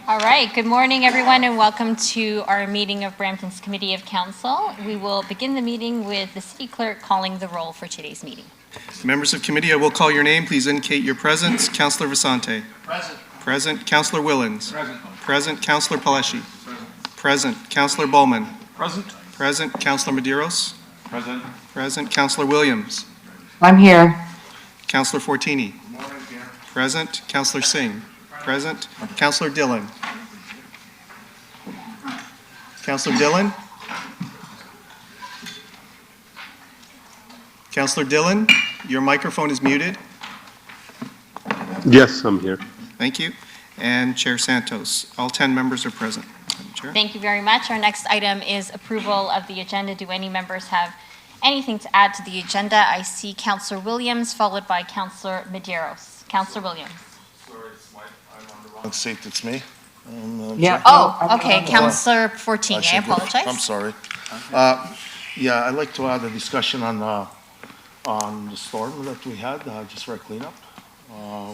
All right, good morning, everyone, and welcome to our meeting of Brampton's Committee of Council. We will begin the meeting with the City Clerk calling the roll for today's meeting. Members of committee, I will call your name. Please indicate your presence. Councillor Vicente. Present. Present. Councillor Willens. Present. Present. Councillor Paleshi. Present. Councillor Bowman. Present. Present. Councillor Medeiros. Present. Present. Councillor Williams. I'm here. Councillor Fortini. Present. Councillor Singh. Present. Councillor Dillon. Councillor Dillon? Councillor Dillon, your microphone is muted. Yes, I'm here. Thank you. And Chair Santos. All 10 members are present. Madam Chair. Thank you very much. Our next item is approval of the agenda. Do any members have anything to add to the agenda? I see Councillor Williams, followed by Councillor Medeiros. Councillor Williams. Sorry, I'm on the wrong seat. It's me. Yeah. Oh, okay. Councillor Fortini, I apologize. I'm sorry. Yeah, I'd like to add a discussion on the storm that we had, just for a cleanup,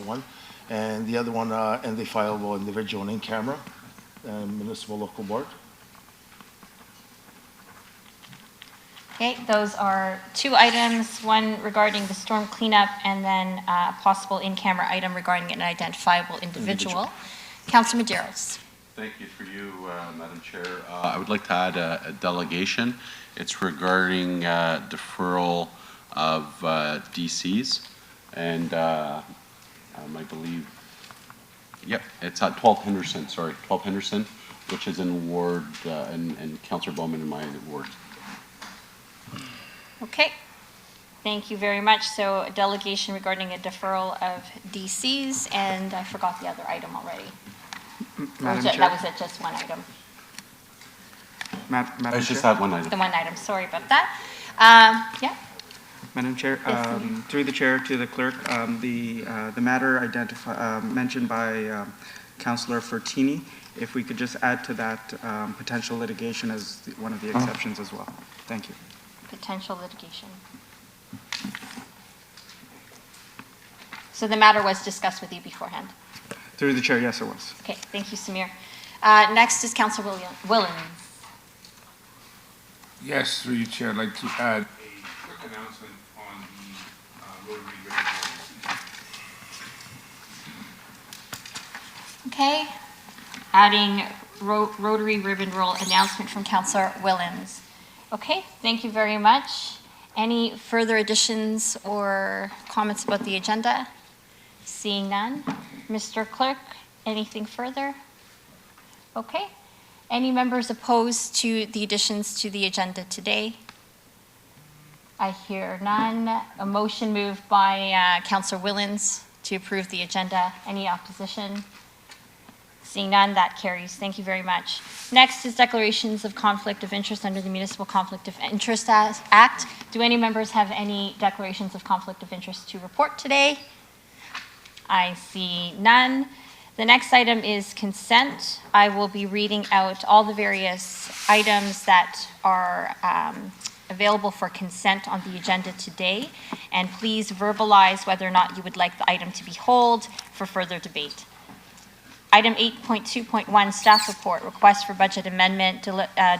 one. And the other one, identifiable individual in camera, municipal local board. Okay, those are two items, one regarding the storm cleanup and then a possible in-camera item regarding an identifiable individual. Councillor Medeiros. Thank you for you, Madam Chair. I would like to add a delegation. It's regarding deferral of DCs, and I believe, yep, it's at 12 Henderson, 12 Henderson, which is in Ward, and Councillor Bowman in my ward. Okay, thank you very much. So a delegation regarding a deferral of DCs, and I forgot the other item already. Madam That Chair. was it, just one item. Madam It's just Chair. that one item. The one item, sorry about that. Yeah, Madam Chair, Yes, through the chair to the clerk, the matter mentioned by Councillor Fortini, if we could just add to that potential litigation as one of the exceptions as well. Thank you. potential litigation. So the matter was discussed with you beforehand. Through the chair, yes, it was. Okay, thank you, Samir. Next is Councillor Willens. Yes, through you, Chair, I'd like to add a quick announcement on the Rotary Ribbon. Okay, adding Rotary Ribbon Roll announcement from Councillor Willens. Okay, thank you very much. Any further additions or comments about the agenda? Seeing none. Mr. Clerk, anything further? Okay. Any members opposed to the additions to the agenda today? I hear none. A motion moved by Councillor Willens to approve the agenda. Any opposition? Seeing none, that carries. Thank you very much. Next is declarations of conflict of interest under the Municipal Conflict of Interest Act. Do any members have any declarations of conflict of interest to report today? I see none. The next item is consent. I will be reading out all the various items that are available for consent on the agenda today, and please verbalize whether or not you would like the item to be held for further debate. Item 8.2.1, staff report, request for budget amendment,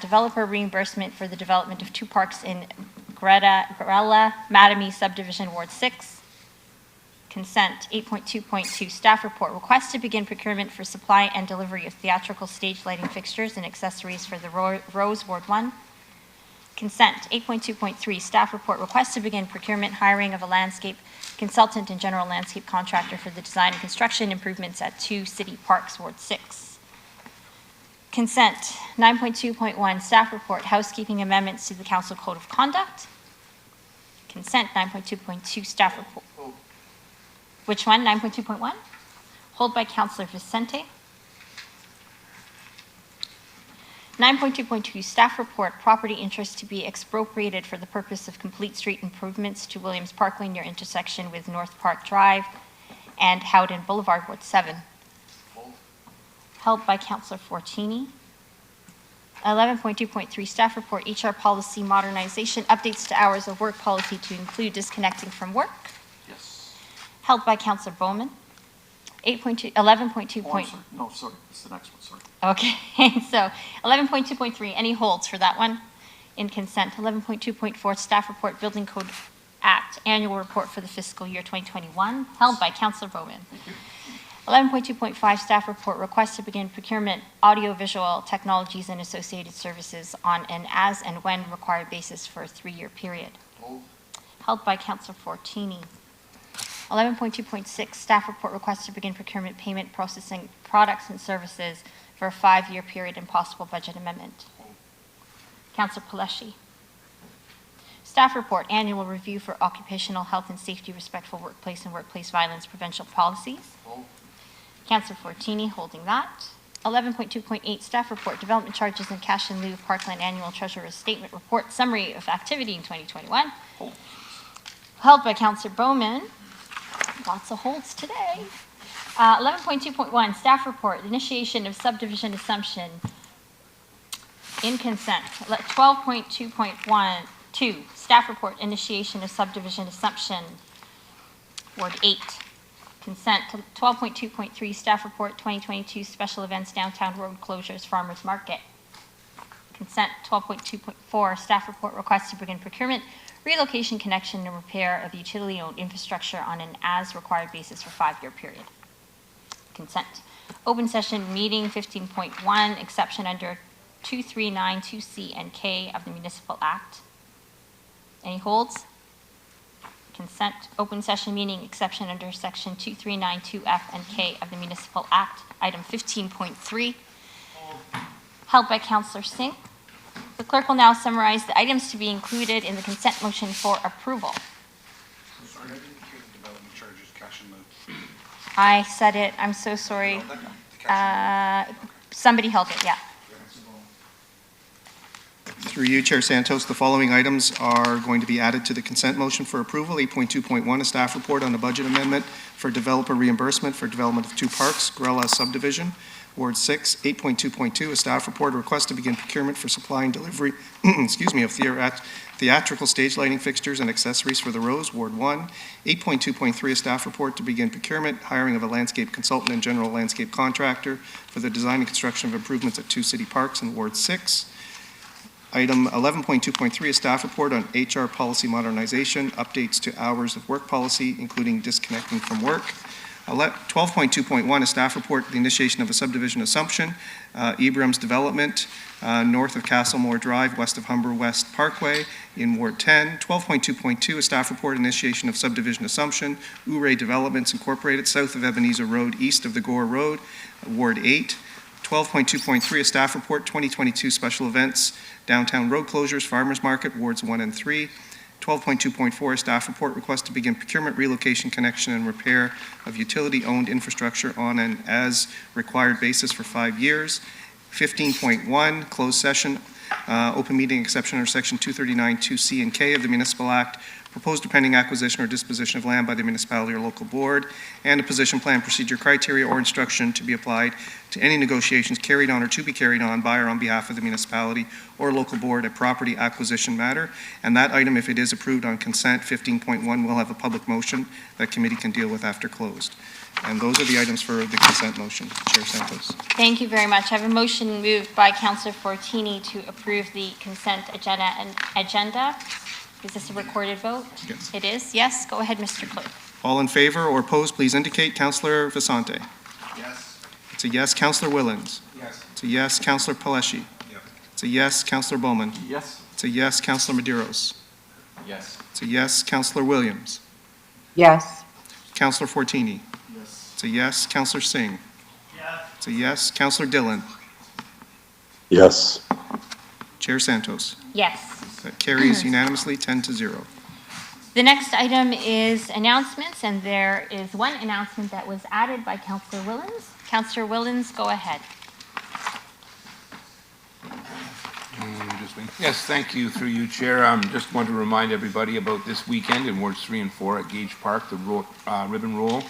developer reimbursement for the development of two parks in Grella Mattamy Subdivision, Ward 6. Consent. 8.2.2, staff report, request to begin procurement for supply and delivery of theatrical stage lighting fixtures and accessories for the Rose, Ward 1. Consent. 8.2.3, staff report, request to begin procurement, hiring of a landscape consultant and general landscape contractor for the design and construction improvements at 2 city parks, Ward 6. Consent. 9.2.1, staff report, housekeeping amendments to the Council Code of Conduct. Consent. 9.2.2, staff report. Which one? 9.2.1? Hold by Councillor Vicente. 9.2.2, staff report, property interest to be expropriated for the purpose of complete street improvements to Williams Parkway near intersection with North Park Drive and Howden Boulevard, Ward 7. Held by Councillor Fortini. 11.2.3 staff report, HR policy modernization, updates to hours of work policy to include disconnecting from work, Yes. held by Councillor Bowman. 8.2, 11.2. No, sorry, it's the next one, sorry. Okay, so 11.2.3, any holds for that one? In consent. 11.2.4, staff report, Building Code Act, annual report for the fiscal year 2021, held by Councillor Bowman. 11.2.5, staff report, request to begin procurement audiovisual technologies and associated services on an as and when required basis for a 3-year period. Held by Councillor Fortini. 11.2.6, staff report, request to begin procurement payment processing products and services for a 5-year period and possible budget amendment. Councillor Paleshi. Staff report, annual review for occupational health and safety, respectful workplace and workplace violence prevention policies. Councillor Fortini holding that. 11.2.8, staff report, development charges and cash in lieu of Parkland annual treasurer's statement report, summary of activity in 2021. Held by Councillor Bowman. Lots of holds today. 11.2.1, staff report, initiation of subdivision assumption in consent. 12.2.2, staff report, initiation of subdivision assumption, Ward 8. Consent. 12.2.3, staff report, 2022 special events, downtown road closures, farmers market. Consent. 12.2.4, staff report, request to begin procurement, relocation, connection, and repair of utility-owned infrastructure on an as-required basis for 5-year period. Consent. Open session meeting 15.1, exception under 2392C and K of the Municipal Act. Any holds? Consent. Open session meeting exception under section 2392F and K of the Municipal Act. Item 15.3. Held by Councillor Singh. The clerk will now summarize the items to be included in the consent motion for approval. Sorry, I didn't hear the development charges, cash and lieu. I said it. I'm so sorry. Somebody held it, yeah. Through you, Chair Santos, the following items are going to be added to the consent motion for approval. 8.2.1, a staff report on a budget amendment for developer reimbursement for development of 2 parks, Grella subdivision, Ward 6. 8.2.2, a staff report, request to begin procurement for supply and delivery, of theatrical stage lighting fixtures and accessories for the Rose, Ward 1. 8.2.3, a staff report to begin procurement, hiring of a landscape consultant and general landscape contractor for the design and construction of improvements at 2 city parks in Ward 6. Item 11.2.3, a staff report on HR policy modernization, updates to hours of work policy, including disconnecting from work. 12.2.1, a staff report, the initiation of a subdivision assumption, Ebrams Development, north of Castlemore Drive, west of Humber West Parkway in Ward 10. 12.2.2, a staff report, initiation of subdivision assumption, Ouray Developments Incorporated, south of Ebenezer Road, east of the Gore Road, Ward 8. 12.2.3, a staff report, 2022 special events, downtown road closures, farmers market, Wards 1 and 3. 12.2.4, a staff report, request to begin procurement, relocation, connection, and repair of utility-owned infrastructure on an as-required basis for 5 years. 15.1, closed session, open meeting exception under section 239(2)C and K of the Municipal Act, proposed or pending acquisition or disposition of land by the municipality or local board, and a position plan procedure criteria or instruction to be applied to any negotiations carried on or to be carried on by or on behalf of the municipality or local board, a property acquisition matter. And that item, if it is approved on consent, 15.1, will have a public motion that committee can deal with after closed. And those are the items for the consent motion. Chair Santos. Thank you very much. I have a motion moved by Councillor Fortini to approve the consent agenda. Is this a recorded vote? Yes. It is? Yes? Go ahead, Mr. Clerk. All in favor or opposed, please indicate. Councillor Vicente. Yes. It's a yes. Councillor Willens. Yes. It's a yes. Councillor Paleshi. Yep. It's a yes. Councillor Bowman. Yes. It's a yes. Councillor Medeiros. Yes. It's a yes. Councillor Williams. Yes. Councillor Fortini. Yes. It's a yes. Councillor Singh. It's a yes. Councillor Dillon. Yes. Chair Santos. Yes. That carries unanimously 10-0. The next item is announcements, and there is one announcement that was added by Councillor Willens. Councillor Willens, go ahead. Yes, thank you, through you, Chair. Just want to remind everybody about this weekend in Wards 3 and 4 at Gage Park, the Ribbon Roll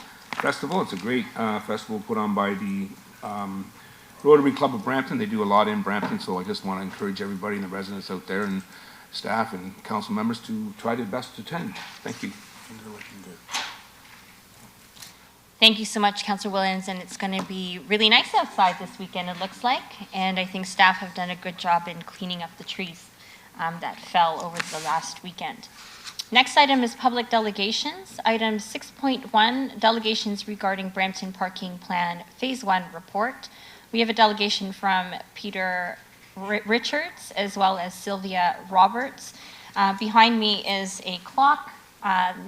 Festival. It's a great festival put on by the Rotary Club of Brampton, they do a lot in Brampton, so I just want to encourage everybody and the residents out there and staff and council members to try their best to attend. Thank you. Thank you so much, Councillor Williams, and it's going to be really nice outside this weekend, it looks like, and I think staff have done a good job in cleaning up the trees that fell over the last weekend. Next item is public delegations. Item 6.1, delegations regarding Brampton Parking Plan Phase 1 report. We have a delegation from Peter Richards as well as Sylvia Roberts. Behind me is a clock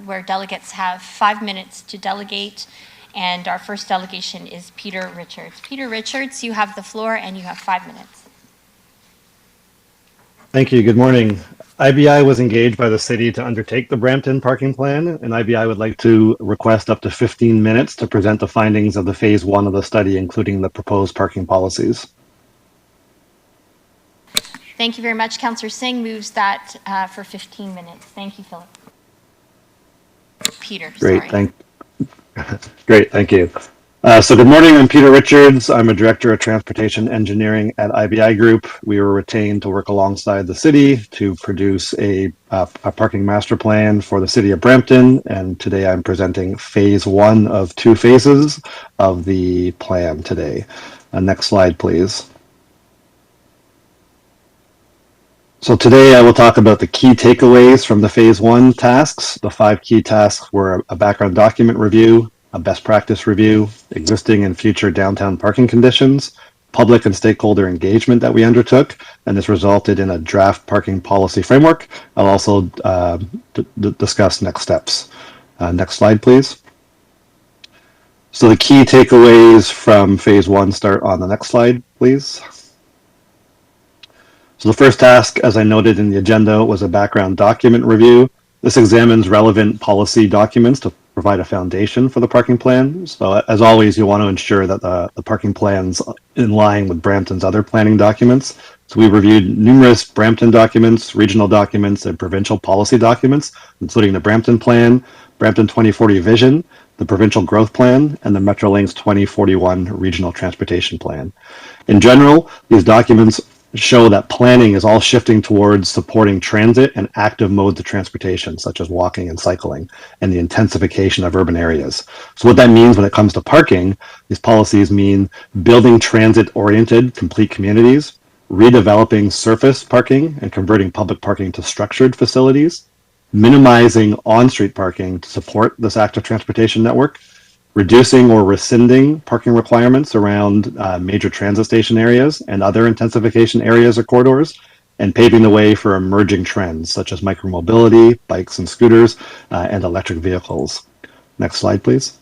where delegates have 5 minutes to delegate, and our first delegation is Peter Richards. Peter Richards, you have the floor and you have 5 minutes. Thank you. Good morning. IBI was engaged by the city to undertake the Brampton parking plan, and IBI would like to request up to 15 minutes to present the findings of the phase 1 of the study, including the proposed parking policies. Thank you very much. Councillor Singh moves that for 15 minutes. Thank you, Philip. Peter, Great, sorry. Great, thank you. So good morning, I'm Peter Richards. I'm a Director of Transportation Engineering at IBI Group. We were retained to work alongside the city to produce a parking master plan for the city of Brampton, and today I'm presenting phase 1 of 2 phases of the plan today. Next slide, please. So today I will talk about the key takeaways from the phase 1 tasks. The 5 key tasks were a background document review, a best practice review, existing and future downtown parking conditions, public and stakeholder engagement that we undertook, and this resulted in a draft parking policy framework. I'll also discuss next steps. Next slide, please. So the key takeaways from phase 1 start on the next slide, please. So the first task, as I noted in the agenda, was a background document review. This examines relevant policy documents to provide a foundation for the parking plan. So as always, you want to ensure that the parking plan's in line with Brampton's other planning documents. So we reviewed numerous Brampton documents, regional documents, and provincial policy documents, including the Brampton Plan, Brampton 2040 Vision, the Provincial Growth Plan, and the Metrolinx 2041 Regional Transportation Plan. In general, these documents show that planning is all shifting towards supporting transit and active modes of transportation, such as walking and cycling, and the intensification of urban areas. So what that means when it comes to parking, these policies mean building transit-oriented complete communities, redeveloping surface parking and converting public parking to structured facilities, minimizing on-street parking to support this active transportation network, reducing or rescinding parking requirements around major transit station areas and other intensification areas or corridors, and paving the way for emerging trends such as micromobility, bikes and scooters, and electric vehicles. Next slide, please.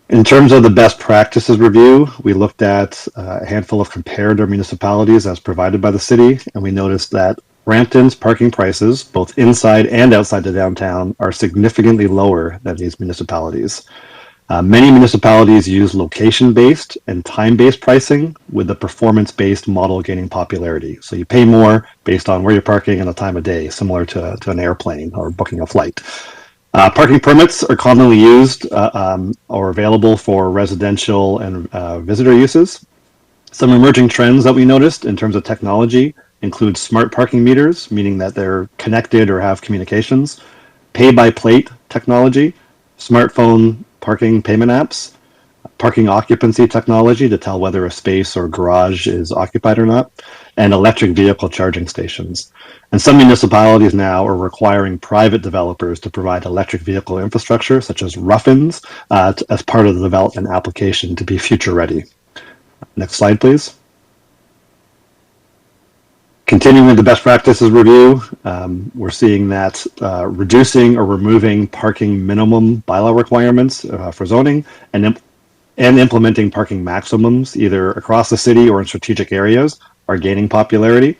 In terms of the best practices review, we looked at a handful of comparator municipalities as provided by the city, and we noticed that Brampton's parking prices, both inside and outside the downtown, are significantly lower than these municipalities. Many municipalities use location-based and time-based pricing, with the performance-based model gaining popularity. So you pay more based on where you're parking and the time of day, similar to an airplane or booking a flight. Parking permits are commonly used or available for residential and visitor uses. Some emerging trends that we noticed in terms of technology include smart parking meters, meaning that they're connected or have communications, pay-by-plate technology, smartphone parking payment apps, parking occupancy technology to tell whether a space or garage is occupied or not, and electric vehicle charging stations. And some municipalities now are requiring private developers to provide electric vehicle infrastructure, such as rough-ins, as part of the development application to be future ready. Next slide, please. Continuing with the best practices review, we're seeing that reducing or removing parking minimum bylaw requirements for zoning and implementing parking maximums either across the city or in strategic areas are gaining popularity.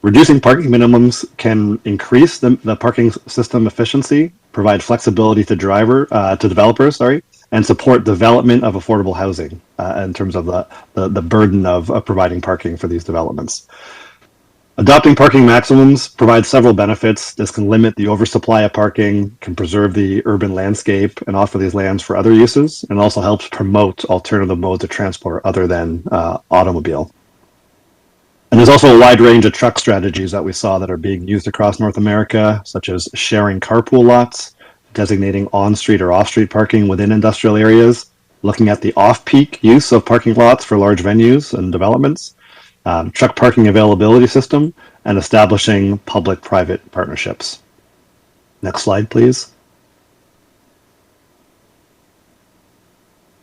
Reducing parking minimums can increase the parking system efficiency, provide flexibility to developers, and support development of affordable housing in terms of the burden of providing parking for these developments. Adopting parking maximums provides several benefits. This can limit the oversupply of parking, can preserve the urban landscape, and offer these lands for other uses, and also helps promote alternative modes of transport other than automobile. And there's also a wide range of truck strategies that we saw that are being used across North America, such as sharing carpool lots, designating on-street or off-street parking within industrial areas, looking at the off-peak use of parking lots for large venues and developments, truck parking availability system, and establishing public-private partnerships. Next slide, please.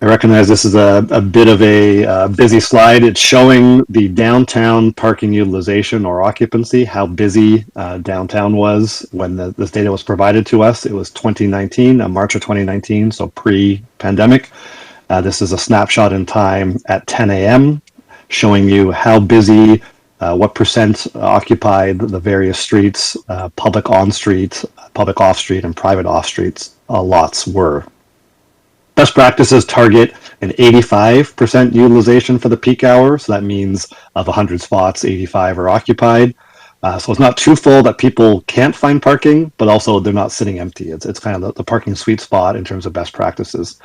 I recognize this is a bit of a busy slide. It's showing the downtown parking utilization or occupancy, how busy downtown was when this data was provided to us. It was 2019, March of 2019, so pre-pandemic. This is a snapshot in time at 10 a.m., showing you how busy, what percent occupied the various streets, public on-street, public off-street, and private off-street lots were. Best practices target an 85% utilization for the peak hour. So that means of 100 spots, 85 are occupied. So it's not too full that people can't find parking, but also they're not sitting empty. It's kind of the parking sweet spot in terms of best practices.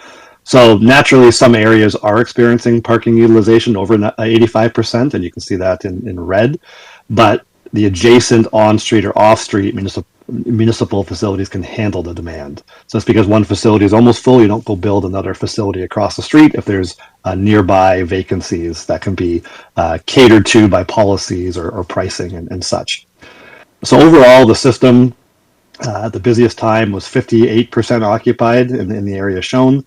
So naturally, some areas are experiencing parking utilization over 85%, and you can see that in red. But the adjacent on-street or off-street municipal facilities can handle the demand. So it's because one facility is almost full, you don't go build another facility across the street if there's nearby vacancies that can be catered to by policies or pricing and such. So overall, the system at the busiest time was 58% occupied in the area shown.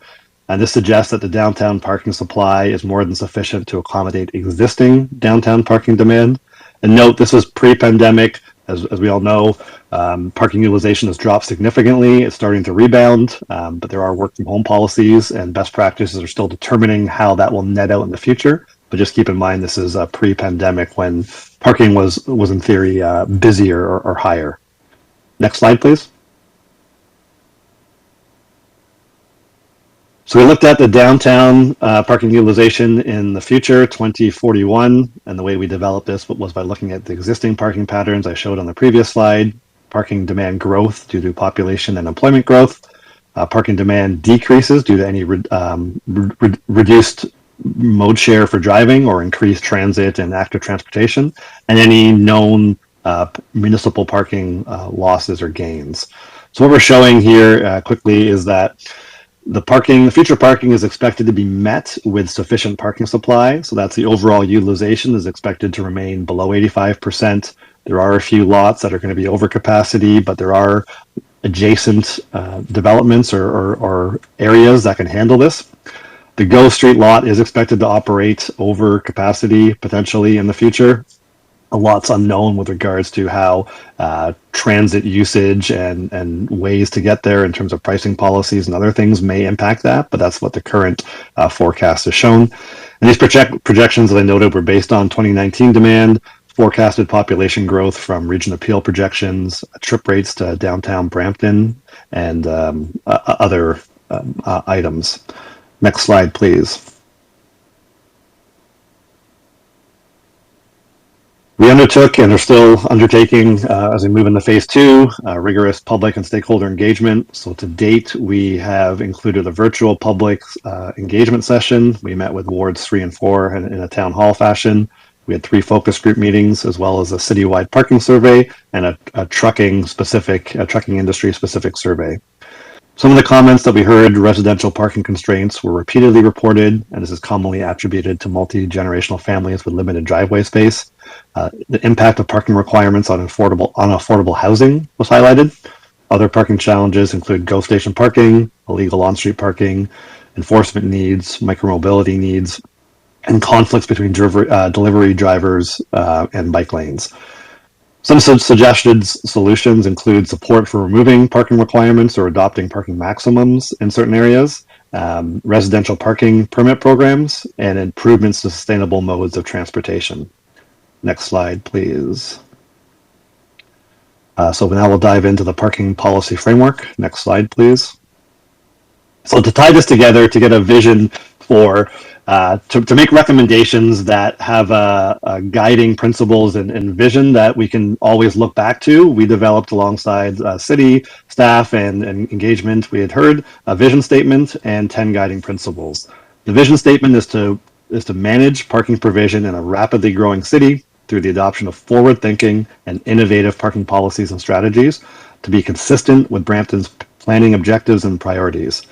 And this suggests that the downtown parking supply is more than sufficient to accommodate existing downtown parking demand. And note, this was pre-pandemic. As we all know, parking utilization has dropped significantly. It's starting to rebound, but there are work from home policies and best practices are still determining how that will net out in the future. But just keep in mind, this is pre-pandemic when parking was in theory busier or higher. Next slide, please. So we looked at the downtown parking utilization in the future, 2041, and the way we developed this was by looking at the existing parking patterns I showed on the previous slide, parking demand growth due to population and employment growth, parking demand decreases due to any reduced mode share for driving or increased transit and active transportation, and any known municipal parking losses or gains. So what we're showing here quickly is that the future parking is expected to be met with sufficient parking supply. So that's the overall utilization is expected to remain below 85%. There are a few lots that are going to be over capacity, but there are adjacent developments or areas that can handle this. The Go Street lot is expected to operate over capacity potentially in the future. A lot's unknown with regards to how transit usage and ways to get there in terms of pricing policies and other things may impact that, but that's what the current forecast has shown. And these projections that I noted were based on 2019 demand, forecasted population growth from Region Appeal projections, trip rates to downtown Brampton, and other items. Next slide, please. We undertook and are still undertaking, as we move into phase 2, rigorous public and stakeholder engagement. So to date, we have included a virtual public engagement session. We met with wards 3 and 4 in a town hall fashion. We had 3 focus group meetings, as well as a citywide parking survey and a trucking industry specific survey. Some of the comments that we heard, residential parking constraints, were repeatedly reported, and this is commonly attributed to multi-generational families with limited driveway space. The impact of parking requirements on affordable housing was highlighted. Other parking challenges include Go Station parking, illegal on-street parking, enforcement needs, micromobility needs, and conflicts between delivery drivers and bike lanes. Some suggested solutions include support for removing parking requirements or adopting parking maximums in certain areas, residential parking permit programs, and improvements to sustainable modes of transportation. Next slide, please. So now we'll dive into the parking policy framework. Next slide, please. So to tie this together, to get a vision for to make recommendations that have guiding principles and vision that we can always look back to. We developed alongside city staff and engagement. We had heard a vision statement and 10 guiding principles. The vision statement is to manage parking provision in a rapidly growing city through the adoption of forward-thinking and innovative parking policies and strategies to be consistent with Brampton's planning objectives and priorities.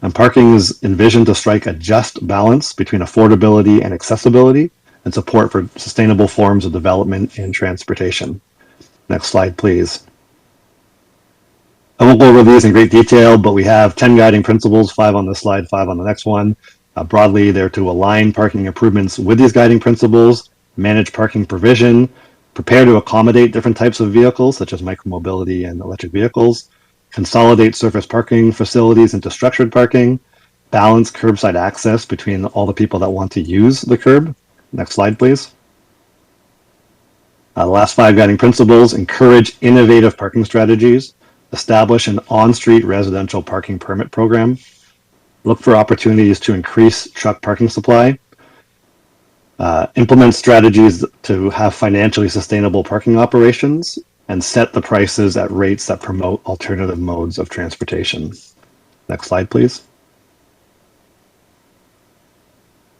And parking is envisioned to strike a just balance between affordability and accessibility and support for sustainable forms of development and transportation. Next slide, please. I won't go over these in great detail, but we have 10 guiding principles, 5 on this slide, 5 on the next one. Broadly, they're to align parking improvements with these guiding principles, manage parking provision, prepare to accommodate different types of vehicles, such as micromobility and electric vehicles, consolidate surface parking facilities into structured parking, balance curbside access between all the people that want to use the curb. Next slide, please. The last 5 guiding principles: encourage innovative parking strategies, establish an on-street residential parking permit program, look for opportunities to increase truck parking supply, implement strategies to have financially sustainable parking operations, and set the prices at rates that promote alternative modes of transportation. Next slide, please.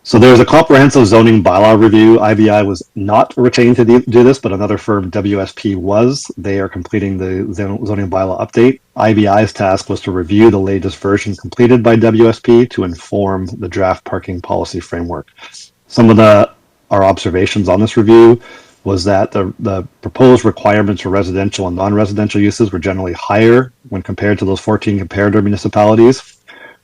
So there's a comprehensive zoning bylaw review. IBI was not retained to do this, but another firm, WSP, was. They are completing the zoning bylaw update. IBI's task was to review the latest version completed by WSP to inform the draft parking policy framework. Some of our observations on this review was that the proposed requirements for residential and non-residential uses were generally higher when compared to those 14 comparator municipalities.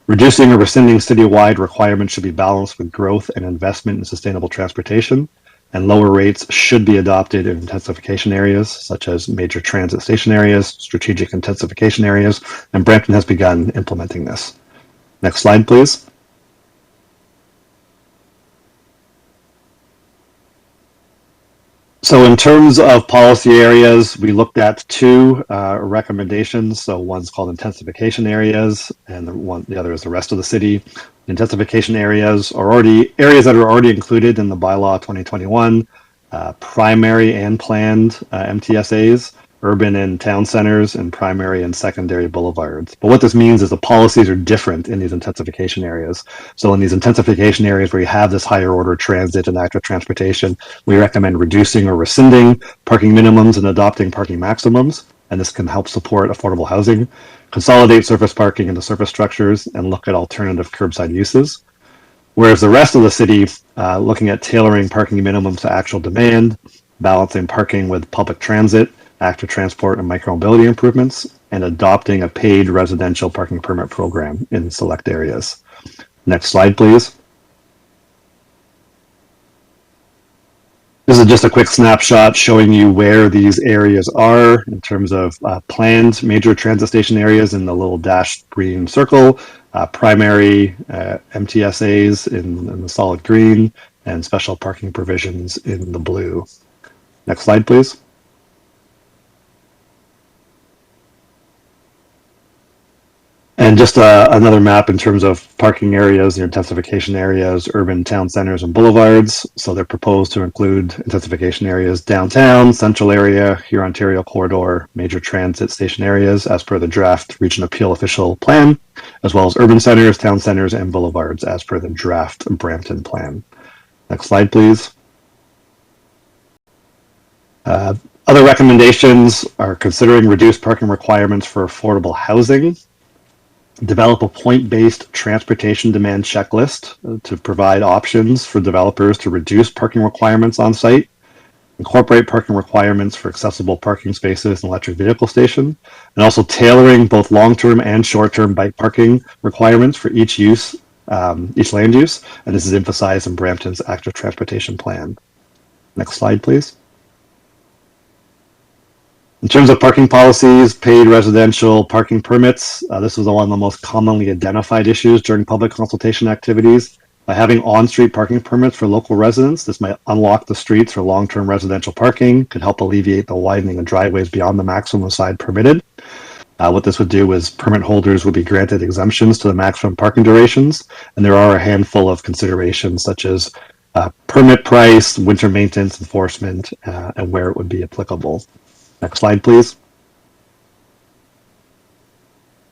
Reducing or rescinding citywide requirements should be balanced with growth and investment in sustainable transportation, and lower rates should be adopted in intensification areas such as major transit station areas, strategic intensification areas, and Brampton has begun implementing this. Next slide, please. So in terms of policy areas, we looked at 2 recommendations. So one's called intensification areas, and the other is the rest of the city. Intensification areas are areas that are already included in the bylaw 2021, primary and planned MTSAs, urban and town centers, and primary and secondary boulevards. But what this means is the policies are different in these intensification areas. So in these intensification areas where you have this higher order transit and active transportation, we recommend reducing or rescinding parking minimums and adopting parking maximums, and this can help support affordable housing, consolidate surface parking into surface structures, and look at alternative curbside uses. Whereas the rest of the city, looking at tailoring parking minimums to actual demand, balancing parking with public transit, active transport and micromobility improvements, and adopting a paid residential parking permit program in select areas. Next slide, please. This is just a quick snapshot showing you where these areas are in terms of planned major transit station areas in the little dashed green circle, primary MTSAs in the solid green, and special parking provisions in the blue. Next slide, please. And just another map in terms of parking areas, the intensification areas, urban town centers, and boulevards. So they're proposed to include intensification areas downtown, central area, Hurontario corridor, major transit station areas as per the draft Region Appeal official plan, as well as urban centers, town centers, and boulevards as per the draft Brampton plan. Next slide, please. Other recommendations are considering reduced parking requirements for affordable housing, develop a point-based transportation demand checklist to provide options for developers to reduce parking requirements on site, incorporate parking requirements for accessible parking spaces and electric vehicle station, and also tailoring both long-term and short-term bike parking requirements for each use, each land use, and this is emphasized in Brampton's active transportation plan. Next slide, please. In terms of parking policies, paid residential parking permits, this was one of the most commonly identified issues during public consultation activities. By having on-street parking permits for local residents, this might unlock the streets for long-term residential parking, could help alleviate the widening of driveways beyond the maximum side permitted. What this would do is permit holders would be granted exemptions to the maximum parking durations, and there are a handful of considerations such as permit price, winter maintenance enforcement, and where it would be applicable. Next slide, please.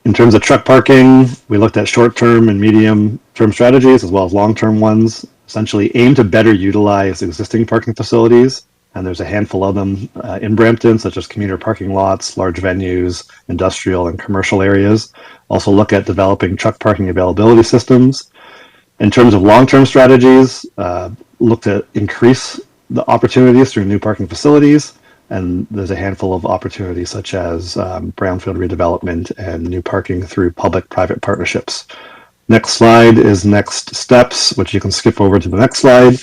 In terms of truck parking, we looked at short-term and medium-term strategies as well as long-term ones, essentially aim to better utilize existing parking facilities. And there's a handful of them in Brampton, such as commuter parking lots, large venues, industrial and commercial areas. Also look at developing truck parking availability systems. In terms of long-term strategies, look to increase the opportunities through new parking facilities. And there's a handful of opportunities such as brownfield redevelopment and new parking through public-private partnerships. Next slide is next steps, which you can skip over to the next slide.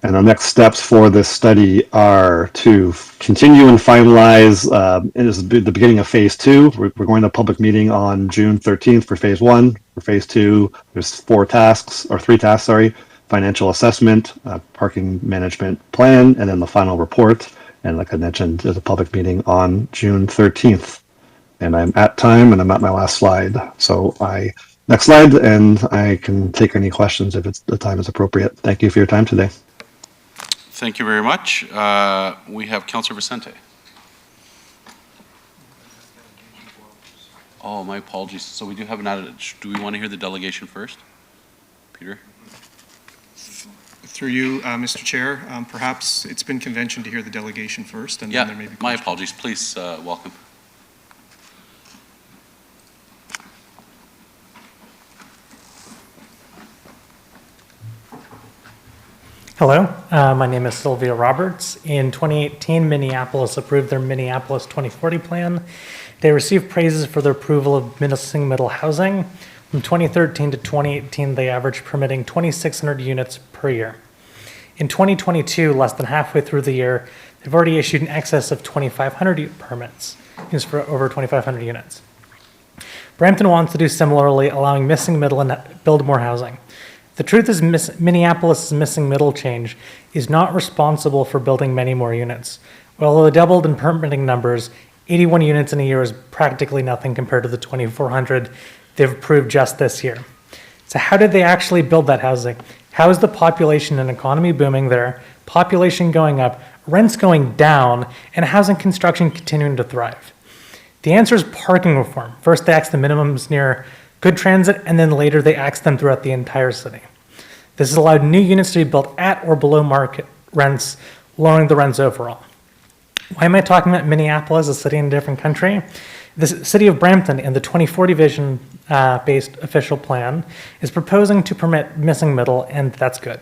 And our next steps for this study are to continue and finalize, it is the beginning of phase 2. We're going to a public meeting on June 13th for phase 1. For phase 2, there's 3 tasks, financial assessment, parking management plan, and then the final report. And like I mentioned, there's a public meeting on June 13th. And I'm at time and I'm at my last slide. So next slide, and I can take any questions if the time is appropriate. Thank you for your time today. Thank you very much. We have Councilor Vicente. Oh, my apologies. So we do have an added, do we want to hear the delegation first? Peter? Through you, Mr. Chair, perhaps it's been convention to hear the delegation first, and then there may be questions. My apologies. Please welcome. Hello, my name is Sylvia Roberts. In 2018, Minneapolis approved their Minneapolis 2040 plan. They received praises for their approval of missing middle housing. From 2013 to 2018, they averaged permitting 2,600 units per year. In 2022, less than halfway through the year, they've already issued in excess of 2,500 permits, used for over 2,500 units. Brampton wants to do similarly, allowing missing middle and build more housing. The truth is Minneapolis' missing middle change is not responsible for building many more units. While they doubled in permitting numbers, 81 units in a year is practically nothing compared to the 2,400 they've approved just this year. So how did they actually build that housing? How is the population and economy booming there, population going up, rents going down, and housing construction continuing to thrive? The answer is parking reform. First, they axed the minimums near good transit, and then later they axed them throughout the entire city. This has allowed new units to be built at or below market rents, lowering the rents overall. Why am I talking about Minneapolis, a city in a different country? The city of Brampton, in the 2040 vision-based official plan, is proposing to permit missing middle, and that's good.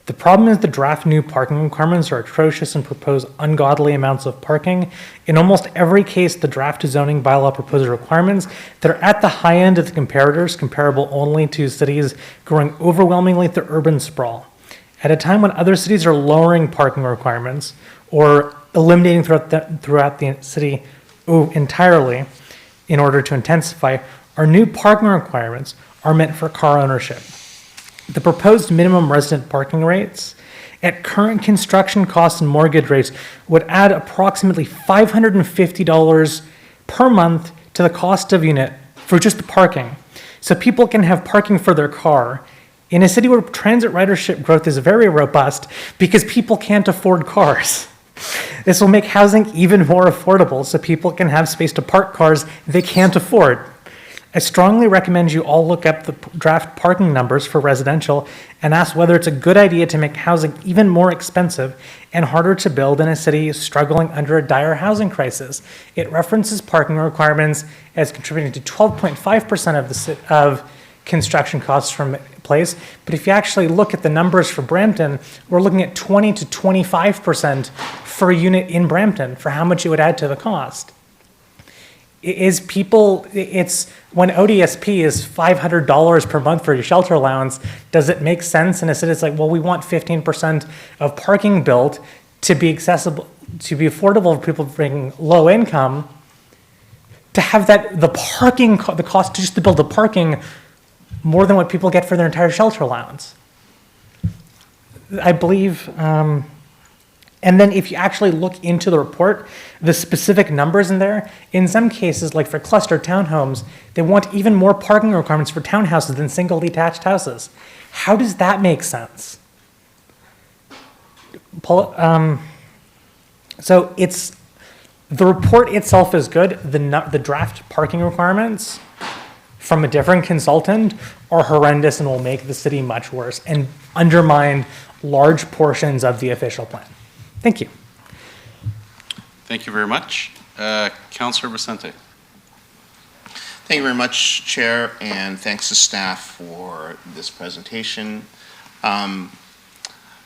The problem is the draft new parking requirements are atrocious and propose ungodly amounts of parking. In almost every case, the draft zoning bylaw proposes requirements that are at the high end of the comparators, comparable only to cities growing overwhelmingly through urban sprawl. At a time when other cities are lowering parking requirements or eliminating throughout the city entirely in order to intensify, our new parking requirements are meant for car ownership. The proposed minimum resident parking rates at current construction costs and mortgage rates would add approximately $550 per month to the cost of unit for just the parking. So people can have parking for their car in a city where transit ridership growth is very robust because people can't afford cars. This will make housing even more affordable so people can have space to park cars they can't afford. I strongly recommend you all look up the draft parking numbers for residential and ask whether it's a good idea to make housing even more expensive and harder to build in a city struggling under a dire housing crisis. It references parking requirements as contributing to 12.5% of construction costs from place, but if you actually look at the numbers for Brampton, we're looking at 20 to 25% for a unit in Brampton for how much it would add to the cost. It's when ODSP is $500 per month for your shelter allowance, does it make sense in a city? It's like, well, we want 15% of parking built to be accessible, to be affordable for people bringing low income, to have the cost just to build the parking more than what people get for their entire shelter allowance. I believe And then if you actually look into the report, the specific numbers in there, in some cases, like for cluster townhomes, they want even more parking requirements for townhouses than single detached houses. How does that make sense? So it's, the report itself is good. The draft parking requirements from a different consultant are horrendous and will make the city much worse and undermine large portions of the official plan. Thank you. Thank you very much. Councillor Vicente. Thank you very much, Chair, and thanks to staff for this presentation.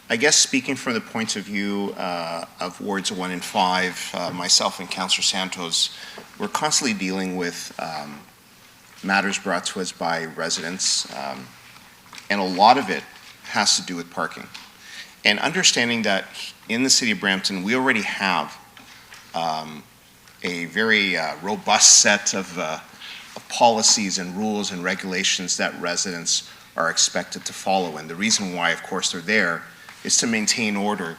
I guess speaking from the point of view of wards 1 and 5, myself and Councillor Santos, we're constantly dealing with matters brought to us by residents, and a lot of it has to do with parking. And understanding that in the city of Brampton, we already have a very robust set of policies and rules and regulations that residents are expected to follow. And the reason why, of course, they're there is to maintain order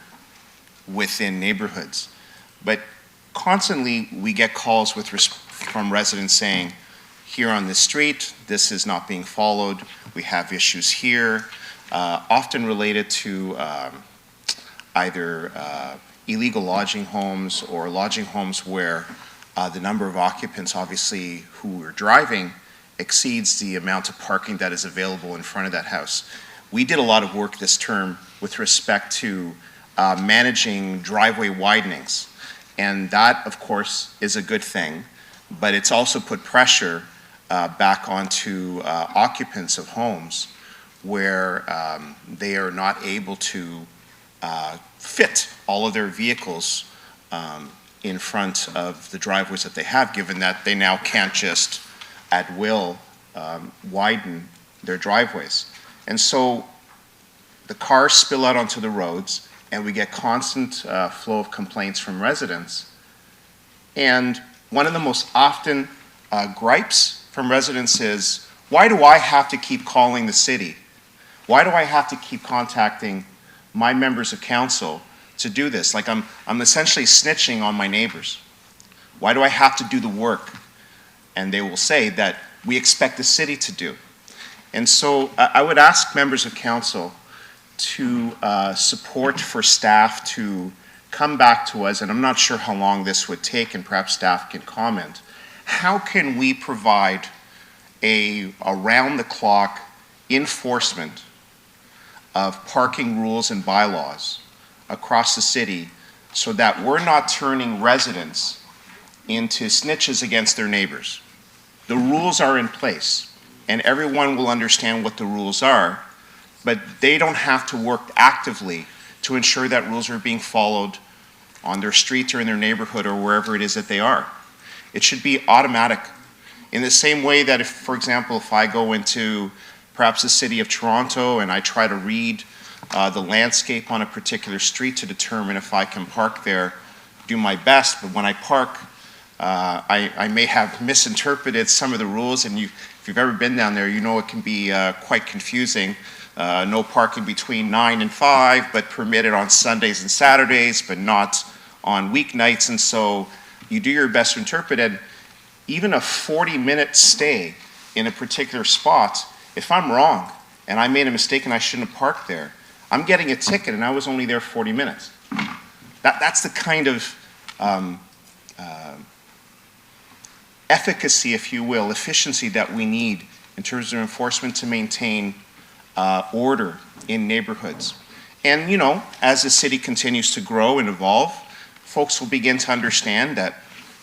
within neighborhoods. But constantly, we get calls from residents saying, here on this street, this is not being followed. We have issues here, often related to either illegal lodging homes or lodging homes where the number of occupants, obviously, who are driving exceeds the amount of parking that is available in front of that house. We did a lot of work this term with respect to managing driveway widenings. And that, of course, is a good thing, but it's also put pressure back onto occupants of homes where they are not able to fit all of their vehicles in front of the driveways that they have, given that they now can't just at will widen their driveways. And so the cars spill out onto the roads and we get constant flow of complaints from residents. And one of the most often gripes from residents is, why do I have to keep calling the city? Why do I have to keep contacting my members of council to do this? Like I'm essentially snitching on my neighbors. Why do I have to do the work? And they will say that we expect the city to do. And so I would ask members of council to support for staff to come back to us, and I'm not sure how long this would take, and perhaps staff can comment. How can we provide a around-the-clock enforcement of parking rules and bylaws across the city so that we're not turning residents into snitches against their neighbors? The rules are in place, and everyone will understand what the rules are, but they don't have to work actively to ensure that rules are being followed on their street or in their neighborhood or wherever it is that they are. It should be automatic. In the same way that if, for example, if I go into perhaps the city of Toronto and I try to read the landscape on a particular street to determine if I can park there, do my best, but when I park, I may have misinterpreted some of the rules, and if you've ever been down there, you know it can be quite confusing. No parking between 9 and 5, but permitted on Sundays and Saturdays, but not on weeknights, and so you do your best to interpret it. Even a 40-minute stay in a particular spot, if I'm wrong and I made a mistake and I shouldn't have parked there, I'm getting a ticket and I was only there 40 minutes. That's the kind of efficacy, if you will, efficiency that we need in terms of enforcement to maintain order in neighborhoods. And, you know, as the city continues to grow and evolve, folks will begin to understand that,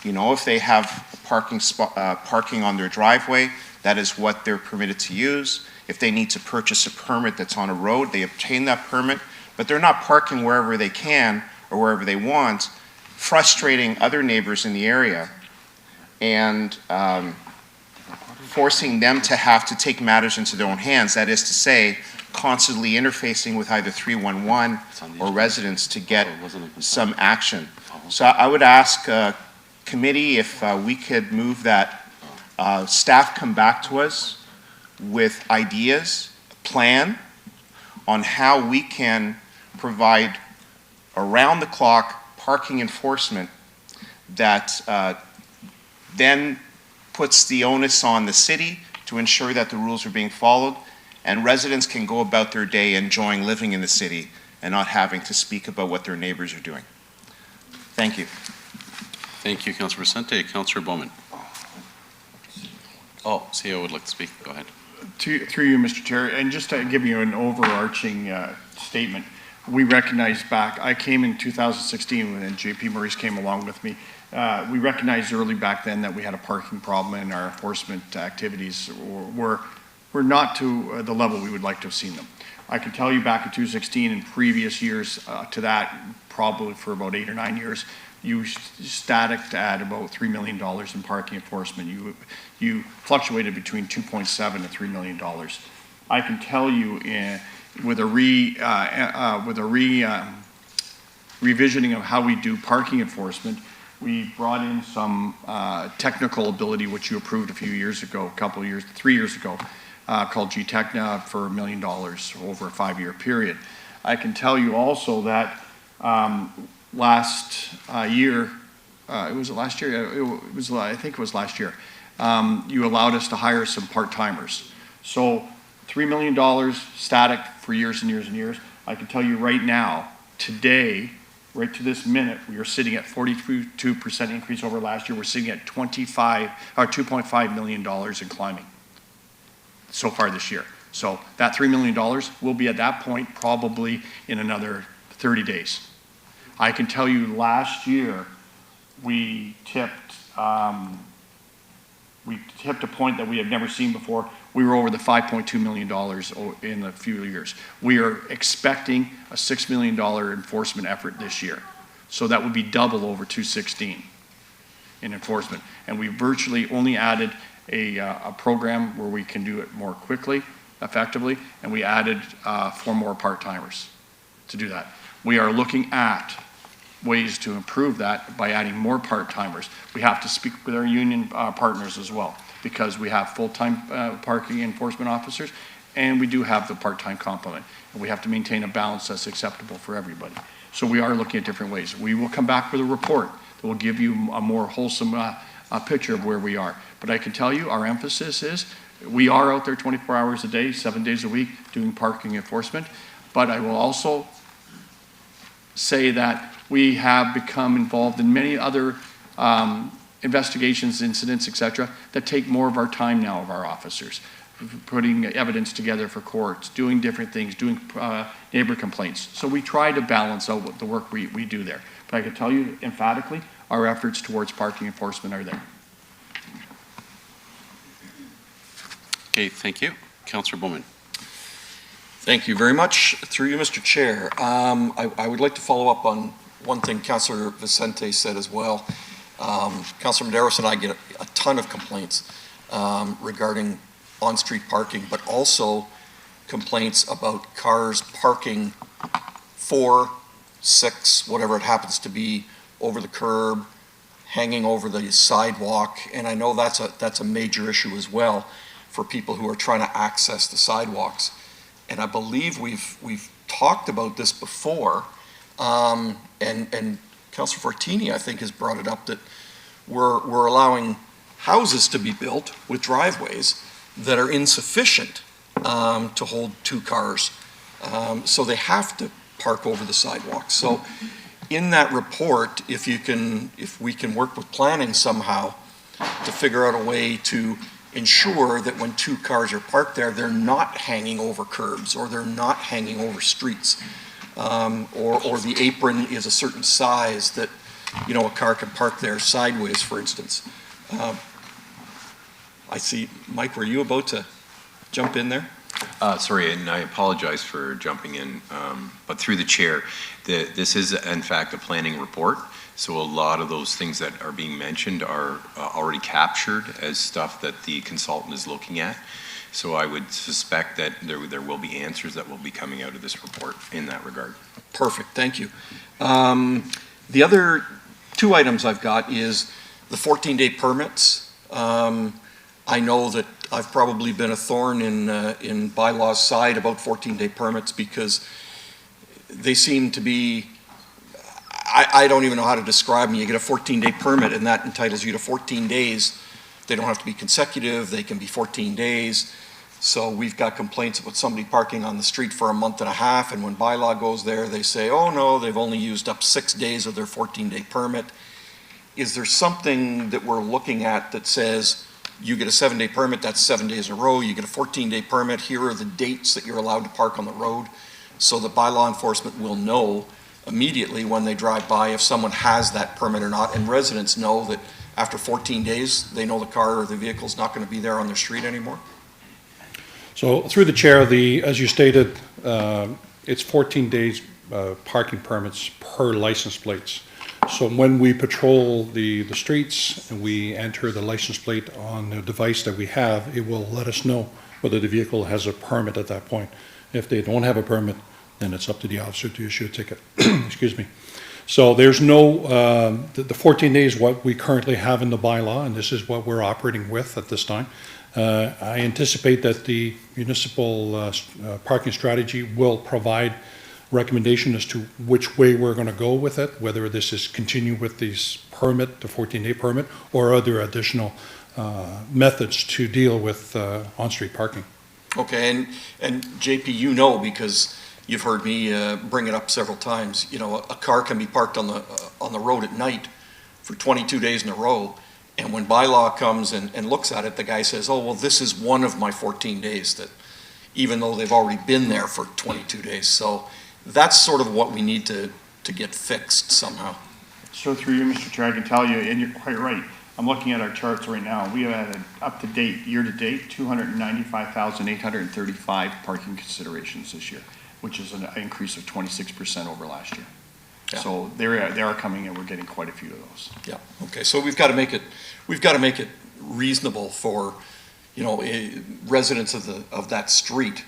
you know, if they have parking on their driveway, that is what they're permitted to use. If they need to purchase a permit that's on a road, they obtain that permit, but they're not parking wherever they can or wherever they want, frustrating other neighbors in the area and forcing them to have to take matters into their own hands. That is to say, constantly interfacing with either 311 or residents to get some action. So I would ask committee if we could move that staff come back to us with ideas, a plan on how we can provide around-the-clock parking enforcement that then puts the onus on the city to ensure that the rules are being followed, and residents can go about their day enjoying living in the city and not having to speak about what their neighbors are doing. Thank you. Thank you, Councillor Vicente. Councillor Bowman. Oh, CEO would like to speak. Go ahead. Through you, Mr. Chair, and just to give you an overarching statement, we recognize back, I came in 2016 when JP Maurice came along with me. We recognized early back then that we had a parking problem and our enforcement activities were not to the level we would like to have seen them. I can tell you back in 2016 and previous years to that, probably for about 8 or 9 years, you static at about $3 million in parking enforcement. You fluctuated between $2.7 and $3 million. I can tell you with a revisioning of how we do parking enforcement, we brought in some technical ability, which you approved a few years ago, 3 years ago, called GTECHNA for $1 million over a 5-year period. I can tell you also that last year, I think it was last year, you allowed us to hire some part-timers. So $3 million static for years and years and years. I can tell you right now, today, right to this minute, we are sitting at 42% increase over last year. We're sitting at $2.5 million in climbing so far this year. So that $3 million will be at that point probably in another 30 days. I can tell you last year we tipped a point that we have never seen before. We were over the $5.2 million in a few years. We are expecting a $6 million enforcement effort this year. So that would be double over 2016 in enforcement. And we virtually only added a program where we can do it more quickly, effectively, and we added 4 more part-timers to do that. We are looking at ways to improve that by adding more part-timers. We have to speak with our union partners as well, because we have full-time parking enforcement officers, and we do have the part-time complement. And we have to maintain a balance that's acceptable for everybody. So we are looking at different ways. We will come back with a report that will give you a more wholesome picture of where we are. But I can tell you our emphasis is we are out there 24 hours a day, 7 days a week doing parking enforcement. But I will also say that we have become involved in many other investigations, incidents, etc., that take more of our time now of our officers, putting evidence together for courts, doing different things, doing neighbor complaints. So we try to balance out what the work we do there. But I can tell you emphatically, our efforts towards parking enforcement are there. Okay, thank you. Councillor Bowman. Thank you very much. Through you, Mr. Chair. I would like to follow up on one thing Councillor Vicente said as well. Councillor Medeiros and I get a ton of complaints regarding on-street parking, but also complaints about cars parking 4, 6, whatever it happens to be, over the curb, hanging over the sidewalk, and I know that's a major issue as well for people who are trying to access the sidewalks. And I believe we've talked about this before, and Councillor Fortini, I think, has brought it up that we're allowing houses to be built with driveways that are insufficient to hold 2 cars, so they have to park over the sidewalk. So in that report, if we can work with planning somehow to figure out a way to ensure that when 2 cars are parked there, they're not hanging over curbs or they're not hanging over streets, or the apron is a certain size that, you know, a car can park there sideways, for instance. I see, Mike, were you about to jump in there? Sorry, and I apologize for jumping in, but through the chair, this is in fact a planning report, so a lot of those things that are being mentioned are already captured as stuff that the consultant is looking at. So I would suspect that there will be answers that will be coming out of this report in that regard. Perfect, thank you. The other 2 items I've got is the 14-day permits. I know that I've probably been a thorn in bylaw's side about 14-day permits because they seem to be I don't even know how to describe them. You get a 14-day permit, and that entitles you to 14 days. They don't have to be consecutive. They can be 14 days. So we've got complaints about somebody parking on the street for a month and a half, and when bylaw goes there, they say, oh, no, they've only used up 6 days of their 14-day permit. Is there something that we're looking at that says, you get a 7-day permit, that's 7 days in a row, you get a 14-day permit, here are the dates that you're allowed to park on the road, so that bylaw enforcement will know immediately when they drive by if someone has that permit or not, and residents know that after 14 days, they know the car or the vehicle's not going to be there on their street anymore? So through the chair, as you stated, it's 14 days parking permits per license plates. So when we patrol the streets and we enter the license plate on the device that we have, it will let us know whether the vehicle has a permit at that point. If they don't have a permit, then it's up to the officer to issue a ticket. Excuse me. So there's no, the 14 days what we currently have in the bylaw, and this is what we're operating with at this time. I anticipate that the municipal parking strategy will provide recommendation as to which way we're going to go with it, whether this is continue with these permit, the 14-day permit, or other additional methods to deal with on-street parking. Okay, and JP, you know, because you've heard me bring it up several times, you know, a car can be parked on the road at night for 22 days in a row, and when bylaw comes and looks at it, the guy says, oh, well, this is one of my 14 days, that even though they've already been there for 22 days. So that's sort of what we need to get fixed somehow. So through you, Mr. Chair, I can tell you, and you're quite right, I'm looking at our charts right now. We have had up-to-date, year-to-date, 295,835 parking considerations this year, which is an increase of 26% over last year. Yeah. So they are coming, and we're getting quite a few of those. Yeah. Okay. So we've got to make it reasonable for, you know, residents of that street.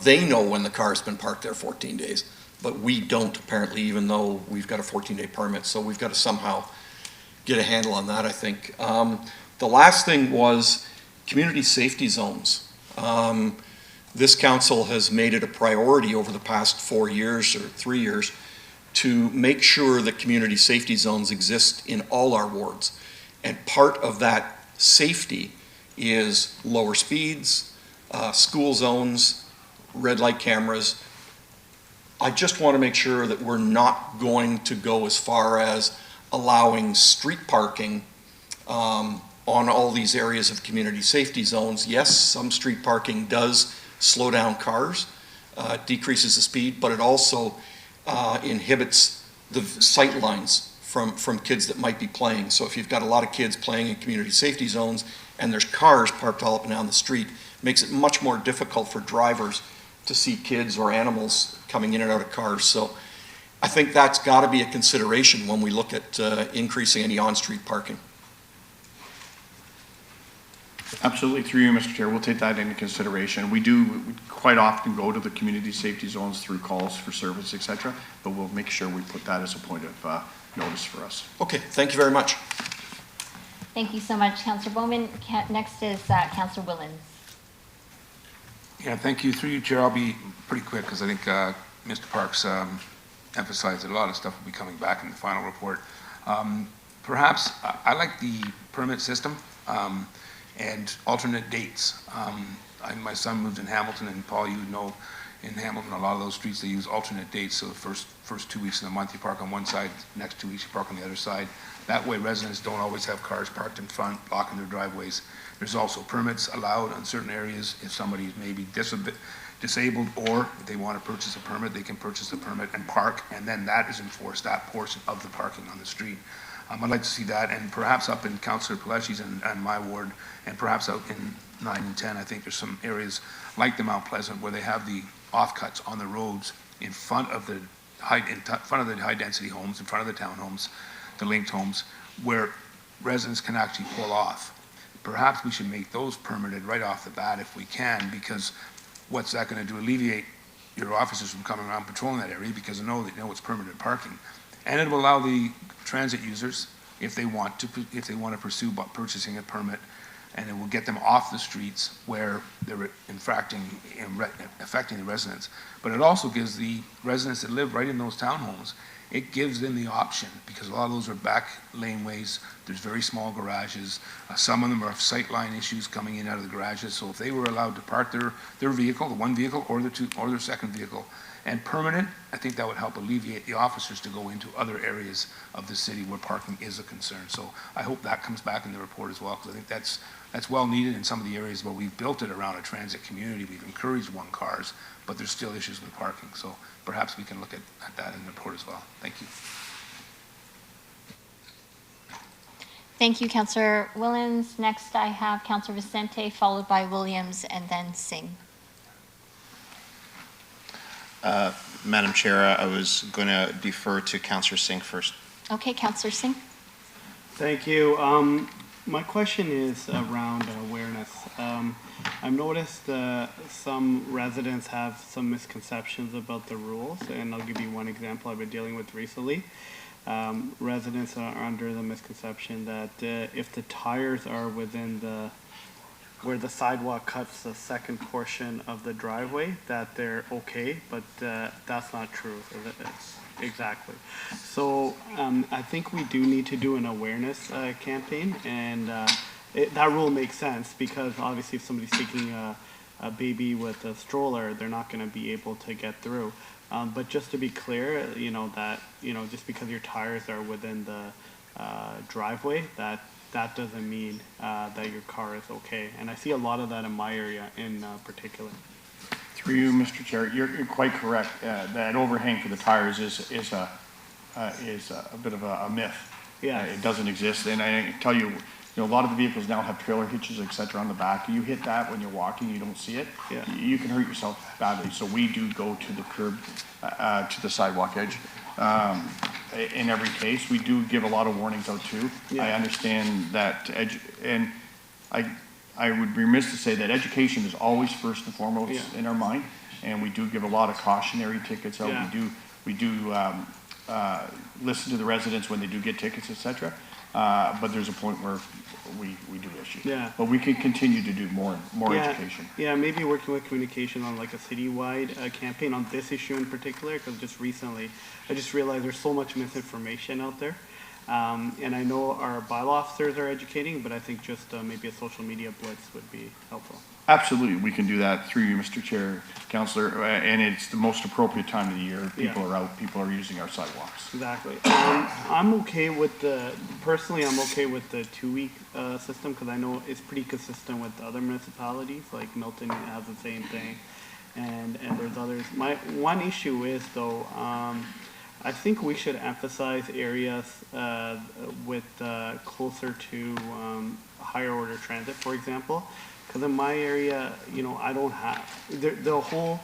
They know when the car's been parked there 14 days, but we don't apparently, even though we've got a 14-day permit. So we've got to somehow get a handle on that, I think. The last thing was community safety zones. This council has made it a priority over the past 4 years or 3 years to make sure that community safety zones exist in all our wards. And part of that safety is lower speeds, school zones, red light cameras. I just want to make sure that we're not going to go as far as allowing street parking on all these areas of community safety zones. Yes, some street parking does slow down cars, decreases the speed, but it also inhibits the sight lines from kids that might be playing. So if you've got a lot of kids playing in community safety zones and there's cars parked all up and down the street, it makes it much more difficult for drivers to see kids or animals coming in and out of cars. So I think that's got to be a consideration when we look at increasing any on-street parking. Absolutely, through you, Mr. Chair, we'll take that into consideration. We do quite often go to the community safety zones through calls for service, et cetera, but we'll make sure we put that as a point of notice for us. Okay, thank you very much. Thank you so much, Councillor Bowman. Next is Councillor Willens. Yeah, thank you. Through you, Chair, I'll be pretty quick because I think Mr. Parks emphasized that a lot of stuff will be coming back in the final report. Perhaps I like the permit system and alternate dates. My son moved in Hamilton, and Paul, you know, in Hamilton, a lot of those streets, they use alternate dates. So the first 2 weeks of the month, you park on one side, next 2 weeks, you park on the other side. That way, residents don't always have cars parked in front, blocking their driveways. There's also permits allowed on certain areas if somebody is maybe disabled, or if they want to purchase a permit, they can purchase a permit and park, and then that is enforced, that portion of the parking on the street. I'd like to see that, and perhaps up in Councillor Pellecci's and my ward, and perhaps out in 9 and 10, I think there's some areas like the Mount Pleasant where they have the offcuts on the roads in front of the high-density homes, in front of the townhomes, the linked homes, where residents can actually pull off. Perhaps we should make those permitted right off the bat if we can, because what's that going to do? Alleviate your officers from coming around patrolling that area because they know it's permitted parking. And it will allow the transit users, if they want to pursue purchasing a permit, and it will get them off the streets where they're affecting the residents. But it also gives the residents that live right in those townhomes it gives them the option, because a lot of those are back laneways, there's very small garages, some of them have sightline issues coming in out of the garages, so if they were allowed to park their vehicle, the one vehicle or their second vehicle, and permanent, I think that would help alleviate the officers to go into other areas of the city where parking is a concern. So I hope that comes back in the report as well, because I think that's well needed in some of the areas where we've built it around a transit community. We've encouraged one cars, but there's still issues with parking. So perhaps we can look at that in the report as well. Thank you. Thank you, Councillor Willens. Next, I have Councillor Vicente, followed by Williams, and then Singh. Madam Chair, I was going to defer to Councillor Singh first. Okay, Councillor Singh. Thank you. My question is around awareness. I've noticed some residents have some misconceptions about the rules, and I'll give you one example I've been dealing with recently. Residents are under the misconception that if the tires are within where the sidewalk cuts the second portion of the driveway, that they're okay, but that's not true. Exactly. So I think we do need to do an awareness campaign, and that rule makes sense because obviously if somebody's taking a baby with a stroller, they're not going to be able to get through. But just to be clear, just because your tires are within the driveway, that doesn't mean that your car is okay. And I see a lot of that in my area in particular. Through you, Mr. Chair, you're quite correct. That overhang for the tires is a bit of a myth. Yeah. It doesn't exist. And I can tell you, a lot of the vehicles now have trailer hitches, et cetera, on the back. You hit that when you're walking, you don't see it. Yeah. You can hurt yourself badly. So we do go to the curb, to the sidewalk edge. In every case, we do give a lot of warnings out too. Yeah. I understand that, and I would be remiss to say that education is always first and foremost in our mind, and we do give a lot of cautionary tickets out. Yeah. We do listen to the residents when they do get tickets, etc. But there's a point where we do issue. Yeah. But we can continue to do more education. Yeah, maybe working with communication on like a citywide campaign on this issue in particular, because just recently I just realized there's so much misinformation out there. And I know our bylaw officers are educating, but I think just maybe a social media blitz would be helpful. Absolutely, we can do that through you, Mr. Chair, Councillor, and it's the most appropriate time of the year. People are out, people are using our sidewalks. Exactly. I'm okay with personally I'm okay with the 2-week system because I know it's pretty consistent with other municipalities, like Milton has the same thing, and there's others. My one issue is though, I think we should emphasize areas with closer to higher order transit, for example. Because in my area, I don't have, the whole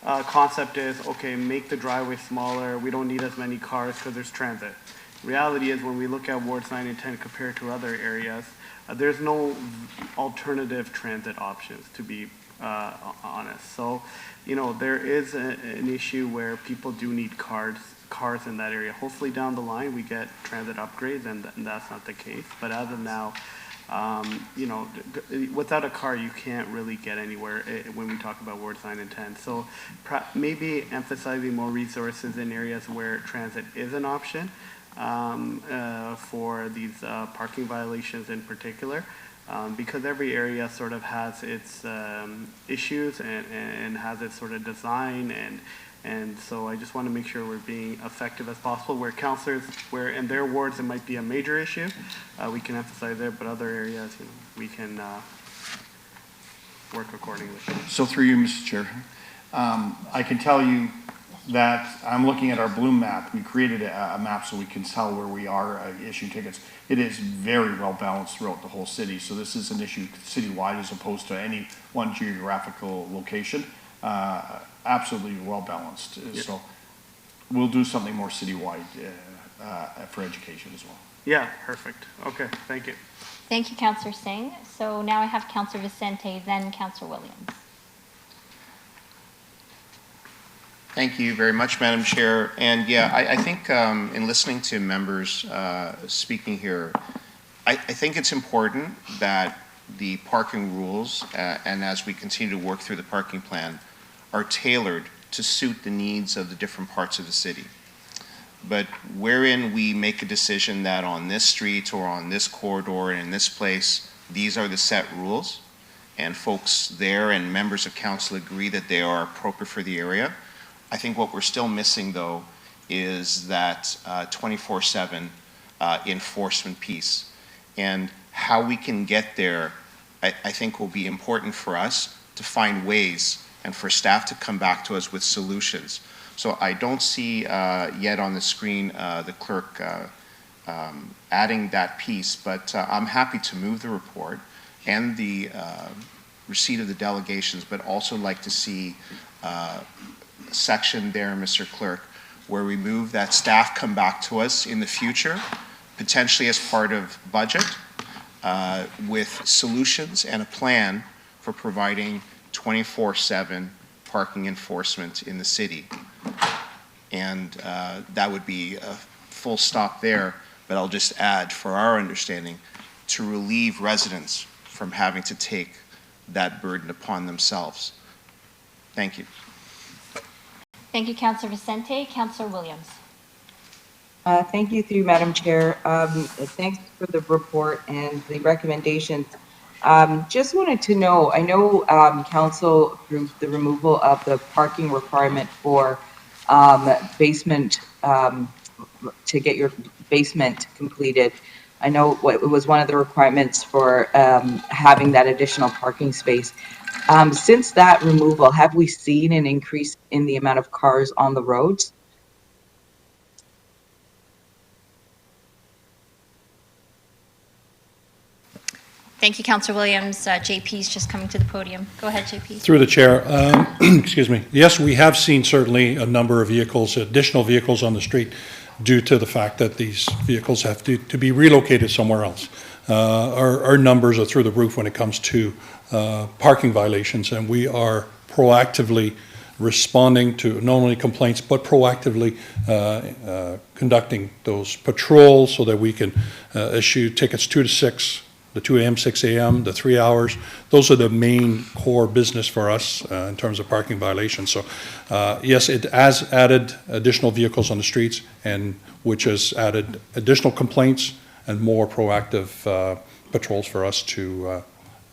concept is, okay, make the driveway smaller, we don't need as many cars because there's transit. Reality is when we look at wards 9 and 10 compared to other areas, there's no alternative transit options, to be honest. So, there is an issue where people do need cars in that area. Hopefully down the line we get transit upgrades and that's not the case. But as of now, without a car, you can't really get anywhere when we talk about wards 9 and 10. So maybe emphasizing more resources in areas where transit is an option for these parking violations in particular, because every area sort of has its issues and has its sort of design and so I just want to make sure we're being effective as possible. Where councillors, where in their wards it might be a major issue, we can emphasize there, but other areas, we can work accordingly. So through you, Mr. Chair, I can tell you that I'm looking at our Bloom map. We created a map so we can tell where we are issuing tickets. It is very well balanced throughout the whole city. So this is an issue citywide as opposed to any one geographical location. Absolutely well balanced. Yeah. So we'll do something more citywide for education as well. Yeah, perfect. Okay, thank you. Thank you, Councillor Singh. So now I have Councillor Vicente, then Councillor Williams. Thank you very much, Madam Chair. And yeah, I think in listening to members speaking here, I think it's important that the parking rules, and as we continue to work through the parking plan, are tailored to suit the needs of the different parts of the city. but wherein we make a decision that on this street or on this corridor and in this place, these are the set rules, and folks there and members of council agree that they are appropriate for the area. I think what we're still missing, though, is that 24/7 enforcement piece. And how we can get there, I think, will be important for us to find ways and for staff to come back to us with solutions. So I don't see yet on the screen the clerk adding that piece, but I'm happy to move the report and the receipt of the delegations, but also like to see a section there, Mr. Clerk, where we move that staff come back to us in the future, potentially as part of budget, with solutions and a plan for providing 24/7 parking enforcement in the city. And that would be a full stop there, but I'll just add, for our understanding, to relieve residents from having to take that burden upon themselves. Thank you. Thank you, Councillor Vicente. Councillor Williams. Thank you, through Madam Chair. Thanks for the report and the recommendations. Just wanted to know, I know council approved the removal of the parking requirement for basement, to get your basement completed. I know it was one of the requirements for having that additional parking space. Since that removal, have we seen an increase in the amount of cars on the roads? Thank you, Councillor Williams. JP's just coming to the podium. Go ahead, JP. Through the chair, excuse me. Yes, we have seen certainly a number of vehicles, additional vehicles on the street due to the fact that these vehicles have to be relocated somewhere else. Our numbers are through the roof when it comes to parking violations, and we are proactively responding to not only complaints, but proactively conducting those patrols so that we can issue tickets 2 to 6, the 2 a.m., 6 a.m., the 3 hours. Those are the main core business for us in terms of parking violations. So yes, it has added additional vehicles on the streets, and which has added additional complaints and more proactive patrols for us to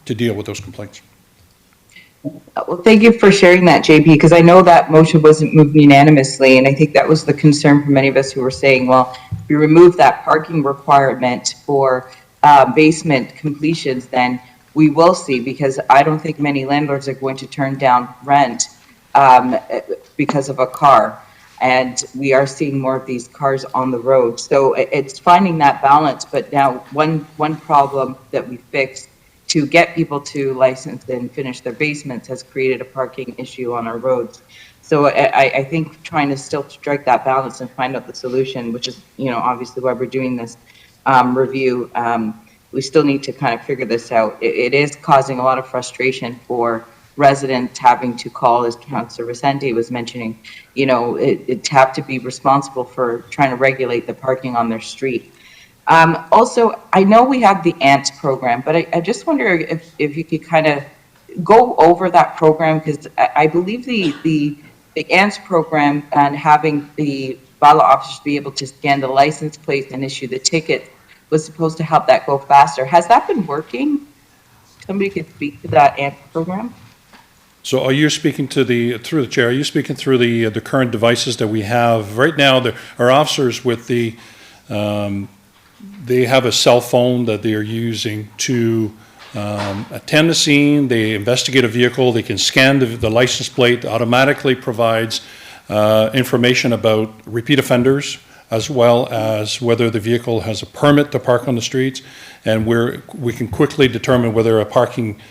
deal with those complaints. Well, thank you for sharing that, JP, because I know that motion wasn't moved unanimously, and I think that was the concern for many of us who were saying, well, if we remove that parking requirement for basement completions, then we will see, because I don't think many landlords are going to turn down rent because of a car. And we are seeing more of these cars on the road. So it's finding that balance. But now one problem that we fixed to get people to license and finish their basements has created a parking issue on our roads. So I think trying to still strike that balance and find out the solution, which is, obviously why we're doing this review, we still need to kind of figure this out. It is causing a lot of frustration for residents having to call, as Councillor Vicente was mentioning, it have to be responsible for trying to regulate the parking on their street. Also, I know we have the ANTS program, but I just wonder if you could kind of go over that program, because I believe the ANTS program and having the bylaw officers be able to scan the license plate and issue the ticket was supposed to help that go faster. Has that been working? Somebody could speak to that ANTS program? So are you speaking to through the chair, are you speaking through the current devices that we have? Right now, our officers with they have a cell phone that they are using to attend the scene. They investigate a vehicle. They can scan the license plate, automatically provides information about repeat offenders, as well as whether the vehicle has a permit to park on the streets. And we can quickly determine whether a parking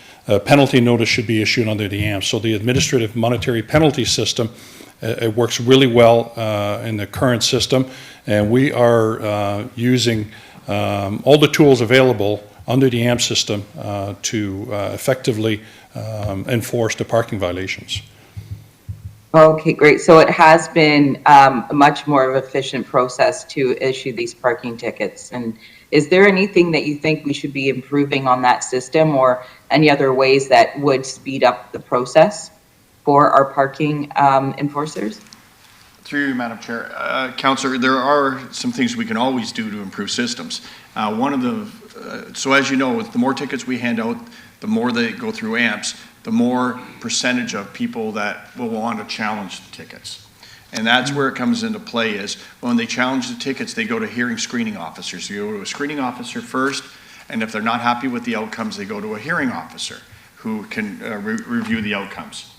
penalty notice should be issued under the AMP. So the administrative monetary penalty system, it works really well in the current system, and we are using all the tools available under the AMP system to effectively enforce the parking violations. Okay, great. So it has been a much more of an efficient process to issue these parking tickets. And is there anything that you think we should be improving on that system, or any other ways that would speed up the process for our parking enforcers? Through you, Madam Chair. Councillor, there are some things we can always do to improve systems. One of the, so as you know, the more tickets we hand out, the more they go through AMPS, the more percentage of people that will want to challenge the tickets. And that's where it comes into play is when they challenge the tickets, they go to hearing screening officers. You go to a screening officer first, and if they're not happy with the outcomes, they go to a hearing officer who can review the outcomes.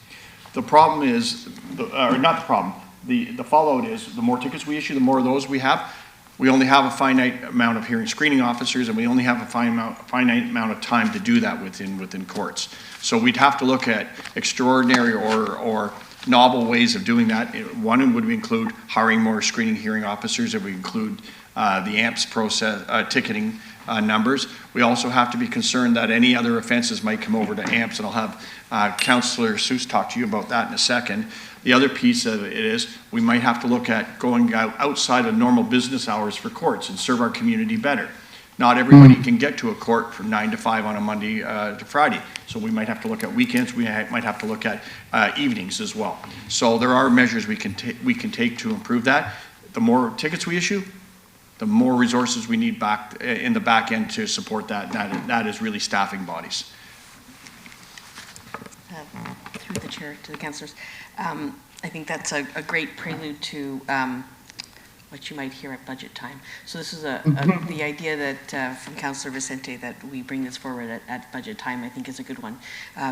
The problem is, or not the problem, the fallout is the more tickets we issue, the more of those we have. We only have a finite amount of hearing screening officers, and we only have a finite amount of time to do that within courts. So we'd have to look at extraordinary or novel ways of doing that. One would include hiring more screening hearing officers. It would include the AMPS process, ticketing numbers. We also have to be concerned that any other offenses might come over to AMPS, and I'll have Councillor Seuss talk to you about that in a second. The other piece of it is we might have to look at going outside of normal business hours for courts and serve our community better. Not everybody can get to a court from 9 to 5 on a Monday to Friday. So we might have to look at weekends. We might have to look at evenings as well. So there are measures we can take to improve that. The more tickets we issue, the more resources we need back in the back end to support that. That is really staffing bodies. Through the chair to the councillors, I think that's a great prelude to what you might hear at budget time. So this is the idea that from Councillor Vicente that we bring this forward at budget time, I think is a good one,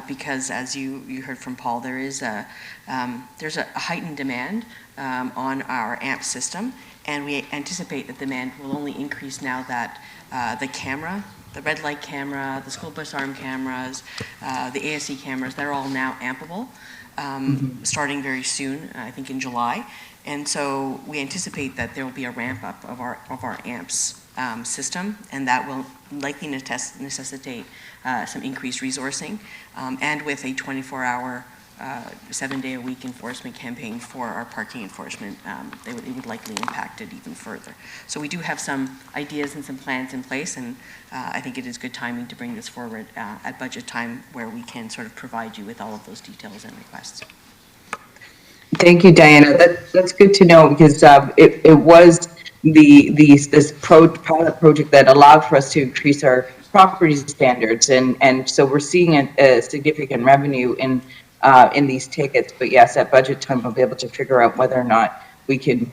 because as you heard from Paul, there's a heightened demand on our AMP system, and we anticipate that demand will only increase now that the red light camera, the school bus arm cameras, the ASC cameras, they're all now ampable, starting very soon, I think in July. And so we anticipate that there will be a ramp up of our AMPS system, and that will likely necessitate some increased resourcing, and with a 24-hour, 7-day-a-week enforcement campaign for our parking enforcement, it would likely impact it even further. So we do have some ideas and some plans in place, and I think it is good timing to bring this forward at budget time where we can sort of provide you with all of those details and requests. Thank you, Diana. That's good to know, because it was this pilot project that allowed for us to increase our property standards, and so we're seeing a significant revenue in these tickets. But yes, at budget time, we'll be able to figure out whether or not we can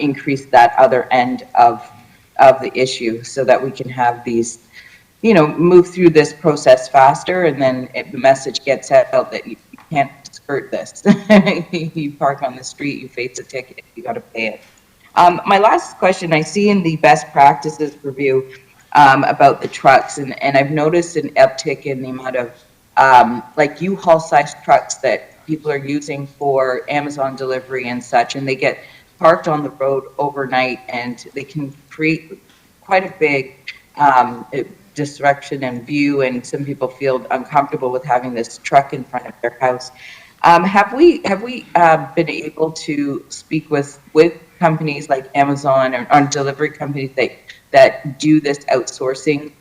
increase that other end of the issue, so that we can have these, move through this process faster, and then the message gets out that you can't skirt this. You park on the street, you face a ticket, you got to pay it. My last question, I see in the best practices review about the trucks, and I've noticed an uptick in the amount of like U-Haul sized trucks that people are using for Amazon delivery and such, and they get parked on the road overnight, and they can create quite a big disruption in view, and some people feel uncomfortable with having this truck in front of their house. Have we been able to speak with companies like Amazon or on delivery companies that do this outsourcing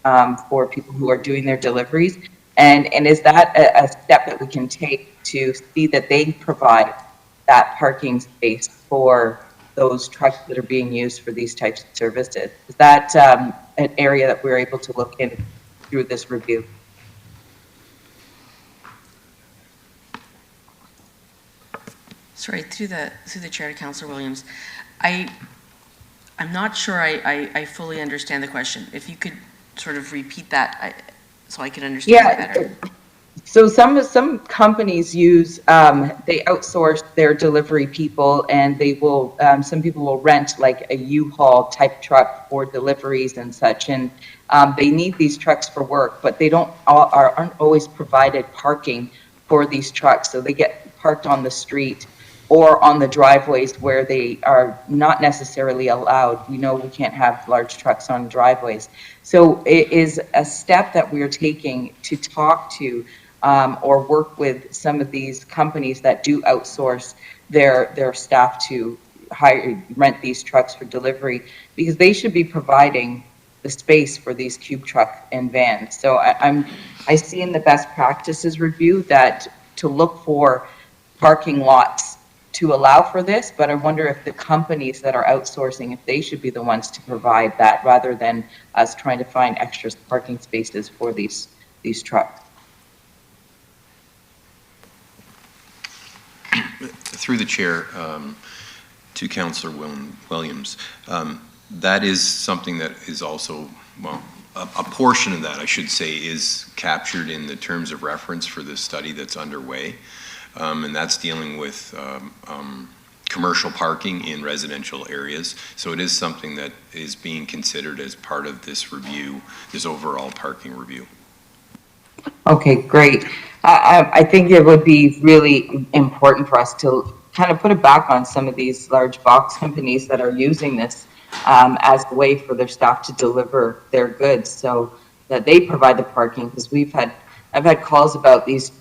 for people who are doing their deliveries? And is that a step that we can take to see that they provide that parking space for those trucks that are being used for these types of services? Is that an area that we're able to look in through this review? Sorry, through the chair to Councillor Williams, I'm not sure I fully understand the question. If you could sort of repeat that so I could understand it better. So some companies use they outsource their delivery people, and they will some people will rent like a U-Haul type truck for deliveries and such, and they need these trucks for work, but they aren't always provided parking for these trucks, so they get parked on the street or on the driveways where they are not necessarily allowed. We know we can't have large trucks on driveways. So it is a step that we're taking to talk to or work with some of these companies that do outsource their staff to rent these trucks for delivery, because they should be providing the space for these cube truck and vans. So I see in the best practices review that to look for parking lots to allow for this, but I wonder if the companies that are outsourcing, if they should be the ones to provide that rather than us trying to find extra parking spaces for these trucks. Through the chair, to Councillor Williams, that is something that is also, well, a portion of that, I should say, is captured in the terms of reference for this study that's underway. And that's dealing with commercial parking in residential areas. So it is something that is being considered as part of this review, this overall parking review. Okay, great. I think it would be really important for us to kind of put it back on some of these large box companies that are using this as a way for their staff to deliver their goods, so that they provide the parking, because I've had calls about these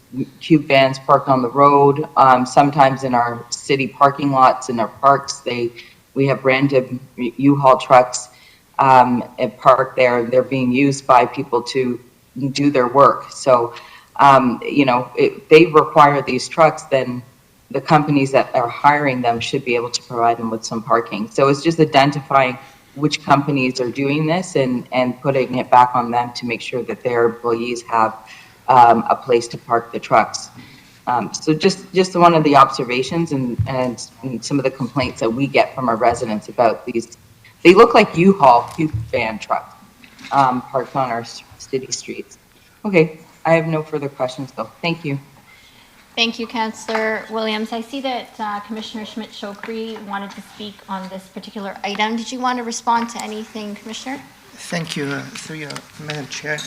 cube vans parked on the road, sometimes in our city parking lots, in our parks. We have random U-Haul trucks parked there. They're being used by people to do their work. So, if they require these trucks, then the companies that are hiring them should be able to provide them with some parking. So it's just identifying which companies are doing this and putting it back on them to make sure that their employees have a place to park the trucks. So just one of the observations and some of the complaints that we get from our residents about these. They look like U-Haul cube van trucks parked on our city streets. Okay, I have no further questions though. Thank you. Thank you, Councillor Williams. I see that Commissioner Schmidt-Chokri wanted to speak on this particular item. Did you want to respond to anything, Commissioner? Thank you, through you, Madam Chair.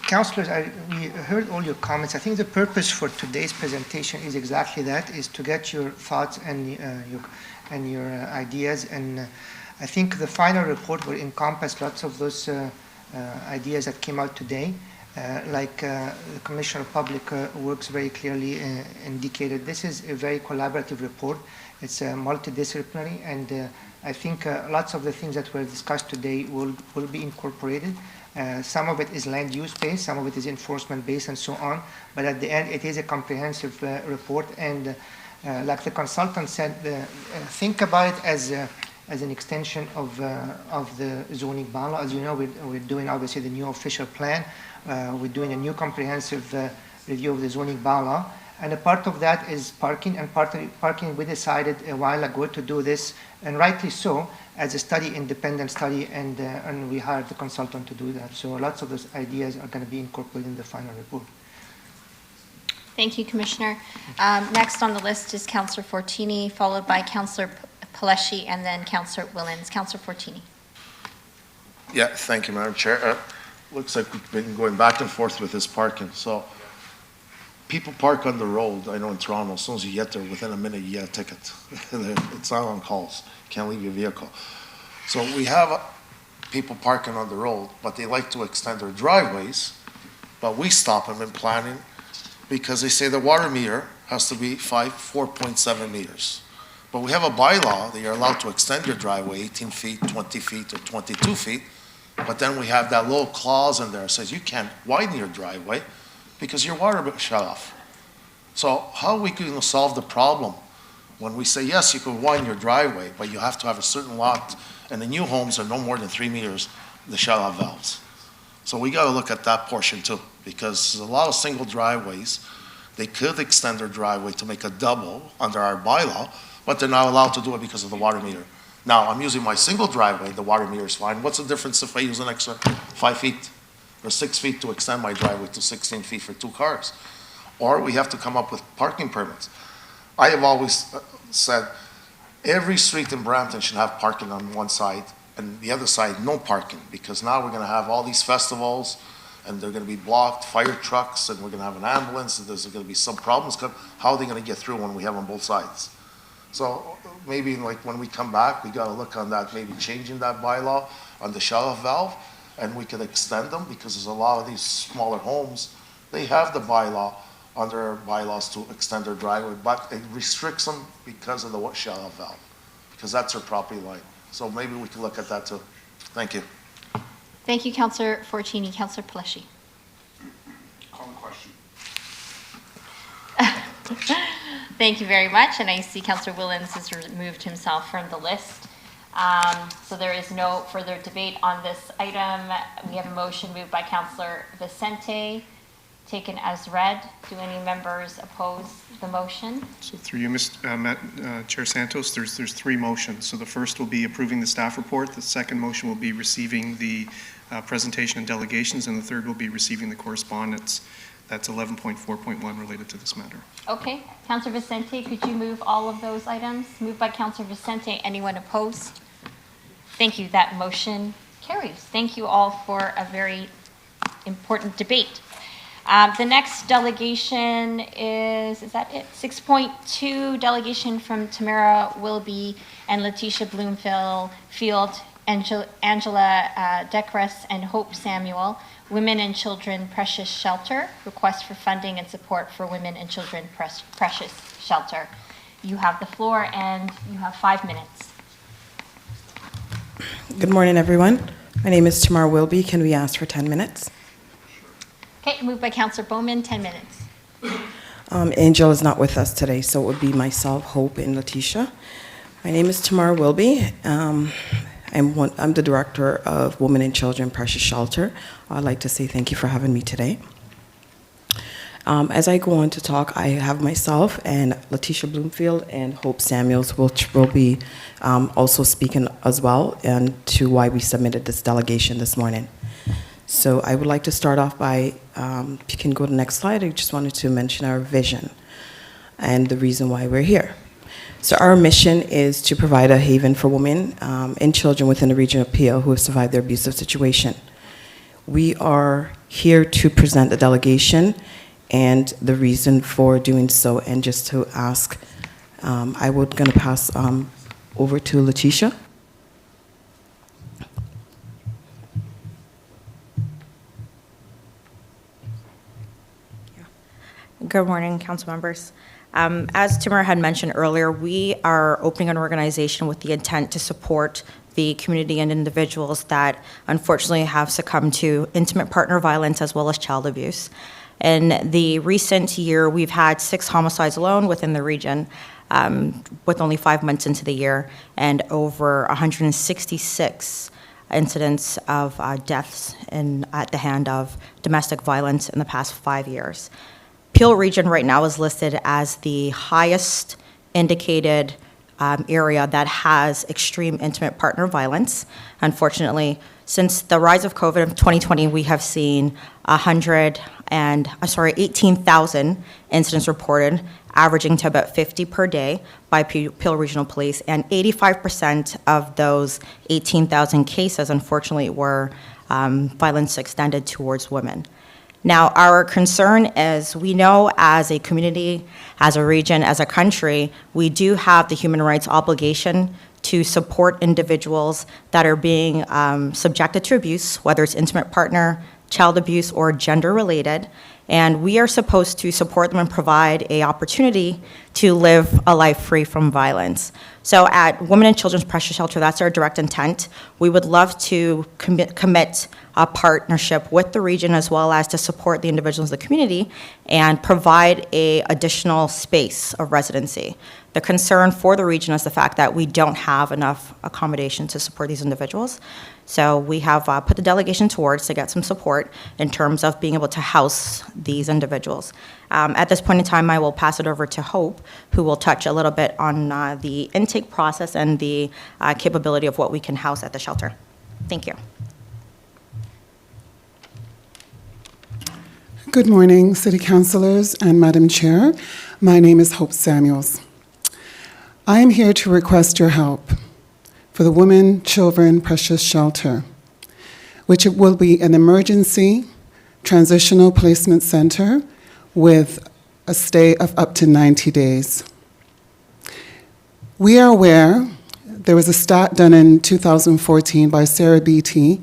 Councillors, we heard all your comments. I think the purpose for today's presentation is exactly that, is to get your thoughts and your ideas. And I think the final report will encompass lots of those ideas that came out today. Like the Commissioner of Public Works very clearly indicated, this is a very collaborative report. It's multidisciplinary, and I think lots of the things that were discussed today will be incorporated. Some of it is land use based, some of it is enforcement based, and so on. But at the end, it is a comprehensive report. And like the consultant said, think about it as an extension of the zoning bylaw. As you know, we're doing obviously the new official plan. We're doing a new comprehensive review of the zoning bylaw. And a part of that is parking, and parking we decided a while ago to do this, and rightly so, as a study, independent study, and we hired the consultant to do that. So lots of those ideas are going to be incorporated in the final report. Thank you, Commissioner. Next on the list is Councillor Fortini, followed by Councillor Pelleschi, and then Councillor Willens. Councillor Fortini. Yeah, thank you, Madam Chair. Looks like we've been going back and forth with this parking. So people park on the road. I know in Toronto, as soon as you get there, within a minute, you get a ticket. It's not on calls. You can't leave your vehicle. So we have people parking on the road, but they like to extend their driveways, but we stop them in planning because they say the water meter has to be 4.7 meters. But we have a bylaw that you're allowed to extend your driveway 18 feet, 20 feet, or 22 feet. But then we have that little clause in there that says you can't widen your driveway because your water will shut off. So how are we going to solve the problem when we say, yes, you can widen your driveway, but you have to have a certain lot, and the new homes are no more than 3 meters, the shut-off valves. So we got to look at that portion too, because there's a lot of single driveways. They could extend their driveway to make a double under our bylaw, but they're not allowed to do it because of the water meter. Now, I'm using my single driveway, the water meter is fine. What's the difference if I use an extra 5 feet or 6 feet to extend my driveway to 16 feet for 2 cars? Or we have to come up with parking permits. I have always said every street in Brampton should have parking on one side and the other side no parking, because now we're gonna have all these festivals and they're gonna be blocked, fire trucks, and we're gonna have an ambulance, and there's gonna be some problems. How are they gonna get through when we have on both sides? So maybe like when we come back, we gotta look on that, maybe changing that bylaw on the shut-off valve, and we could extend them, because there's a lot of these smaller homes, they have the bylaw under our bylaws to extend their driveway, but it restricts them because of the shut-off valve, because that's their property line. So maybe we can look at that too. Thank you. Thank you, Councillor Fortini. Councillor Pelleschi. Call the question. Thank you very much, and I see Councillor Willens has removed himself from the list. So there is no further debate on this item. We have a motion moved by Councillor Vicente, taken as read. Do any members oppose the motion? So through you, Chair Santos, there's three motions. So the first will be approving the staff report. The second motion will be receiving the presentation and delegations, and the third will be receiving the correspondence. That's 11.4.1 related to this matter. Okay, Councillor Vicente, could you move all of those items? Moved by Councillor Vicente. Anyone opposed? Thank you. That motion carries. Thank you all for a very important debate. The next delegation is that it? 6.2, delegation from Tamara Wilby and Letitia Bloomfield, Angela Decres, and Hope Samuel, Women and Children Precious Shelter, request for funding and support for Women and Children Precious Shelter. You have the floor and you have 5 minutes. Good morning, everyone. My name is Tamara Wilby. Can we ask for 10 minutes? Okay, moved by Councillor Bowman, 10 minutes. Angel is not with us today, so it would be myself, Hope, and Letitia. My name is Tamara Wilby. I'm the director of Women and Children Precious Shelter. I'd like to say thank you for having me today. As I go on to talk, I have myself and Letitia Bloomfield and Hope Samuels, which will be also speaking as well, and to why we submitted this delegation this morning. So I would like to start off by, if you can go to the next slide, I just wanted to mention our vision and the reason why we're here. So our mission is to provide a haven for women and children within the region of Peel who have survived their abusive situation. We are here to present the delegation and the reason for doing so, and just to ask, I was going to pass over to Letitia. Good morning, council members. As Tamara had mentioned earlier, we are opening an organization with the intent to support the community and individuals that unfortunately have succumbed to intimate partner violence as well as child abuse. In the recent year, we've had 6 homicides alone within the region, with only 5 months into the year, and over 166 incidents of deaths at the hand of domestic violence in the past 5 years. Peel region right now is listed as the highest indicated area that has extreme intimate partner violence. Unfortunately, since the rise of COVID of 2020, we have seen 18,000 incidents reported, averaging to about 50 per day by Peel Regional Police, and 85% of those 18,000 cases, unfortunately, were violence extended towards women. Now, our concern is we know as a community, as a region, as a country, we do have the human rights obligation to support individuals that are being subjected to abuse, whether it's intimate partner, child abuse, or gender-related. And we are supposed to support them and provide an opportunity to live a life free from violence. So at Women and Children's Precious Shelter, that's our direct intent. We would love to commit a partnership with the region as well as to support the individuals in the community and provide an additional space of residency. The concern for the region is the fact that we don't have enough accommodation to support these individuals. So we have put the delegation towards to get some support in terms of being able to house these individuals. At this point in time, I will pass it over to Hope, who will touch a little bit on the intake process and the capability of what we can house at the shelter. Thank you. Good morning, City Councilors and Madam Chair. My name is Hope Samuels. I am here to request your help for the Women, Children, Precious Shelter, which will be an emergency transitional placement center with a stay of up to 90 days. We are aware there was a stat done in 2014 by Sarah Beatty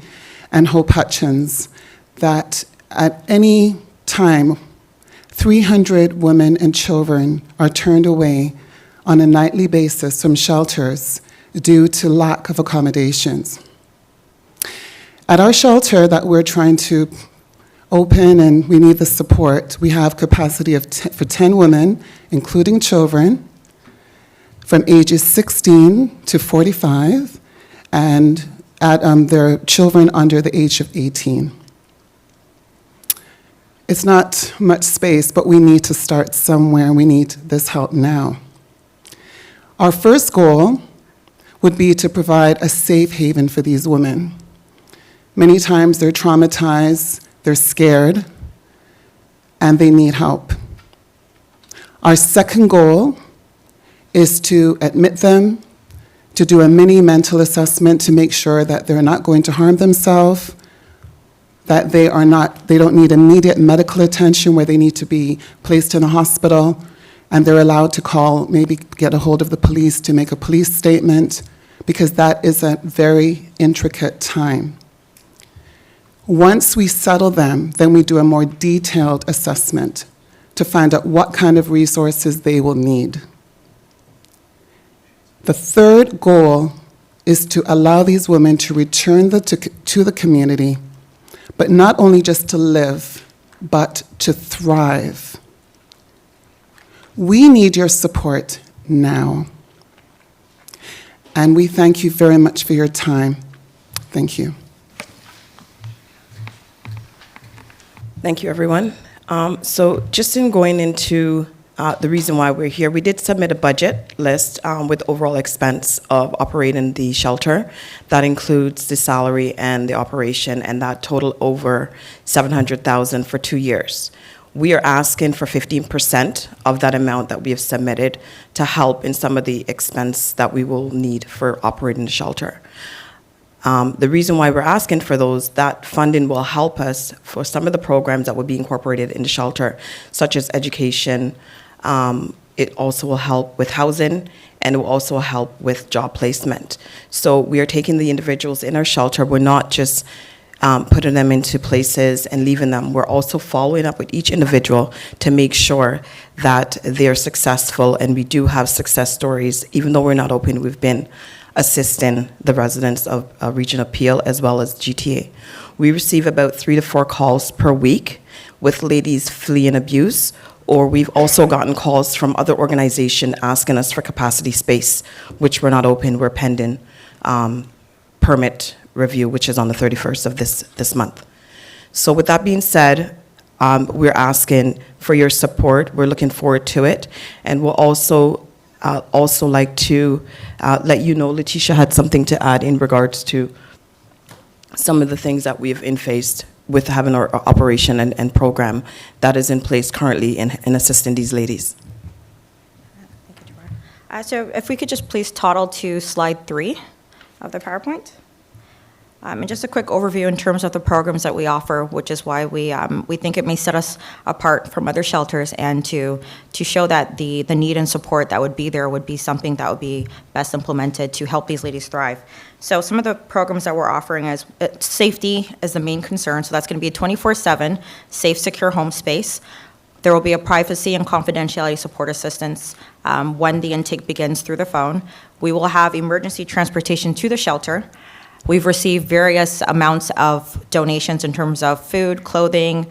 and Hope Hutchins that at any time, 300 women and children are turned away on a nightly basis from shelters due to lack of accommodations. At our shelter that we're trying to open and we need the support, we have capacity for 10 women including children, from ages 16 to 45, and their children under the age of 18. It's not much space, but we need to start somewhere. We need this help now. Our first goal would be to provide a safe haven for these women. Many times they're traumatized, they're scared, and they need help. Our second goal is to admit them, to do a mini mental assessment to make sure that they're not going to harm themselves, that they don't need immediate medical attention where they need to be placed in a hospital, and they're allowed to call, maybe get a hold of the police to make a police statement, because that is a very intricate time. Once we settle them, then we do a more detailed assessment to find out what kind of resources they will need. The third goal is to allow these women to return to the community, but not only just to live, but to thrive. We need your support now. And we thank you very much for your time. Thank you. Thank you, everyone. So just in going into the reason why we're here, we did submit a budget list with overall expense of operating the shelter. That includes the salary and the operation, and that total over $700,000 for 2 years. We are asking for 15% of that amount that we have submitted to help in some of the expense that we will need for operating the shelter. The reason why we're asking for those, that funding will help us for some of the programs that will be incorporated in the shelter, such as education. It also will help with housing, and it will also help with job placement. So we are taking the individuals in our shelter. We're not just putting them into places and leaving them. We're also following up with each individual to make sure that they're successful, and we do have success stories. Even though we're not open, we've been assisting the residents of Region of Peel as well as GTA. We receive about 3 to 4 calls per week with ladies fleeing abuse, or we've also gotten calls from other organizations asking us for capacity space, which we're not open. We're pending permit review, which is on the 31st of this month. So with that being said, we're asking for your support. We're looking forward to it, and we'll also like to let you know Letitia had something to add in regards to some of the things that we've faced with having our operation and program that is in place currently in assisting these ladies. So if we could just please toddle to slide 3 of the PowerPoint. And just a quick overview in terms of the programs that we offer, which is why we think it may set us apart from other shelters, and to show that the need and support that would be there would be something that would be best implemented to help these ladies thrive. So some of the programs that we're offering is safety is the main concern. So that's going to be a 24/7 safe, secure home space. There will be a privacy and confidentiality support assistance when the intake begins through the phone. We will have emergency transportation to the shelter. We've received various amounts of donations in terms of food, clothing,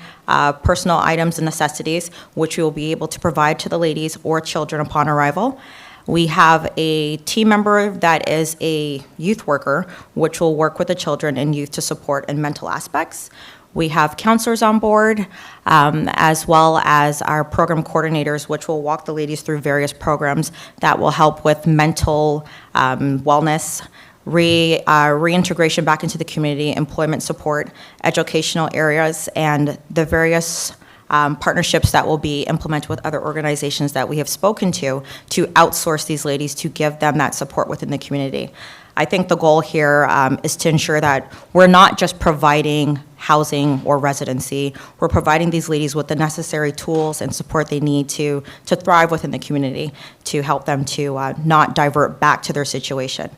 personal items and necessities, which we will be able to provide to the ladies or children upon arrival. We have a team member that is a youth worker, which will work with the children and youth to support in mental aspects. We have counselors on board, as well as our program coordinators, which will walk the ladies through various programs that will help with mental wellness, reintegration back into the community, employment support, educational areas, and the various partnerships that will be implemented with other organizations that we have spoken to outsource these ladies to give them that support within the community. I think the goal here is to ensure that we're not just providing housing or residency, we're providing these ladies with the necessary tools and support they need to thrive within the community, to help them to not divert back to their situation.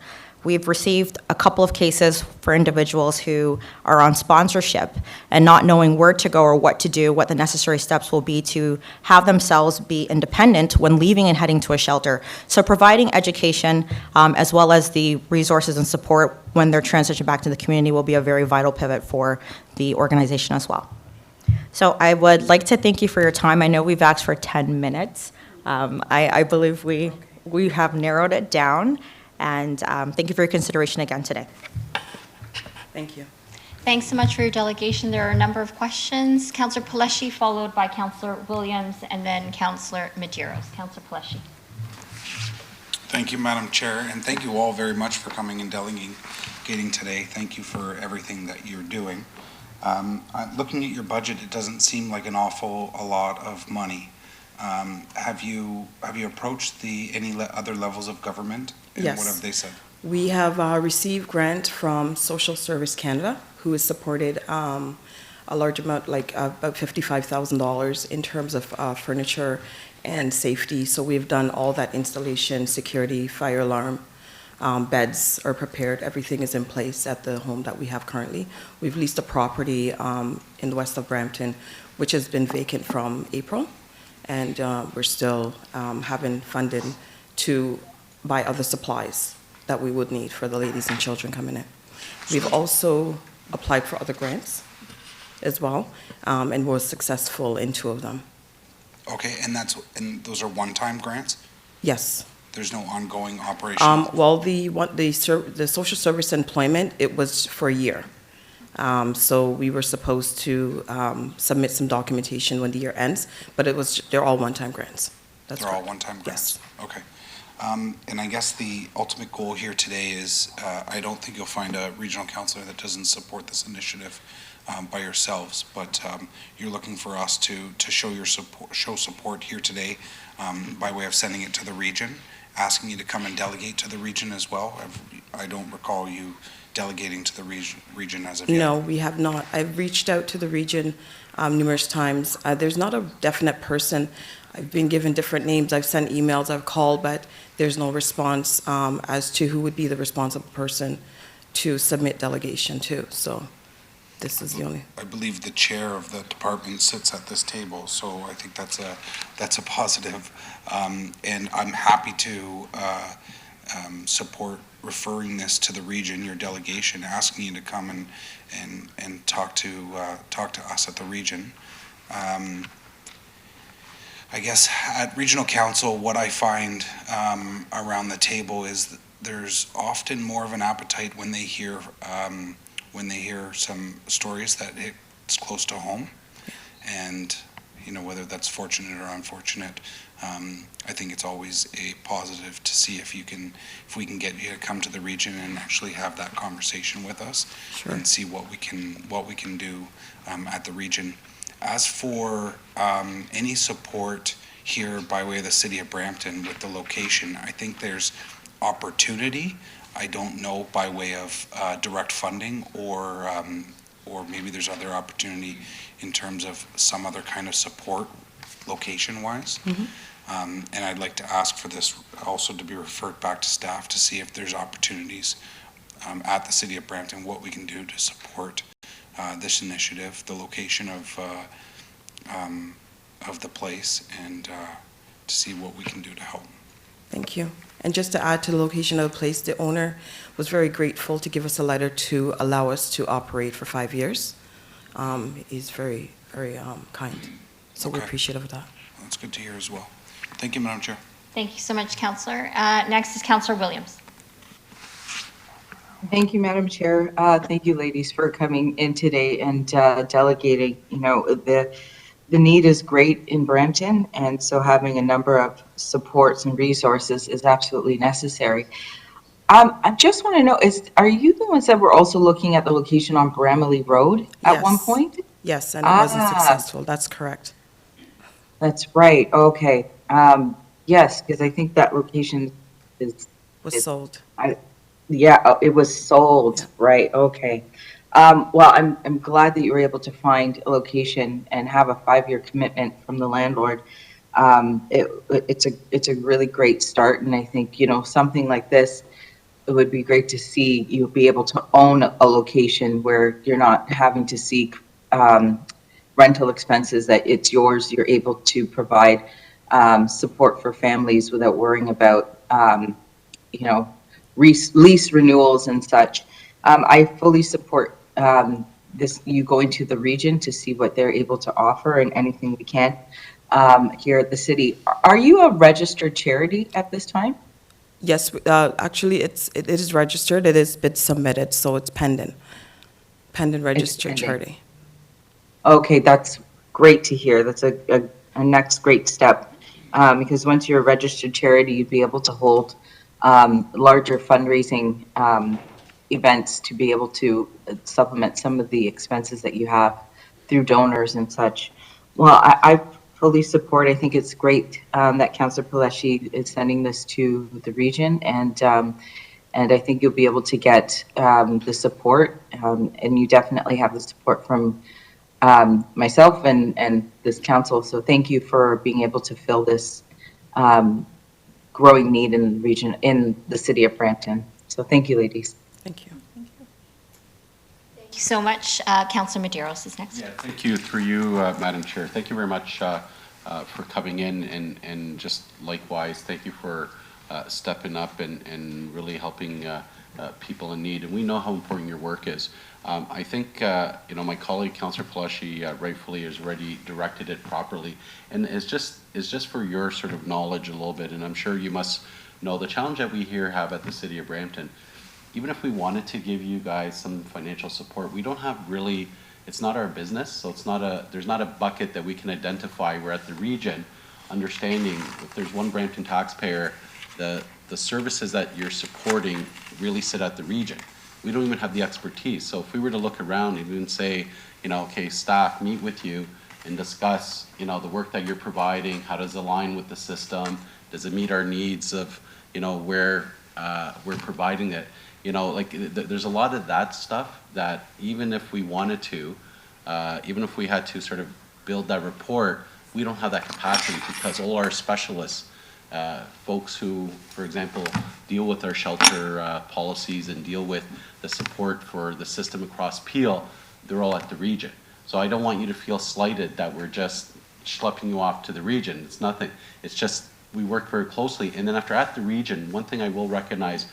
We've received a couple of cases for individuals who are on sponsorship and not knowing where to go or what to do, what the necessary steps will be to have themselves be independent when leaving and heading to a shelter. So providing education as well as the resources and support when they're transitioned back to the community will be a very vital pivot for the organization as well. So I would like to thank you for your time. I know we've asked for 10 minutes. I believe we have narrowed it down, and thank you for your consideration again today. Thank you. Thanks so much for your delegation. There are a number of questions. Councillor Paleshi, followed by Councillor Williams, and then Councillor Medeiros. Councillor Paleshi. Thank you, Madam Chair, and thank you all very much for coming and delegating today. Thank you for everything that you're doing. Looking at your budget, it doesn't seem like an awful a lot of money. Have you approached any other levels of government? And Yes. what have they said? We have received grant from Social Service Canada, who has supported a large amount, like about $55,000 in terms of furniture and safety. So we've done all that installation, security, fire alarm, beds are prepared. Everything is in place at the home that we have currently. We've leased a property in the west of Brampton, which has been vacant from April. And we're still having funding to buy other supplies that we would need for the ladies and children coming in. We've also applied for other grants as well, and was successful in 2 of them. Okay, and those are one-time grants? Yes. There's no ongoing operation? Well, the social service employment, it was for a year. So we were supposed to submit some documentation when the year ends, but they're all one-time grants. That's They're all correct. one-time grants? Yes. Okay. And I guess the ultimate goal here today is, I don't think you'll find a regional councillor that doesn't support this initiative by yourselves, but you're looking for us to show support here today by way of sending it to the region, asking you to come and delegate to the region as well. I don't recall you delegating to the region as of yet. No, we have not. I've reached out to the region numerous times. There's not a definite person. I've been given different names. I've sent emails, I've called, but there's no response as to who would be the responsible person to submit delegation to. So this is the only. I believe the chair of the department sits at this table, so I think that's a positive. And I'm happy to support referring this to the region, your delegation, asking you to come and talk to us at the region. I guess at regional council, what I find around the table is there's often more of an appetite when they hear some stories that it's close to home, and whether that's fortunate or unfortunate. I think it's always a positive to see if we can get you to come to the region and actually have that conversation with us. Sure. And see what we can do at the region. As for any support here by way of the city of Brampton with the location, I think there's opportunity. I don't know by way of direct funding or maybe there's other opportunity in terms of some other kind of support location-wise. Mm-hmm. And I'd like to ask for this also to be referred back to staff to see if there's opportunities at the city of Brampton, what we can do to support this initiative, the location of the place, and to see what we can do to help. Thank you. And just to add to the location of the place, the owner was very grateful to give us a letter to allow us to operate for 5 years. He's very, very kind. So we're Okay. appreciative of that. That's good to hear as well. Thank you, Madam Chair. Thank you so much, Councillor. Next is Councillor Williams. Thank you, Madam Chair. Thank you, ladies, for coming in today and delegating. The need is great in Brampton, and so having a number of supports and resources is absolutely necessary. I just want to know, are you the ones that were also looking at the location on Bramaley Road at one point? Yes, and it wasn't successful. That's correct. That's right. Okay. Yes, because I think that location Was sold. It was sold. Right. Okay. Well, I'm glad that you were able to find a location and have a 5-year commitment from the landlord. It's a really great start, and I think something like this, it would be great to see you be able to own a location where you're not having to seek rental expenses, that it's yours. You're able to provide support for families without worrying about lease renewals and such. I fully support you going to the region to see what they're able to offer and anything we can. here at the city. Are you a registered charity at this time? Yes, actually, it is registered, it has been submitted, so it's pending registered pending. charity. Okay, that's great to hear. That's a next great step. Because once you're a registered charity, you'd be able to hold larger fundraising events to be able to supplement some of the expenses that you have through donors and such. Well, I fully support. I think it's great that Councillor Pelletier is sending this to the region, and I think you'll be able to get the support, and you definitely have the support from myself and this council. So thank you for being able to fill this growing need in the region, in the city of Brampton. So thank you, ladies. Thank you. Thank you so much. Councillor Medeiros is next. Yeah, thank you, through you, Madam Chair. Thank you very much for coming in, and just likewise, thank you for stepping up and really helping people in need. And we know how important your work is. I think, my colleague, Councillor Pelletier, rightfully has already directed it properly. And it's just for your sort of knowledge a little bit, and I'm sure you must know the challenge that we here have at the City of Brampton. Even if we wanted to give you guys some financial support, we don't have really, it's not our business, so there's not a bucket that we can identify. We're at the region, understanding if there's one Brampton taxpayer, the services that you're supporting really sit at the region. We don't even have the expertise. So if we were to look around and even say, okay, staff, meet with you and discuss, the work that you're providing, how does it align with the system? Does it meet our needs of, where we're providing it? There's a lot of that stuff that even if we wanted to, even if we had to sort of build that report, we don't have that capacity because all our specialists, folks who, for example, deal with our shelter policies and deal with the support for the system across Peel, they're all at the region. So I don't want you to feel slighted that we're just schlepping you off to the region. It's nothing. It's just we work very closely. And then after at the region, one thing I will recognize,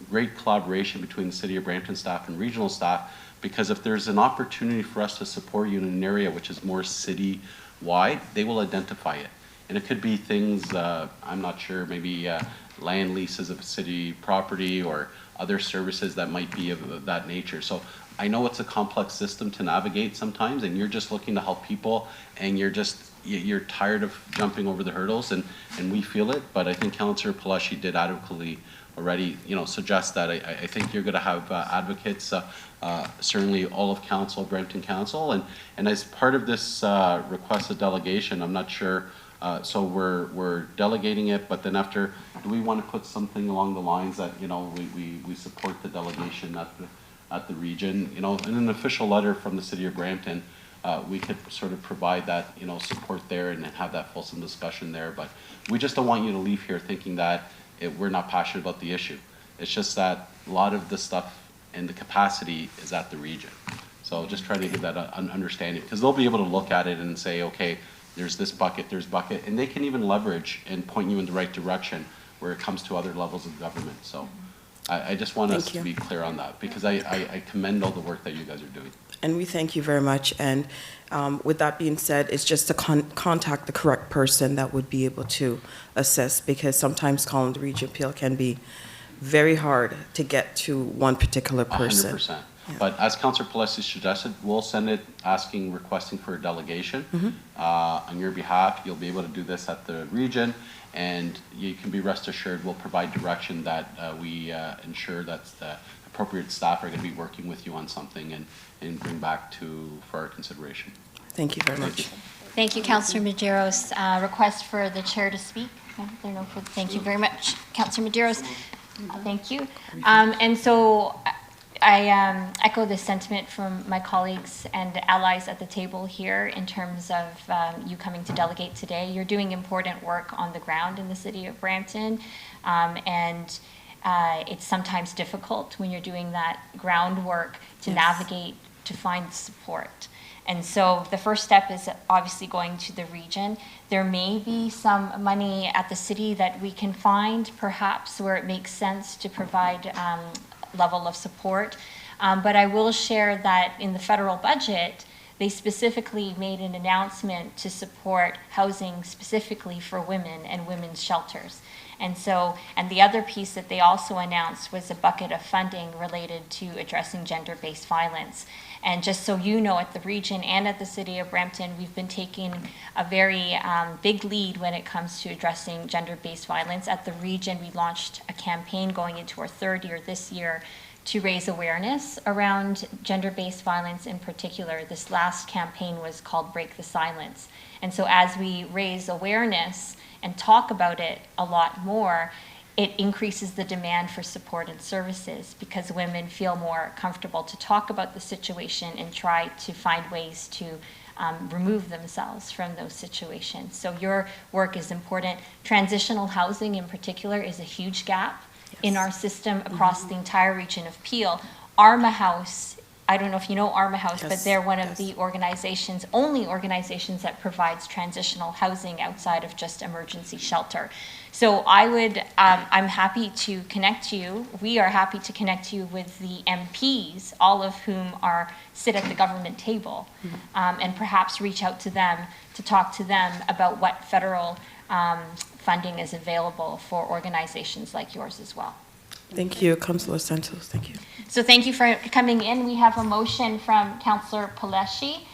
great collaboration between the City of Brampton staff and regional staff, because if there's an opportunity for us to support you in an area which is more city-wide, they will identify it. And it could be things, I'm not sure, maybe land leases of city property or other services that might be of that nature. So I know it's a complex system to navigate sometimes, and you're just looking to help people, and you're tired of jumping over the hurdles, and we feel it. But I think Councillor Pelletier did adequately already, suggest that. I think you're going to have advocates, certainly all of council, Brampton Council, and as part of this requested delegation, I'm not sure. So we're delegating it, but then after, do we want to put something along the lines that we support the delegation at the region? In an official letter from the City of Brampton, we could sort of provide that support there and have that fulsome discussion there. But we just don't want you to leave here thinking that we're not passionate about the issue. It's just that a lot of the stuff and the capacity is at the region. So just try to give that an understanding, because they'll be able to look at it and say, okay, there's this bucket, there's bucket, and they can even leverage and point you in the right direction where it comes to other levels of government. So I just want us to be clear on that, because I commend all the work that you guys are doing. And we thank you very much. And with that being said, it's just to contact the correct person that would be able to assist, because sometimes calling the Region Peel can be very hard to get to one particular person. 100%. Yeah. But as Councillor Pelletier suggested, we'll send it requesting for a delegation on your behalf. You'll be able to do this at the region, and you can be rest assured we'll provide direction that we ensure that the appropriate staff are going to be working with you on something and bring back for our consideration. Thank you very much. Thank you, Councillor Medeiros. Request for the chair to speak. Thank you very much, Councillor Medeiros. Thank you. And so I echo the sentiment from my colleagues and allies at the table here in terms of you coming to delegate today. You're doing important work on the ground in the city of Brampton, and it's sometimes difficult when you're doing that groundwork to navigate, to find support. And so the first step is obviously going to the region. There may be some money at the city that we can find, perhaps, where it makes sense to provide level of support. But I will share that in the federal budget, they specifically made an announcement to support housing specifically for women and women's shelters. And so, and the other piece that they also announced was a bucket of funding related to addressing gender-based violence. And just so you know, at the region and at the city of Brampton, we've been taking a very big lead when it comes to addressing gender-based violence. At the region, we launched a campaign going into our third year this year to raise awareness around gender-based violence in particular. This last campaign was called Break the Silence. And so as we raise awareness and talk about it a lot more, it increases the demand for support and services because women feel more comfortable to talk about the situation and try to find ways to remove themselves from those situations. So your work is important. Transitional housing in particular is a huge gap in our system across the entire region of Peel. Arma House, I don't know if you know Arma House, but they're one of the organizations, only organizations that provides transitional housing outside of just emergency shelter. So I would, I'm happy to connect you. We are happy to connect you with the MPs, all of whom sit at the government table, and perhaps reach out to them to talk to them about what federal funding is available for organizations like yours as well. Thank you, Councillor Santos. Thank you. So thank you for coming in. We have a motion from Councillor Paleshi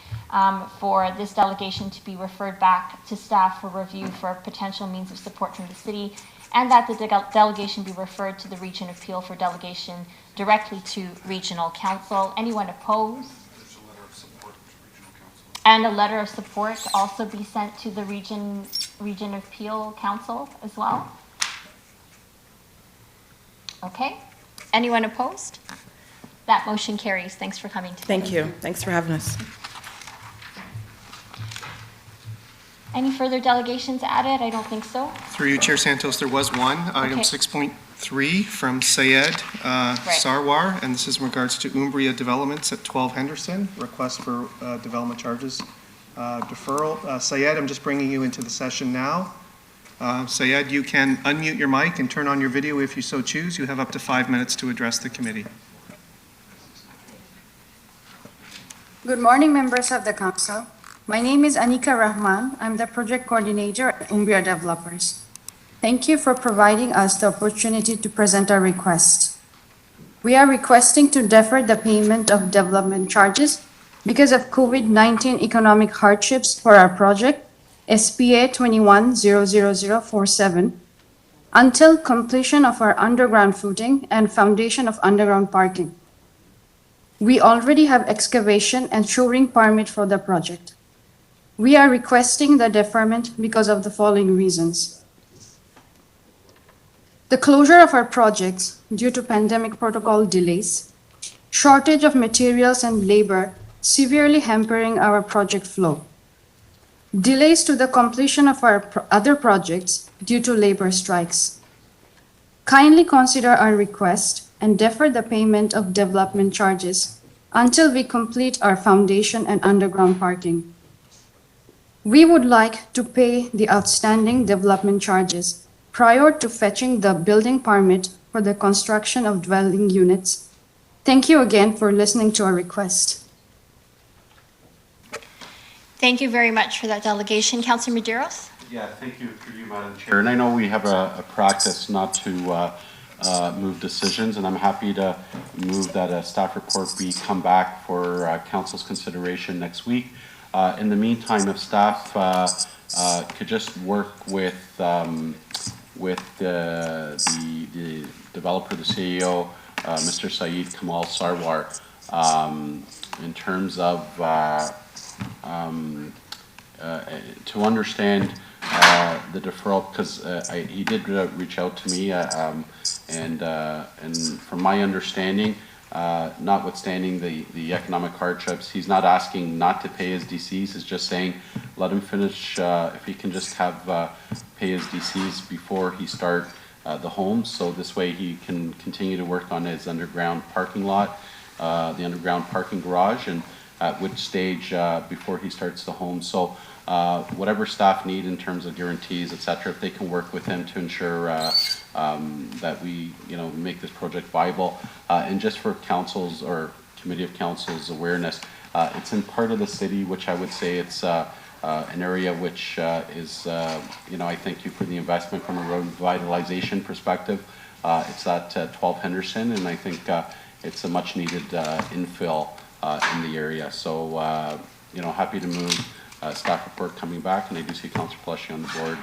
for this delegation to be referred back to staff for review for potential means of support from the city, and that the delegation be referred to the region of Peel for delegation directly to regional council. Anyone opposed? And a letter of support also be sent to the region of Peel Council as well. Okay. Anyone opposed? That motion carries. Thanks for coming today. Thank you. Thanks for having us. Any further delegations added? I don't think so. Through you, Chair Santos, there was one, item Okay. 6.3 from Syed Sarwar, and this is in regards to Umbria Developments at 12 Henderson, request for development charges deferral. Syed, I'm just bringing you into the session now. Syed, you can unmute your mic and turn on your video if you so choose. You have up to 5 minutes to address the committee. Good morning, members of the council. My name is Anika Rahman. I'm the project coordinator at Umbria Developers. Thank you for providing us the opportunity to present our request. We are requesting to defer the payment of development charges because of COVID-19 economic hardships for our project, SPA 21-00047, until completion of our underground footing and foundation of underground parking. We already have excavation and shoring permit for the project. We are requesting the deferment because of the following reasons. The closure of our projects due to pandemic protocol delays, shortage of materials and labor severely hampering our project flow, delays to the completion of our other projects due to labor strikes. Kindly consider our request and defer the payment of development charges until we complete our foundation and underground parking. We would like to pay the outstanding development charges prior to fetching the building permit for the construction of dwelling units. Thank you again for listening to our request. Thank you very much for that delegation. Councillor Medeiros? Yeah, thank you through you, Madam Chair. And I know we have a practice not to move decisions, and I'm happy to move that a staff report be come back for council's consideration next week. In the meantime, if staff could just work with the developer, the CEO, Mr. Syed Kamal Sarwar, in terms of to understand the deferral, because he did reach out to me, and from my understanding, notwithstanding the economic hardships, he's not asking not to pay his DCs. He's just saying let him finish, if he can just have pay his DCs before he start the homes, so this way he can continue to work on his underground parking lot, the underground parking garage, and at which stage before he starts the home. So whatever staff need in terms of guarantees, etc., if they can work with him to ensure that we, make this project viable. And just for council's or committee of council's awareness, It's in part of the city, which I would say it's an area which is, I thank you for the investment from a road revitalization perspective. It's at 12 Henderson, and I think it's a much needed infill in the area. So, happy to move staff report coming back, and I do see Councillor Pelleshi on the board.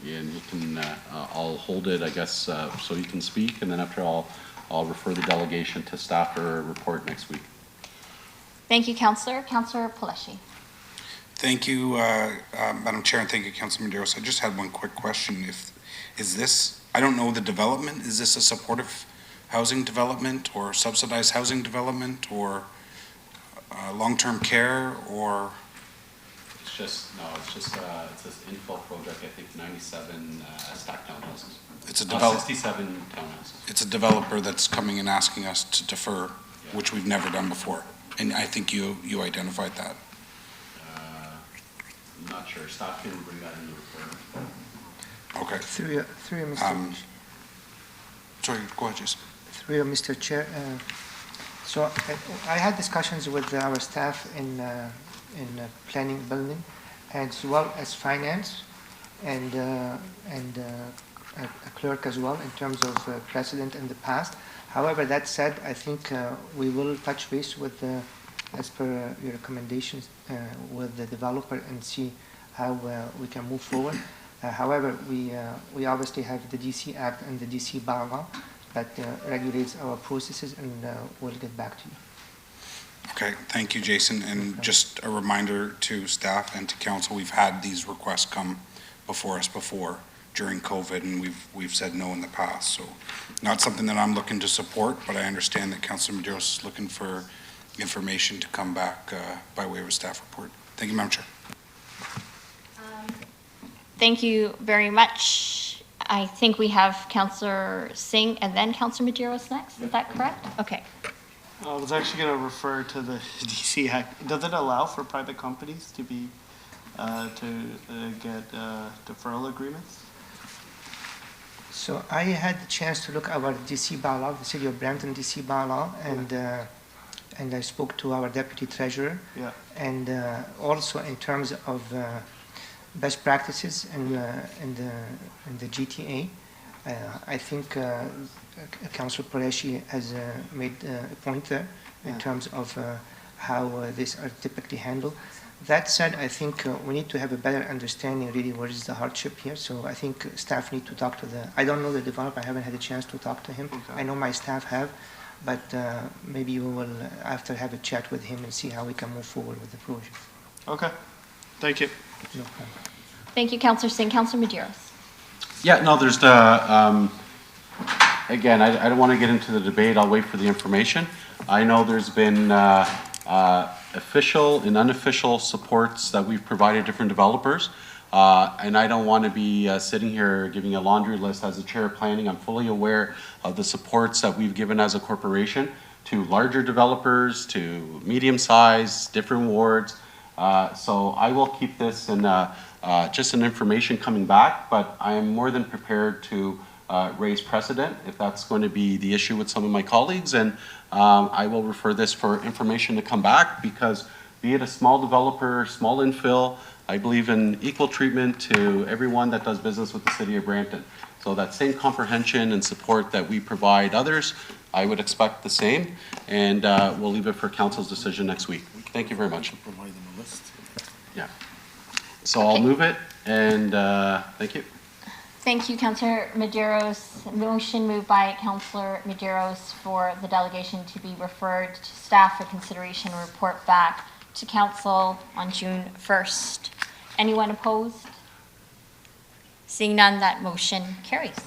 And he can, I'll hold it, I guess, so he can speak, and then after I'll refer the delegation to staff for a report next week. Thank you, Councillor. Councillor Pelleshi. Thank you, Madam Chair, and thank you, Councilor Medeiros. I just had one quick question. Is this, I don't know the development, is this a supportive housing development or subsidized housing development or long-term care or? It's just this infill project, I think 97 stack townhouses. It's a 67 townhouses. It's a developer that's coming and asking us to defer, which we've never done before. And I think you identified that. I'm not sure. Staff can bring that in the report. Okay. Through you, Mr. Sorry, go ahead, Jason. Through you, Mr. Chair. So I had discussions with our staff in planning building, as well as finance, and a clerk as well in terms of precedent in the past. However, that said, I think we will touch base with, as per your recommendations, with the developer and see how we can move forward. However, we obviously have the DC Act and the DC bylaw that regulates our processes, and we'll get back to you. Okay, thank you, Jason. And just a reminder to staff and to council, we've had these requests come before us during COVID, and we've said no in the past. So not something that I'm looking to support, but I understand that Councilor Medeiros is looking for information to come back by way of a staff report. Thank you, Madam Chair. Thank you very much. I think we have Councillor Singh and then Councillor Medeiros next. Is that correct? Okay. I was actually going to refer to the DC Act. Does it allow for private companies to be get deferral agreements? So I had the chance to look at our DC bylaw, the City of Brampton DC bylaw, and I spoke to our deputy treasurer. Yeah. And also in terms of best practices in the GTA, I think Councilor Pelleshi has made a point there in terms of how these are typically handled. That said, I think we need to have a better understanding really what is the hardship here. So I think staff need to talk to I don't know the developer, I haven't had a chance to talk to him. Okay. I know my staff have, but maybe we will after have a chat with him and see how we can move forward with the project. Okay, thank you. No problem. Thank you, Councillor Singh. Councillor Medeiros. Yeah, no, there's the, again, I don't want to get into the debate. I'll wait for the information. I know there's been official and unofficial supports that we've provided different developers. And I don't want to be sitting here giving a laundry list as the chair of planning. I'm fully aware of the supports that we've given as a corporation to larger developers, to medium-sized, different wards. So I will keep this in just an information coming back, but I am more than prepared to raise precedent if that's going to be the issue with some of my colleagues. And I will refer this for information to come back, because be it a small developer, small infill, I believe in equal treatment to everyone that does business with the City of Brampton. So that same comprehension and support that we provide others, I would expect the same, and we'll leave it for Council's decision next week. Thank you very much. Yeah. So I'll move it, and thank you. Thank you, Councillor Medeiros. Motion moved by Councillor Medeiros for the delegation to be referred to staff for consideration and report back to Council on June 1st. Anyone opposed? Seeing none, that motion carries.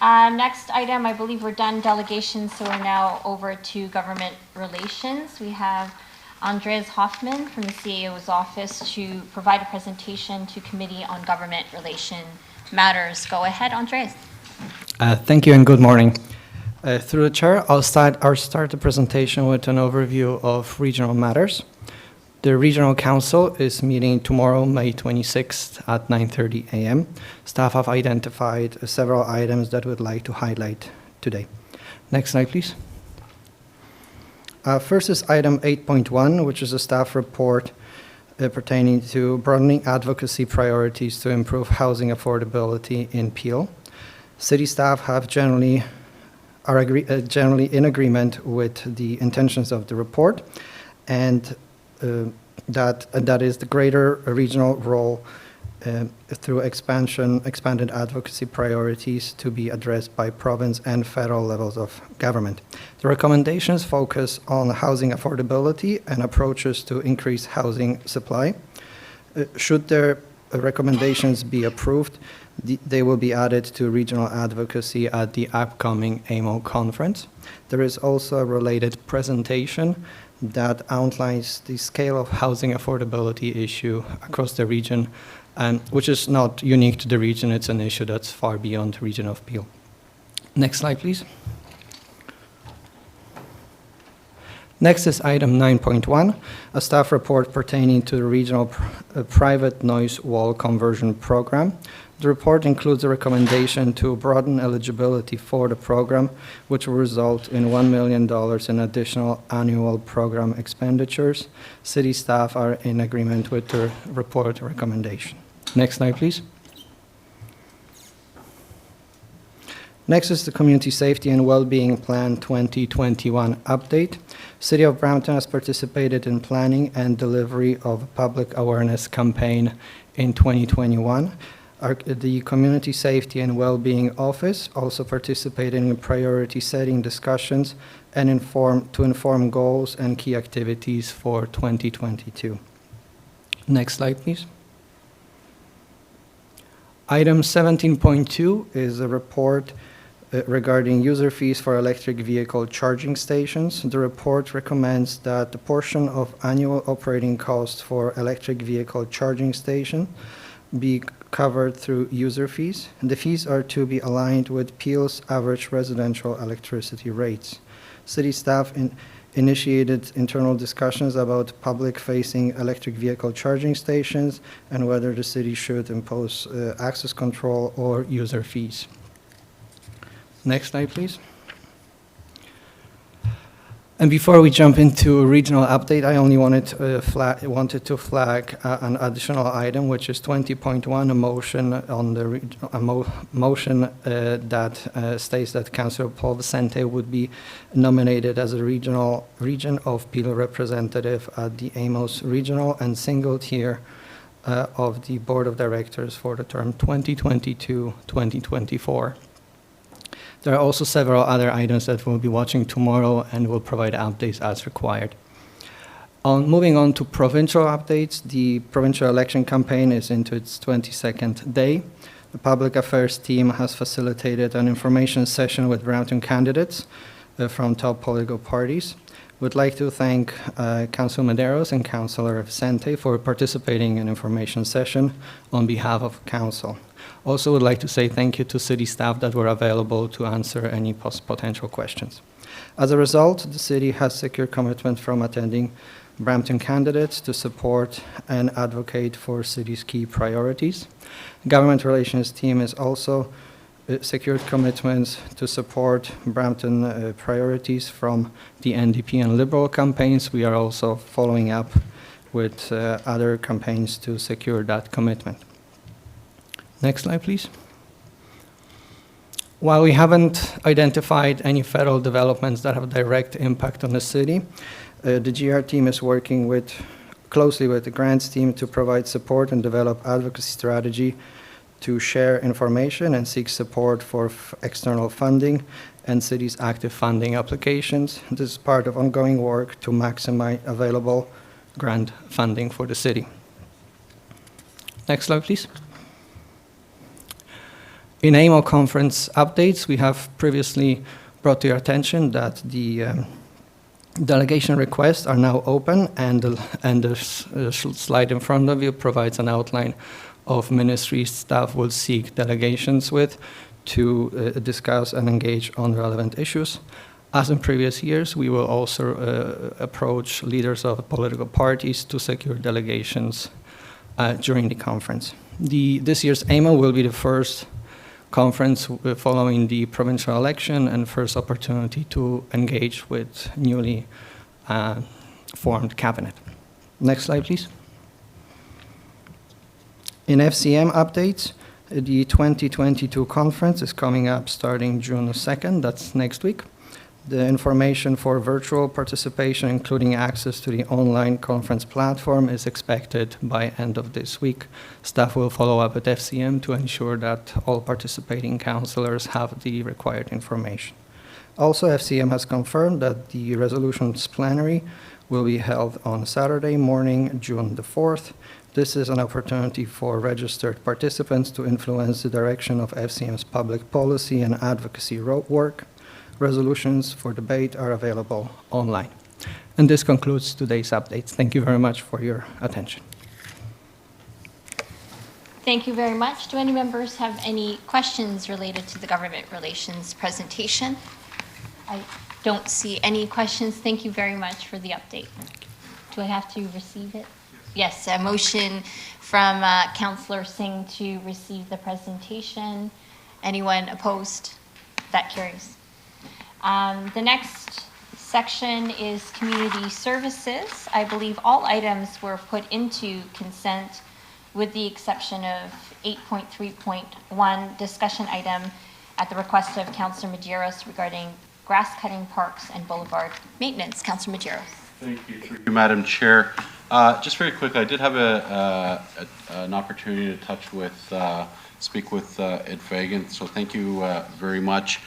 Next item, I believe we're done delegations, so we're now over to government relations. We have Andres Hoffman from the CAO's office to provide a presentation to Committee on Government Relation Matters. Go ahead, Andres. Thank you and good morning. Through the chair, I'll start the presentation with an overview of regional matters. The Regional Council is meeting tomorrow, May 26th at 9:30 a.m. Staff have identified several items that we'd like to highlight today. Next slide, please. First is item 8.1, which is a staff report pertaining to broadening advocacy priorities to improve housing affordability in Peel. City staff have generally in agreement with the intentions of the report, and that is the greater regional role through expanded advocacy priorities to be addressed by province and federal levels of government. The recommendations focus on housing affordability and approaches to increase housing supply. Should their recommendations be approved, they will be added to regional advocacy at the upcoming AMO conference. There is also a related presentation that outlines the scale of housing affordability issue across the region, which is not unique to the region. It's an issue that's far beyond the region of Peel. Next slide, please. Next is item 9.1, a staff report pertaining to the regional private noise wall conversion program. The report includes a recommendation to broaden eligibility for the program, which will result in $1 million in additional annual program expenditures. City staff are in agreement with the report recommendation. Next slide, please. Next is the Community Safety and Wellbeing Plan 2021 update. City of Brampton has participated in planning and delivery of a public awareness campaign in 2021. The Community Safety and Wellbeing Office also participated in priority setting discussions and to inform goals and key activities for 2022. Next slide, please. Item 17.2 is a report regarding user fees for electric vehicle charging stations. The report recommends that the portion of annual operating costs for electric vehicle charging station be covered through user fees. The fees are to be aligned with Peel's average residential electricity rates. City staff initiated internal discussions about public-facing electric vehicle charging stations and whether the city should impose access control or user fees. Next slide, please. And before we jump into a regional update, I only wanted to flag an additional item, which is 20.1, a motion on the motion that states that Councillor Paul Vicente would be nominated as a region of Peel representative at the Amos Regional and Single Tier of the Board of Directors for the term 2022-2024. There are also several other items that we'll be watching tomorrow and will provide updates as required. Moving on to provincial updates, the provincial election campaign is into its 22nd day. The public affairs team has facilitated an information session with Brampton candidates from top political parties. We'd like to thank Councillor Medeiros and Councillor Vicente for participating in information session on behalf of Council. Also would like to say thank you to city staff that were available to answer any potential questions. As a result, the city has secured commitment from attending Brampton candidates to support and advocate for city's key priorities. Government relations team has also secured commitments to support Brampton priorities from the NDP and Liberal campaigns. We are also following up with other campaigns to secure that commitment. Next slide, please. While we haven't identified any federal developments that have a direct impact on the city, the GR team is working closely with the grants team to provide support and develop advocacy strategy to share information and seek support for external funding and city's active funding applications. This is part of ongoing work to maximize available grant funding for the city. Next slide, please. In AMO conference updates, we have previously brought to your attention that the delegation requests are now open, and the slide in front of you provides an outline of ministry staff will seek delegations with to discuss and engage on relevant issues. As in previous years, we will also approach leaders of political parties to secure delegations during the conference. This year's AMO will be the first conference following the provincial election and first opportunity to engage with newly formed cabinet. Next slide, please. In FCM updates, the 2022 conference is coming up starting June 2nd, that's next week. The information for virtual participation, including access to the online conference platform, is expected by end of this week. Staff will follow up at FCM to ensure that all participating councillors have the required information. Also, FCM has confirmed that the resolutions plenary will be held on Saturday morning, June the 4th. This is an opportunity for registered participants to influence the direction of FCM's public policy and advocacy work. Resolutions for debate are available online. And this concludes today's updates. Thank you very much for your attention. Thank you very much. Do any members have any questions related to the government relations presentation? I don't see any questions. Thank you very much for the update. Do I have to receive it? Yes, a motion from Councillor Singh to receive the presentation. Anyone opposed? That carries. The next section is community services. I believe all items were put into consent with the exception of 8.3.1 discussion item at the request of Councillor Medeiros regarding grass cutting parks and boulevard maintenance. Councillor Medeiros. Thank you. Through you, Madam Chair. Just very quickly, I did have an opportunity to speak with Ed Fagan, so thank you very much.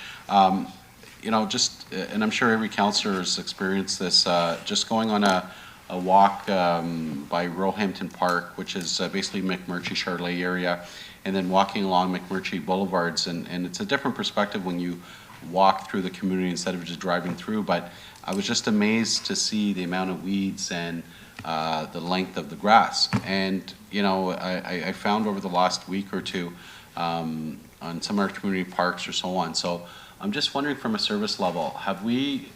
You know, and I'm sure every councillor has experienced this, just going on a walk by Roehampton Park, which is basically McMurtry, Charlotte area, and then walking along McMurtry Boulevards, and it's a different perspective when you walk through the community instead of just driving through, but I was just amazed to see the amount of weeds and the length of the grass. And, you know, I found over the last week or two on some of our community parks or so on. So I'm just wondering from a service level, have we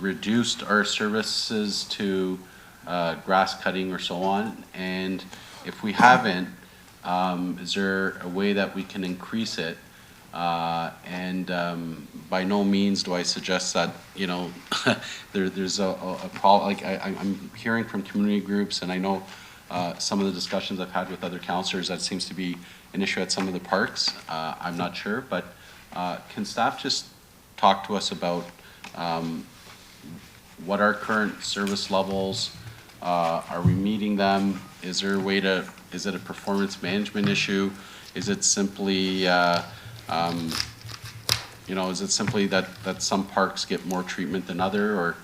reduced our services to grass cutting or so on? And if we haven't, is there a way that we can increase it? By no means do I suggest that, you know, there's a problem. Like I'm hearing from community groups, and I know some of the discussions I've had with other councillors, that seems to be an issue at some of the parks. I'm not sure, but can staff just talk to us about what our current service levels, are we meeting them? Is there a way to, is it a performance management issue? Is it simply, you know, is it simply that some parks get more treatment than other, or,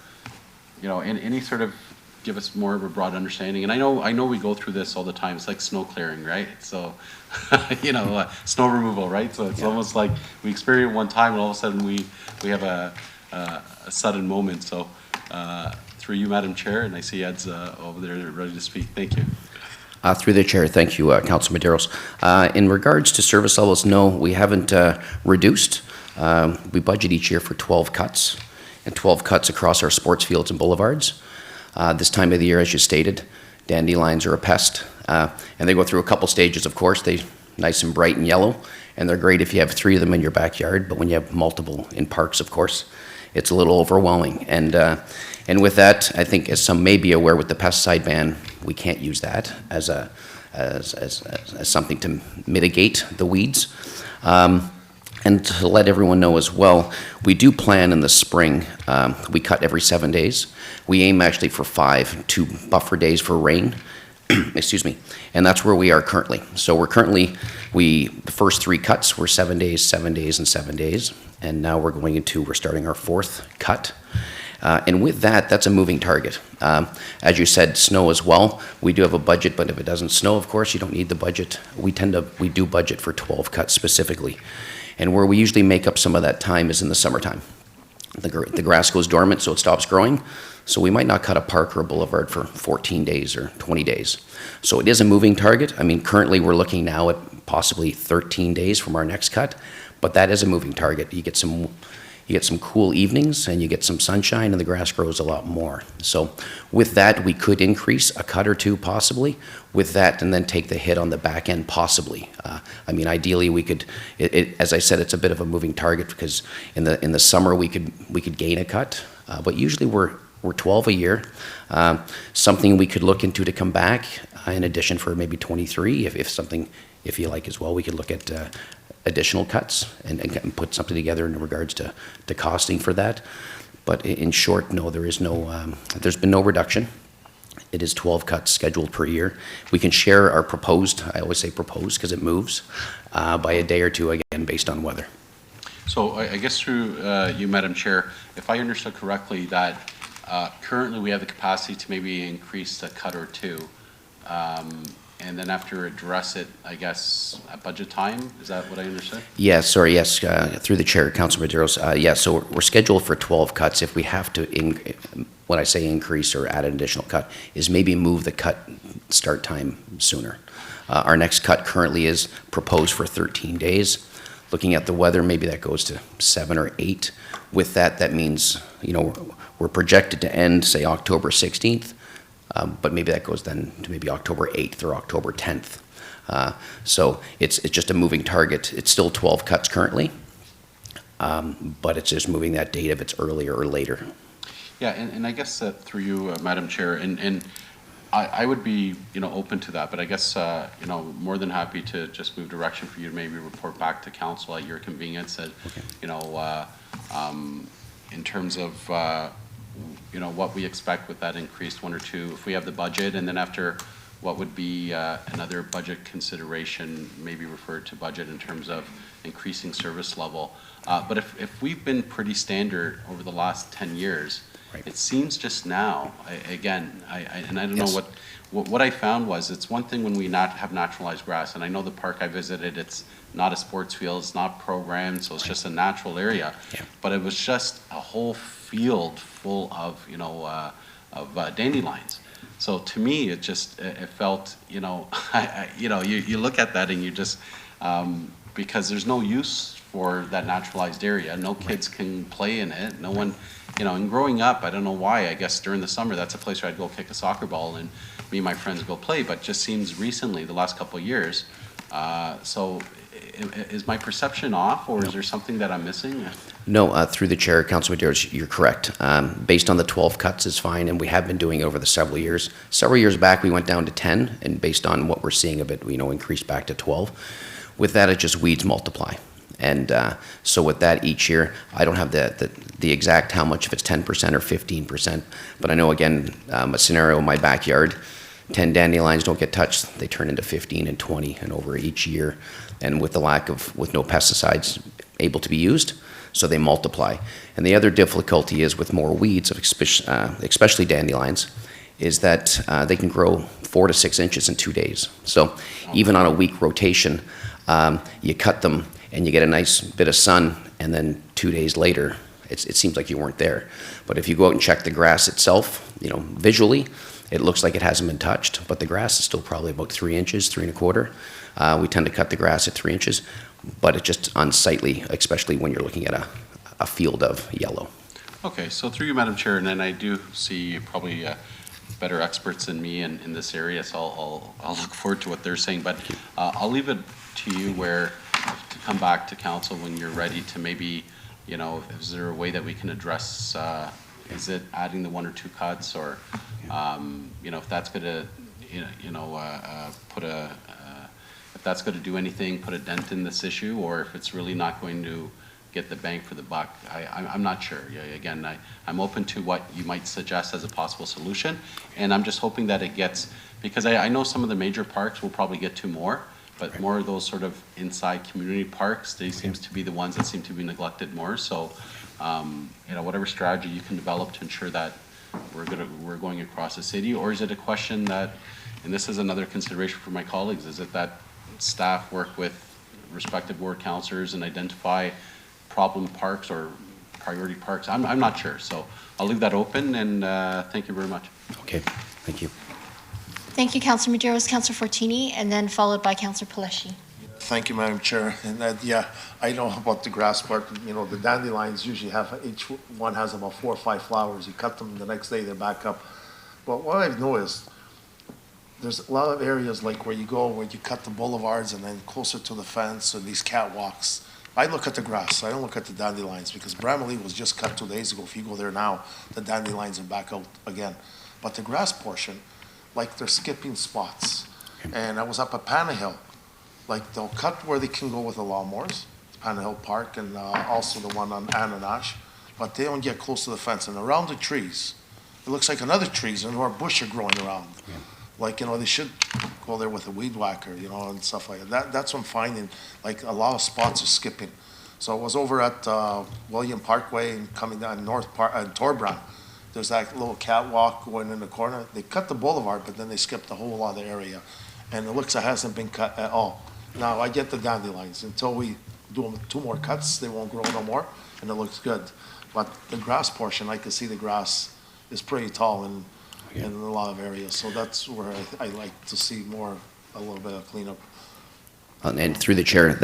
you know, any sort of give us more of a broad understanding? And I know we go through this all the time. It's like snow clearing, right? So, you know, snow removal, right? So it's almost like we experience it one time, and all of a sudden we have a sudden moment. So through you, Madam Chair, and I see Ed's over there ready to speak. Thank you. Through the chair, thank you, Councilor Medeiros. In regards to service levels, no, we haven't reduced. We budget each year for 12 cuts, and 12 cuts across our sports fields and boulevards. This time of the year, as you stated, dandelions are a pest, and they go through a couple stages, of course. They're nice and bright and yellow, and they're great if you have 3 of them in your backyard, but when you have multiple in parks, of course, it's a little overwhelming. And with that, I think, as some may be aware, with the pesticide ban, we can't use that as something to mitigate the weeds. And to let everyone know as well, we do plan in the spring. We cut every 7 days. We aim actually for 2 buffer days for rain. Excuse me. And that's where we are currently. So we're currently, the first 3 cuts were 7 days, 7 days, and 7 days. And now we're starting our 4th cut. And with that, that's a moving target. As you said, snow as well. We do have a budget, but if it doesn't snow, of course, you don't need the budget. We do budget for 12 cuts specifically. And where we usually make up some of that time is in the summertime. The grass goes dormant, so it stops growing. So we might not cut a park or a boulevard for 14 days or 20 days. So it is a moving target. I mean, currently we're looking now at possibly 13 days from our next cut, but that is a moving target. You get some, you get some cool evenings and you get some sunshine and the grass grows a lot more. So with that, we could increase a cut or two possibly with that and then take the hit on the back end possibly. I mean, ideally we could, as I said, it's a bit of a moving target because in the summer we could gain a cut, but usually we're 12 a year. Something we could look into to come back in addition for maybe 23 if you like as well. We could look at additional cuts and put something together in regards to costing for that. But in short, no, there's been no reduction. It is 12 cuts scheduled per year. We can share our proposed, I always say proposed because it moves, by a day or two again based on weather. So I guess through you, Madam Chair, if I understood correctly, that currently we have the capacity to maybe increase a cut or two, and then after address it, I guess, at budget time? Is that what I understood? Yes, sorry, yes, through the chair, Councilor Medeiros. Yes, so we're scheduled for 12 cuts. If we have to, when I say increase or add an additional cut, is maybe move the cut start time sooner. Our next cut currently is proposed for 13 days. Looking at the weather, maybe that goes to 7 or 8. With that, that means, you know, we're projected to end, say, October 16th. But maybe that goes then to maybe October 8th or October 10th. So it's just a moving target. It's still 12 cuts currently, but it's just moving that date if it's earlier or later. Yeah, and I guess that through you, Madam Chair, and I would be, you know, open to that, but I guess, you know, more than happy to just move direction for you to maybe report back to council at your convenience that, you know, in terms of, you know, what we expect with that increased 1 or 2, if we have the budget, and then after what would be another budget consideration, maybe referred to budget in terms of increasing service level. But if we've been pretty standard over the last 10 years, it seems just now, I don't know what I found was, it's one thing when we have naturalized grass, and I know the park I visited, it's not a sports field, it's not programmed, so it's just a natural area. But it was just a whole field full of, you know, dandelions. So to me, it felt, you know, you know, you look at that and you just, because there's no use for that naturalized area. No kids can play in it. No one, you know, and growing up, I don't know why, I guess during the summer, that's a place where I'd go kick a soccer ball and me and my friends go play, but just seems recently, the last couple of years. So is my perception off, or is there something that I'm missing? No, through the chair, Councilor Medeiros, you're correct. Based on the 12 cuts is fine, and we have been doing over the several years. Several years back, we went down to 10, and based on what we're seeing of it, you know, increased back to 12. With that, it just weeds multiply. And so with that, each year, I don't have the exact how much, if it's 10% or 15%, but I know, again, a scenario in my backyard, 10 dandelions don't get touched, they turn into 15 and 20 and over each year. And with the with no pesticides able to be used, so they multiply. And the other difficulty is with more weeds, especially dandelions, is that they can grow 4 to 6 inches in 2 days. So even on a week rotation, you cut them and you get a nice bit of sun, and then 2 days later, it seems like you weren't there. But if you go out and check the grass itself, you know, visually, it looks like it hasn't been touched, but the grass is still probably about 3 inches, 3 1/4. We tend to cut the grass at 3 inches, but it's just unsightly, especially when you're looking at a field of yellow. Okay, so through you, Madam Chair, and then I do see probably better experts than me in this area, so I'll look forward to what they're saying, but I'll leave it to you to come back to council when you're ready to maybe, you know, is there a way that we can address, is it adding the 1 or 2 cuts, or, you know, if that's going to, if that's going to do anything, put a dent in this issue, or if it's really not going to get the bang for the buck. I'm not sure. Again, I'm open to what you might suggest as a possible solution, and I'm just hoping that it gets, because I know some of the major parks will probably get to more, but more of those sort of inside community parks, they seems to be the ones that seem to be neglected more. So, you know, whatever strategy you can develop to ensure that we're going across the city, or is it a question that, and this is another consideration for my colleagues, is it that staff work with respective ward councillors and identify problem parks or priority parks? I'm not sure, so I'll leave that open, and thank you very much. Okay, thank you. Thank you, Councillor Medeiros. Councillor Fortini, and then followed by Councillor Paleshi. Thank you, Madam Chair. And that, yeah, I know about the grass part. You know, the dandelions usually have, each one has about 4 or 5 flowers. You cut them, the next day they're back up. But what I've noticed, there's a lot of areas like where you go, where you cut the boulevards and then closer to the fence or these catwalks. I look at the grass, I don't look at the dandelions, because Bramalea was just cut 2 days ago. If you go there now, the dandelions are back out again. But the grass portion, like they're skipping spots. And I was up at Panahill, like they'll cut where they can go with the lawnmowers, Panahill Park and also the one on Ananash, but they don't get close to the fence. And around the trees, it looks like another trees and or bush are growing around. Like, you know, they should go there with a weed whacker, you know, and stuff like that. That's what I'm finding, like a lot of spots are skipping. So I was over at William Parkway and coming down North Park, Torbram. There's that little catwalk going in the corner. They cut the boulevard, but then they skipped the whole other area. And it looks like it hasn't been cut at all. Now, I get the dandelions. Until we do 2 more cuts, they won't grow no more, and it looks good. But the grass portion, I can see the grass is pretty tall in a lot of areas. So that's where I like to see a little bit of cleanup. And through the chair,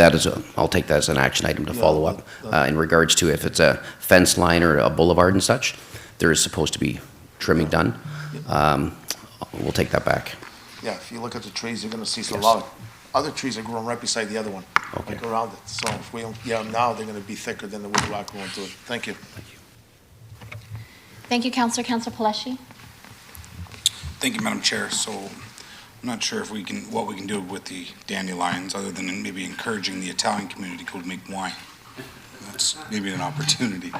I'll take that as an action item to follow up. In regards to if it's a fence line or a boulevard and such, there is supposed to be trimming done. We'll take that back. Yeah, if you look at the trees, you're gonna see a lot of other trees are growing right beside the other one, like around it. So if we don't get them now, they're gonna be thicker than the weed whacker going to it. Thank you. Thank you, Councillor. Councillor Palashi? Thank you, Madam Chair. So I'm not sure if what we can do with the dandelions, other than maybe encouraging the Italian community to make wine. That's maybe an opportunity.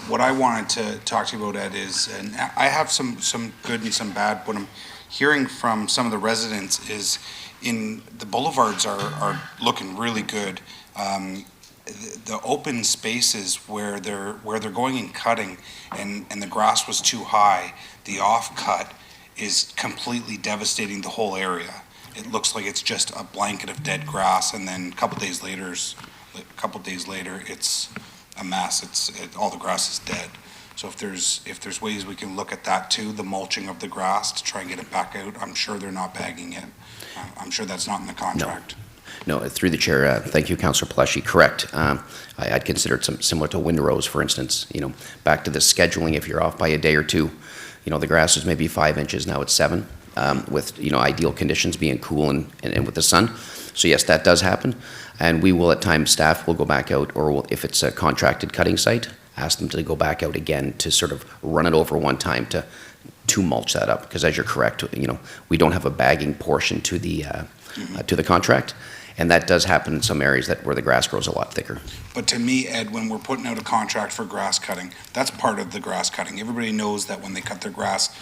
What I wanted to talk to you about, Ed, is, and I have some good and some bad. What I'm hearing from some of the residents is in the boulevards are looking really good. The open spaces where they're going and cutting and the grass was too high, the off-cut is completely devastating the whole area. It looks like it's just a blanket of dead grass, and then a couple days later, it's a mess. All the grass is dead. So if there's ways we can look at that too, the mulching of the grass to try and get it back out, I'm sure they're not bagging it. I'm sure that's not in the contract. No, through the chair, thank you, Councillor Palashi. Correct. I'd consider it similar to windrows, for instance. You know, back to the scheduling, if you're off by a day or 2, you know, the grass is maybe 5 inches, now it's 7, with, you know, ideal conditions being cool and with the sun. So yes, that does happen. And we will, at times, staff will go back out, or if it's a contracted cutting site, ask them to go back out again to sort of run it over one time to mulch that up. Because as you're correct, you know, we don't have a bagging portion to the contract. And that does happen in some areas where the grass grows a lot thicker. But to me, Ed, when we're putting out a contract for grass cutting, that's part of the grass cutting. Everybody knows that when they cut their grass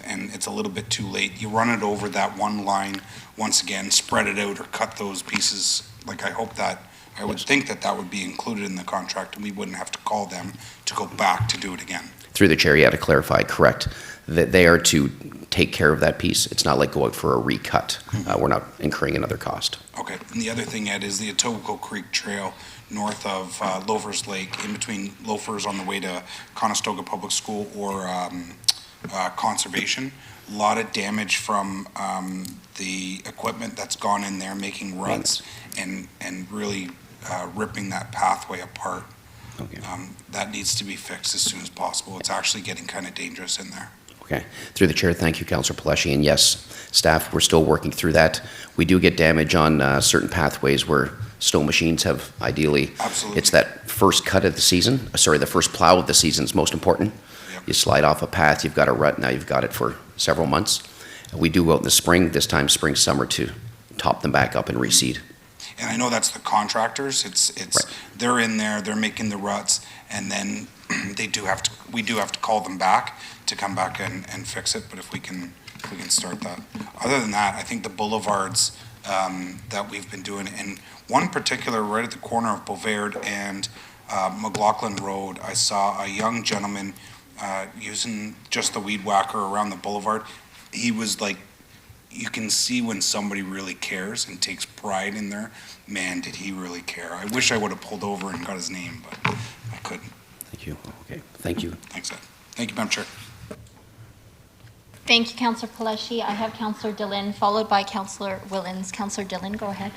and it's a little bit too late, you run it over that one line once again, spread it out or cut those pieces. Like I would think that would be included in the contract and we wouldn't have to call them to go back to do it again. Through the chair, to clarify, correct, that they are to take care of that piece. It's not like go out for a recut. We're not incurring another cost. Okay, and the other thing, Ed, is the Etobicoke Creek Trail north of Loafers Lake, in between Loafers on the way to Conestoga Public School or Conservation. A lot of damage from the equipment that's gone in there, making ruts and really ripping that pathway apart. Okay. That needs to be fixed as soon as possible. It's actually getting kind of dangerous in there. Okay. Through the chair, thank you, Councillor Palashi. And yes, staff, we're still working through that. We do get damage on certain pathways where snow machines have ideally. Absolutely. It's that first cut of the season. The first plow of the season is most important. Yep. You slide off a path, you've got a rut, now you've got it for several months. We do go out in the spring, this time spring, summer, to top them back up and reseed. And I know that's the contractors. It's right. They're in there, they're making the ruts, and then we do have to call them back to come back and fix it. But if we can start that. Other than that, I think the boulevards that we've been doing, and one particular right at the corner of Bovaird and McLaughlin Road, I saw a young gentleman using just the weed whacker around the boulevard. He was like, you can see when somebody really cares and takes pride in there. Man, did he really care. I wish I would have pulled over and got his name, but I couldn't. Thank you. Okay, thank you. Thanks, Ed. Thank you, Madam Chair. Thank you, Councillor Palashi. I have Councillor Dillon, followed by Councillor Willens. Councillor Dillon, go ahead.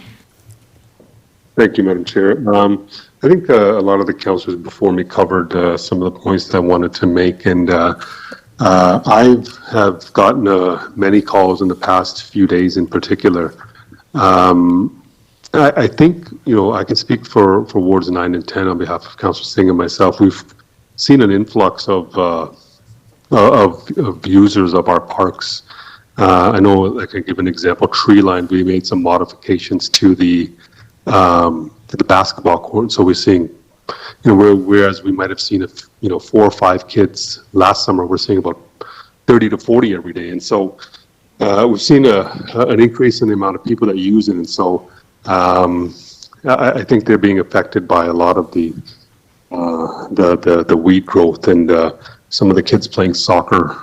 Thank you, Madam Chair. I think a lot of the councillors before me covered some of the points that I wanted to make, and I have gotten many calls in the past few days in particular. I think, I can speak for wards 9 and 10 on behalf of Councillor Singh and myself. We've seen an influx of users of our parks. I know, I can give an example, Tree Line, we made some modifications to the basketball court. So we're seeing, whereas we might have seen 4 or 5 kids last summer, we're seeing about 30 to 40 every day. And so we've seen an increase in the amount of people that use it. And so I think they're being affected by a lot of the weed growth, and some of the kids playing soccer,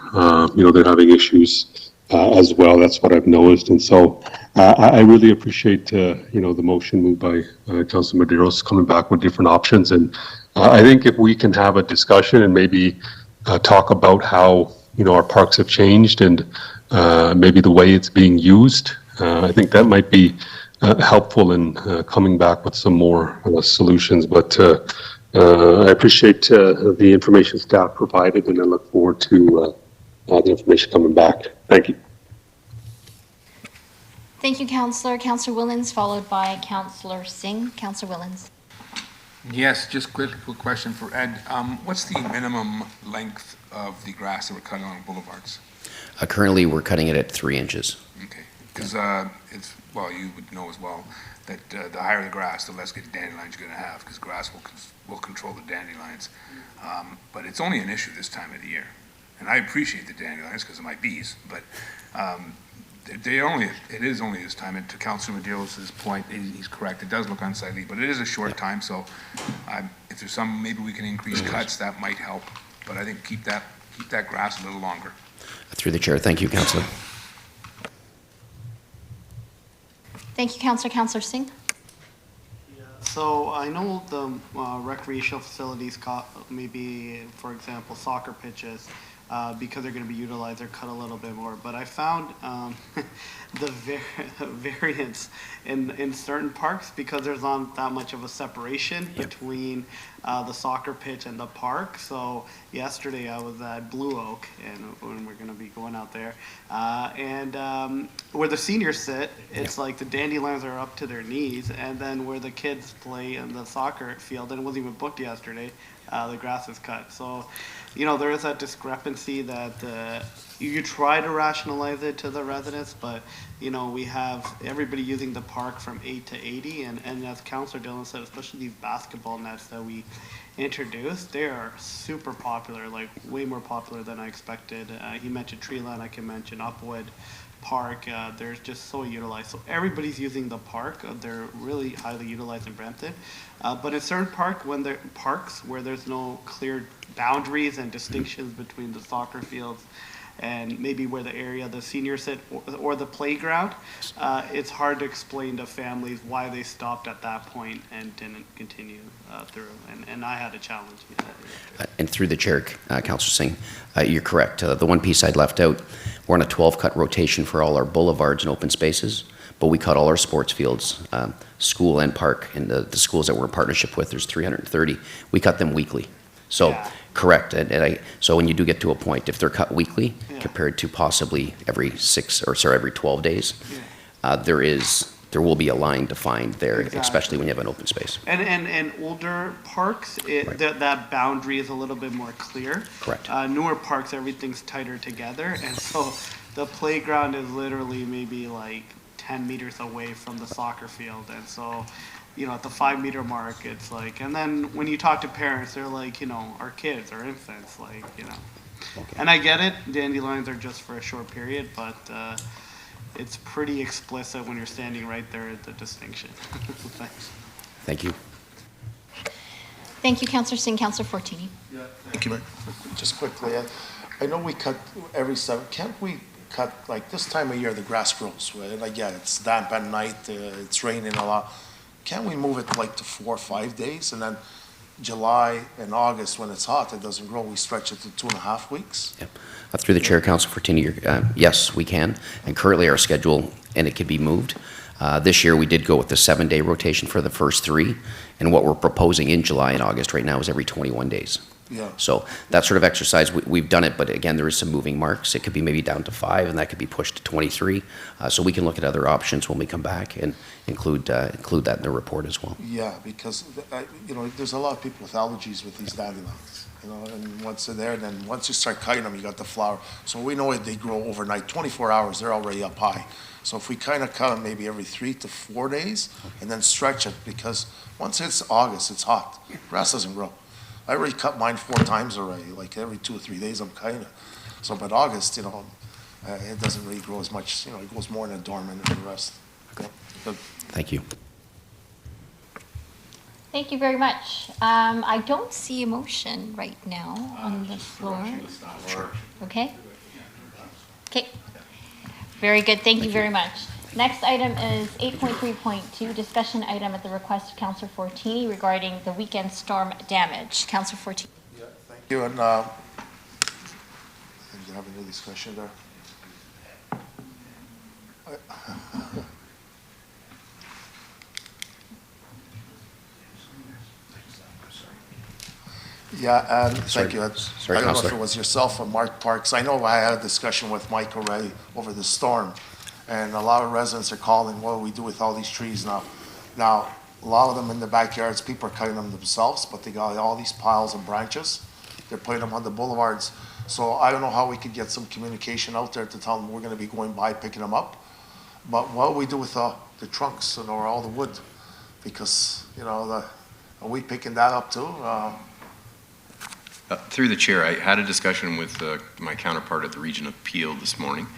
they're having issues as well. That's what I've noticed. And so I really appreciate, the motion moved by Councilor Medeiros coming back with different options. And I think if we can have a discussion and maybe talk about how, our parks have changed and maybe the way it's being used, I think that might be helpful in coming back with some more solutions. But I appreciate the information staff provided, and I look forward to the information coming back. Thank you. Thank you, Councillor. Councillor Willens, followed by Councillor Singh. Councillor Willens. Yes, just quick question for Ed. What's the minimum length of the grass that we're cutting on boulevards? Currently, we're cutting it at 3 inches. Okay, because you would know as well that the higher the grass, the less dandelions you're going to have, because grass will control the dandelions. But it's only an issue this time of the year. And I appreciate the dandelions because of my bees, but it is only this time. And to Councilor Medeiros' point, he's correct. It does look unsightly, but it is a short time. So if there's maybe we can increase cuts, that might help. But I think keep that grass a little longer. Through the chair, thank you, Councillor. Thank you, Councillor. Councillor Singh. So I know the recreational facilities maybe, for example, soccer pitches, because they're going to be utilized, they're cut a little bit more. But I found the variance in certain parks because there's not that much of a separation between the soccer pitch and the park. So yesterday I was at Blue Oak, and we're going to be going out there, and where the seniors sit, it's like the dandelions are up to their knees, and then where the kids play in the soccer field, and it wasn't even booked yesterday, the grass is cut. So, there is that discrepancy that you try to rationalize it to the residents, but, we have everybody using the park from 8 to 80, and as Councillor Dillon said, especially these basketball nets that we introduced, they are super popular, like way more popular than I expected. He mentioned Tree Line, I can mention Upwood Park. They're just so utilized. So everybody's using the park. They're really highly utilized in Brampton. But in certain parks where there's no clear boundaries and distinctions between the soccer fields and maybe where the area the seniors sit or the playground, it's hard to explain to families why they stopped at that point and didn't continue through. And I had a challenge. And through the chair, Councillor Singh, you're correct. The one piece I'd left out, we're on a 12-cut rotation for all our boulevards and open spaces, but we cut all our sports fields, school and park, and the schools that we're in partnership with, there's 330. We cut them weekly. So, correct. So when you do get to a point, if they're cut weekly compared to possibly every 12 days, there will be a line defined there, especially when you have an open space. And older parks, that boundary is a little bit more clear. Correct. Newer parks, everything's tighter together, and so the playground is literally maybe like 10 meters away from the soccer field, and so at the 5-meter mark, it's like, and then when you talk to parents, they're like, our kids, our infants, like, Okay. And I get it, dandelions are just for a short period, but it's pretty explicit when you're standing right there at the distinction. Thanks. Thank you. Thank you, Councillor Singh. Councillor Fortini. Yeah, thank you. Just quickly, I know we cut every 7. Can't we cut, like this time of year, the grass grows, and again, it's damp at night, it's raining a lot. Can't we move it like to 4 or 5 days, and then July and August, when it's hot, it doesn't grow, we stretch it to 2.5 weeks? Yep. Through the chair, Councillor Fortini, yes, we can. And currently our schedule, and it can be moved, This year, we did go with the 7-day rotation for the first 3, and what we're proposing in July and August right now is every 21 days. Yeah. So that sort of exercise, we've done it, but again, there is some moving marks. It could be maybe down to 5, and that could be pushed to 23. So we can look at other options when we come back and include that in the report as well. Yeah, because, there's a lot of people with allergies with these dandelions, and once they're there, then once you start cutting them, you got the flower. So we know they grow overnight, 24 hours, they're already up high. So if we kind of cut them maybe every 3 to 4 days, and then stretch it, because once it's August, it's hot. Grass doesn't grow. I already cut mine 4 times already, like every 2 or 3 days I'm cutting it. So, but August, it doesn't really grow as much, it goes more in a dormant than the rest. Okay. Good. Thank you. Thank you very much. I don't see a motion right now on the floor. Okay? Okay. Very good. Thank you very much. Next item is 8.3.2, discussion item at the request of Councillor Fortini regarding the weekend storm damage. Councillor Fortini. Thank you, and I think you have a new discussion there. Yeah, and thank you. Sorry, I don't know if Councillor. it was yourself or Mark Parks. I know I had a discussion with Mike already over the storm, and a lot of residents are calling, what do we do with all these trees now? Now, a lot of them in the backyards, people are cutting them themselves, but they got all these piles of branches. They're putting them on the boulevards. So I don't know how we could get some communication out there to tell them we're gonna be going by picking them up. But what do we do with the trunks or all the wood? Because, are we picking that up too? Through the chair, I had a discussion with my counterpart at the Region of Peel this morning.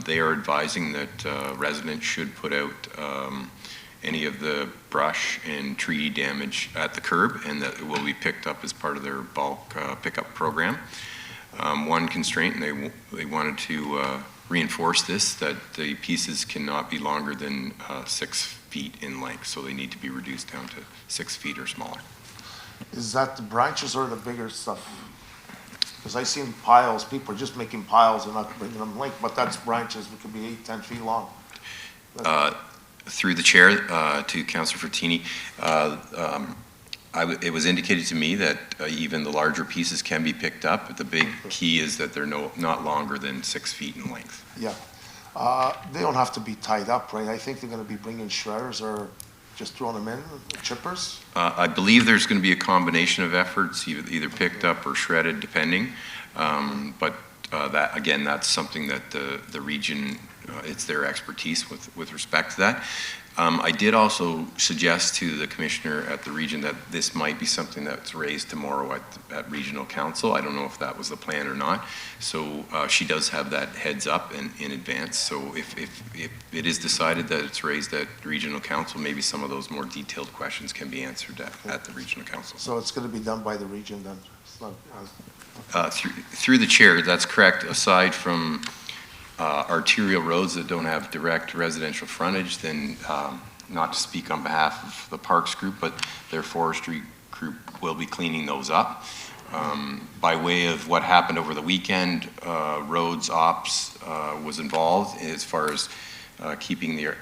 They are advising that residents should put out any of the brush and tree damage at the curb, and that it will be picked up as part of their bulk pickup program. One constraint, and they wanted to reinforce this, that the pieces cannot be longer than 6 feet in length, so they need to be reduced down to 6 feet or smaller. Is that the branches or the bigger stuff? Because I seen piles, people are just making piles and not bringing them length, but that's branches, it could be 8, 10 feet long. Through the chair to Councillor Fortini, it was indicated to me that even the larger pieces can be picked up, but the big key is that they're not longer than 6 feet in length. Yeah. They don't have to be tied up, right? I think they're gonna be bringing shredders or just throwing them in, chippers? I believe there's going to be a combination of efforts, either picked up or shredded, depending. But that's something that the region, it's their expertise with respect to that. I did also suggest to the commissioner at the region that this might be something that's raised tomorrow at regional council. I don't know if that was the plan or not. So she does have that heads up in advance. So if it is decided that it's raised at regional council, maybe some of those more detailed questions can be answered at the regional council. So it's gonna be done by the region then? It's not, Through the chair, that's correct. Aside from arterial roads that don't have direct residential frontage, then not to speak on behalf of the Parks Group, but their forestry group will be cleaning those up. By way of what happened over the weekend, roads ops was involved as far as keeping the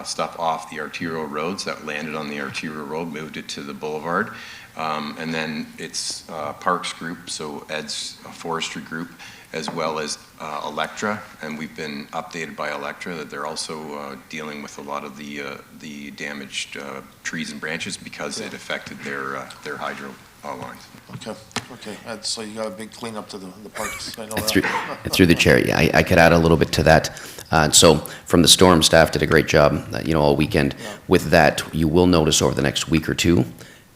stuff off the arterial roads that landed on the arterial road, moved it to the boulevard. And then it's Parks Group, so Ed's forestry group, as well as Electra, and we've been updated by Electra that they're also dealing with a lot of the damaged trees and branches because it affected their hydro lines. Okay. So you got a big cleanup to the parks. I know Through the chair, yeah, I could add a little bit to that. So from the storm, staff did a great job, all weekend. Yeah. With that, you will notice over the next week or two,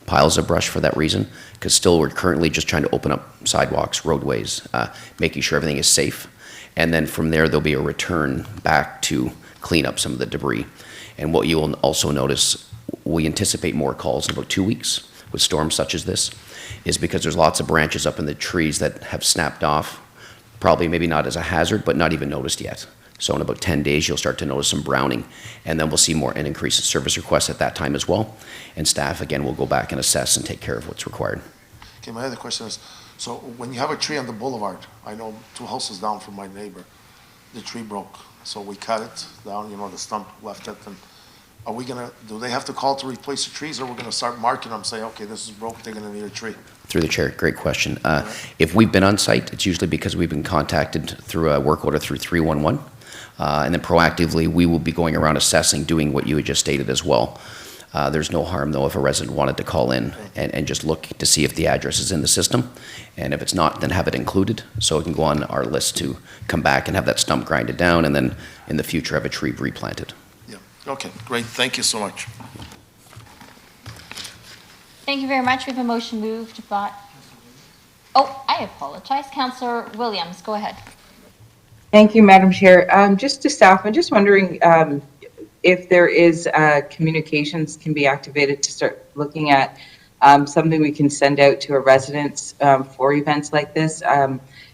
piles of brush for that reason, because still we're currently just trying to open up sidewalks, roadways, making sure everything is safe. And then from there, there'll be a return back to clean up some of the debris. And what you will also notice, we anticipate more calls in about 2 weeks with storms such as this, is because there's lots of branches up in the trees that have snapped off, probably maybe not as a hazard, but not even noticed yet. So in about 10 days, you'll start to notice some browning, and then we'll see an increase in service requests at that time as well. And staff, again, will go back and assess and take care of what's required. Okay, my other question is, so when you have a tree on the boulevard, I know 2 houses down from my neighbor, the tree broke. so we cut it down, the stump left it, and are we gonna, do they have to call to replace the trees, or we're gonna start marking them, say, okay, this is broke, they're gonna need a tree? Through the chair, great question. If we've been on site, it's usually because we've been contacted through a work order through 311. And then proactively, we will be going around assessing, doing what you had just stated as well. There's no harm, though, if a resident wanted to call in and just look to see if the address is in the system. And if it's not, then have it included, so it can go on our list to come back and have that stump grinded down, and then in the future have a tree replanted. Yeah, okay, great, thank you so much. Thank you very much. We have a motion moved by, oh, I apologize. Councillor Williams, go ahead. Thank you, Madam Chair. Just to staff, I'm just wondering if there is communications can be activated to start looking at something we can send out to our residents for events like this.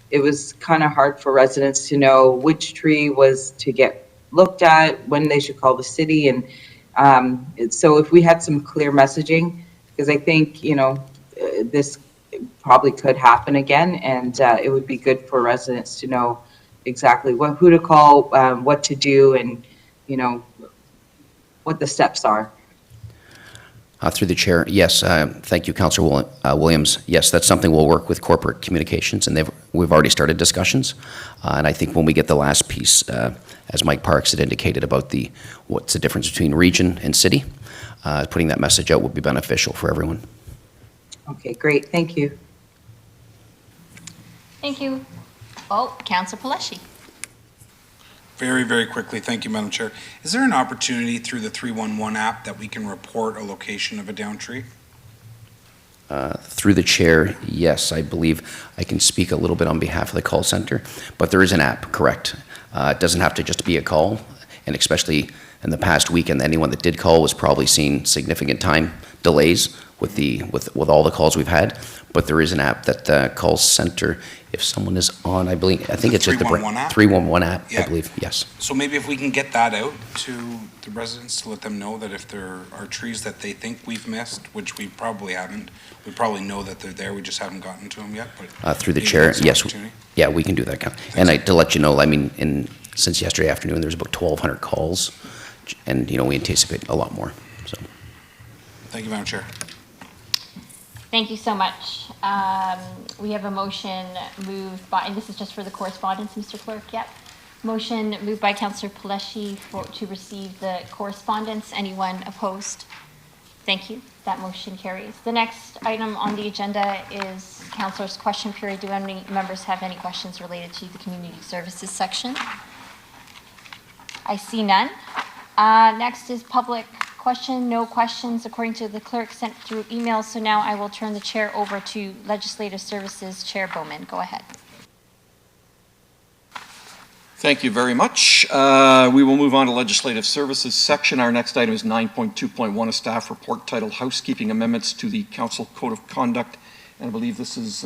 It was kind of hard for residents to know which tree was to get looked at, when they should call the city. And so if we had some clear messaging, because I think, this probably could happen again, and it would be good for residents to know exactly who to call, what to do, and, what the steps are. Through the chair, yes, thank you, Councillor Williams. Yes, that's something we'll work with corporate communications, and we've already started discussions. And I think when we get the last piece, as Mike Parks had indicated about what's the difference between region and city, putting that message out would be beneficial for everyone. Okay, great, thank you. Thank you. Oh, Councillor Paleshi. Very, very quickly, thank you, Madam Chair. Is there an opportunity through the 311 app that we can report a location of a downed tree? Through the chair, yes, I believe I can speak a little bit on behalf of the call center, but there is an app, correct. It doesn't have to just be a call, and especially in the past week, and anyone that did call was probably seeing significant time delays with all the calls we've had. But there is an app that the call center, if someone is on, I think it's just the 311 app? 311 app, Yeah. I believe, yes. So maybe if we can get that out to the residents to let them know that if there are trees that they think we've missed, which we probably haven't, we probably know that they're there, we just haven't gotten to them yet, but. Through the maybe chair, that's an yes. opportunity. Yeah, we can do that. And to let you know, since yesterday afternoon, there's about 1,200 calls, and, we anticipate a lot more, so. Thank you, Madam Chair. Thank you so much. We have a motion moved by, and this is just for the correspondence, Mr. Clerk, yep. Motion moved by Councillor Paleshi to receive the correspondence. Anyone opposed? Thank you. That motion carries. The next item on the agenda is Councillor's question period. Do any members have any questions related to the community services section? I see none. Next is public question. No questions according to the clerk sent through email. So now I will turn the chair over to Legislative Services Chair Bowman. Go ahead. Thank you very much. We will move on to Legislative Services section. Our next item is 9.2.1, a staff report titled Housekeeping Amendments to the Council Code of Conduct. And I believe this is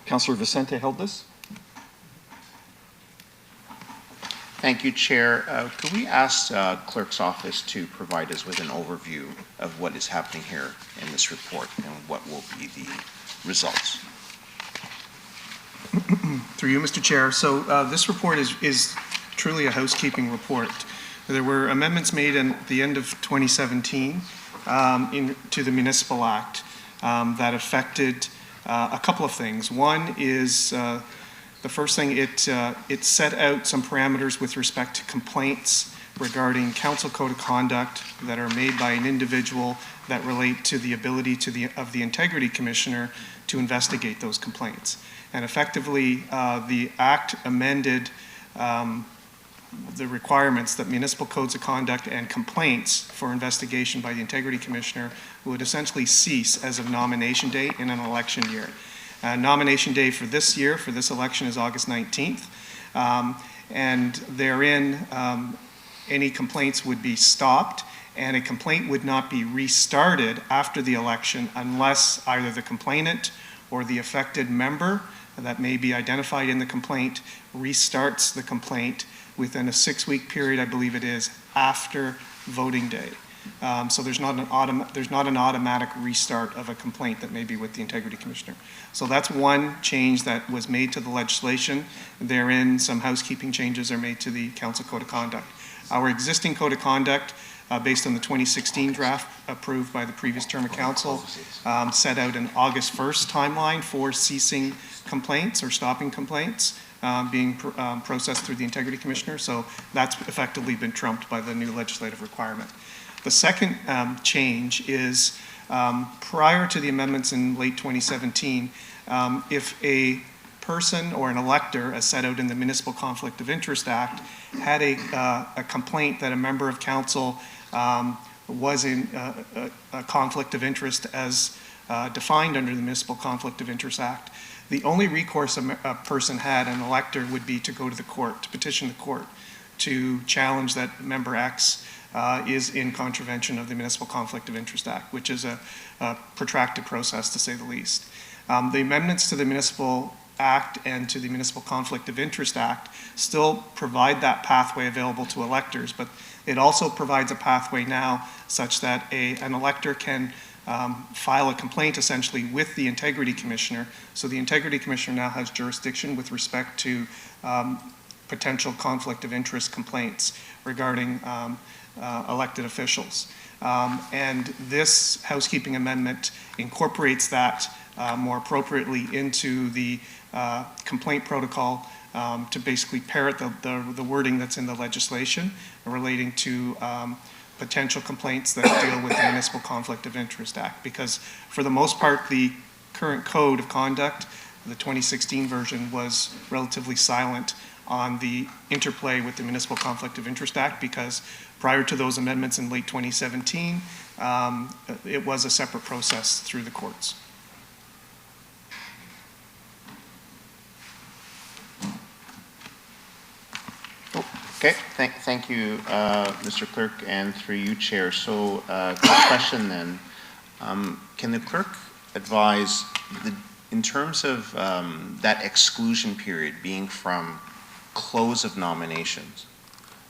Councillor Vicente held this. Thank you, Chair. Could we ask Clerk's office to provide us with an overview of what is happening here in this report and what will be the results? Through you, Mr. Chair. So this report is truly a housekeeping report. There were amendments made at the end of 2017 to the Municipal Act that affected a couple of things. One is the first thing, it set out some parameters with respect to complaints regarding council code of conduct that are made by an individual that relate to the ability of the Integrity Commissioner to investigate those complaints. And effectively, the Act amended the requirements that municipal codes of conduct and complaints for investigation by the Integrity Commissioner would essentially cease as of nomination date in an election year. Nomination day for this year, for this election, is August 19th. And therein, any complaints would be stopped, and a complaint would not be restarted after the election unless either the complainant or the affected member that may be identified in the complaint restarts the complaint within a 6-week period, I believe it is, after voting day. So there's not an automatic restart of a complaint that may be with the Integrity Commissioner. So that's one change that was made to the legislation. Therein, some housekeeping changes are made to the Council Code of Conduct. Our existing Code of Conduct, based on the 2016 draft approved by the previous term of council, set out an August 1st timeline for ceasing complaints or stopping complaints being processed through the Integrity Commissioner. So that's effectively been trumped by the new legislative requirement. The second change is prior to the amendments in late 2017, if a person or an elector, as set out in the Municipal Conflict of Interest Act, had a complaint that a member of council was in a conflict of interest as defined under the Municipal Conflict of Interest Act, the only recourse a person had, an elector, would be to go to the court, to petition the court, to challenge that member X is in contravention of the Municipal Conflict of Interest Act, which is a protracted process, to say the least. The amendments to the Municipal Act and to the Municipal Conflict of Interest Act still provide that pathway available to electors, but it also provides a pathway now such that an elector can file a complaint essentially with the Integrity Commissioner. So the Integrity Commissioner now has jurisdiction with respect to potential conflict of interest complaints regarding elected officials. And this housekeeping amendment incorporates that more appropriately into the complaint protocol to basically parrot the wording that's in the legislation relating to potential complaints that deal with the Municipal Conflict of Interest Act. Because for the most part, the current code of conduct, the 2016 version, was relatively silent on the interplay with the Municipal Conflict of Interest Act, because prior to those amendments in late 2017, it was a separate process through the courts. Okay, thank you, Mr. Clerk, and through you, Chair. So, question then, can the clerk advise, in terms of that exclusion period being from close of nominations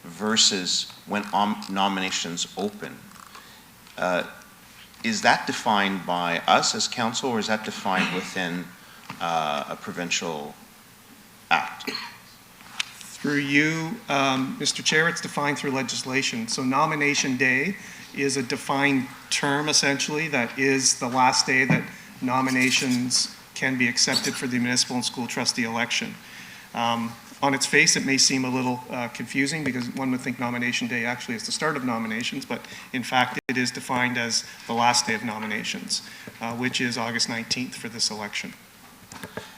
versus when nominations open, is that defined by us as council, or is that defined within a provincial act? Through you, Mr. Chair, it's defined through legislation. So nomination day is a defined term, essentially, that is the last day that nominations can be accepted for the municipal and school trustee election. On its face, it may seem a little confusing, because one would think nomination day actually is the start of nominations, but in fact it is defined as the last day of nominations, which is August 19th for this election.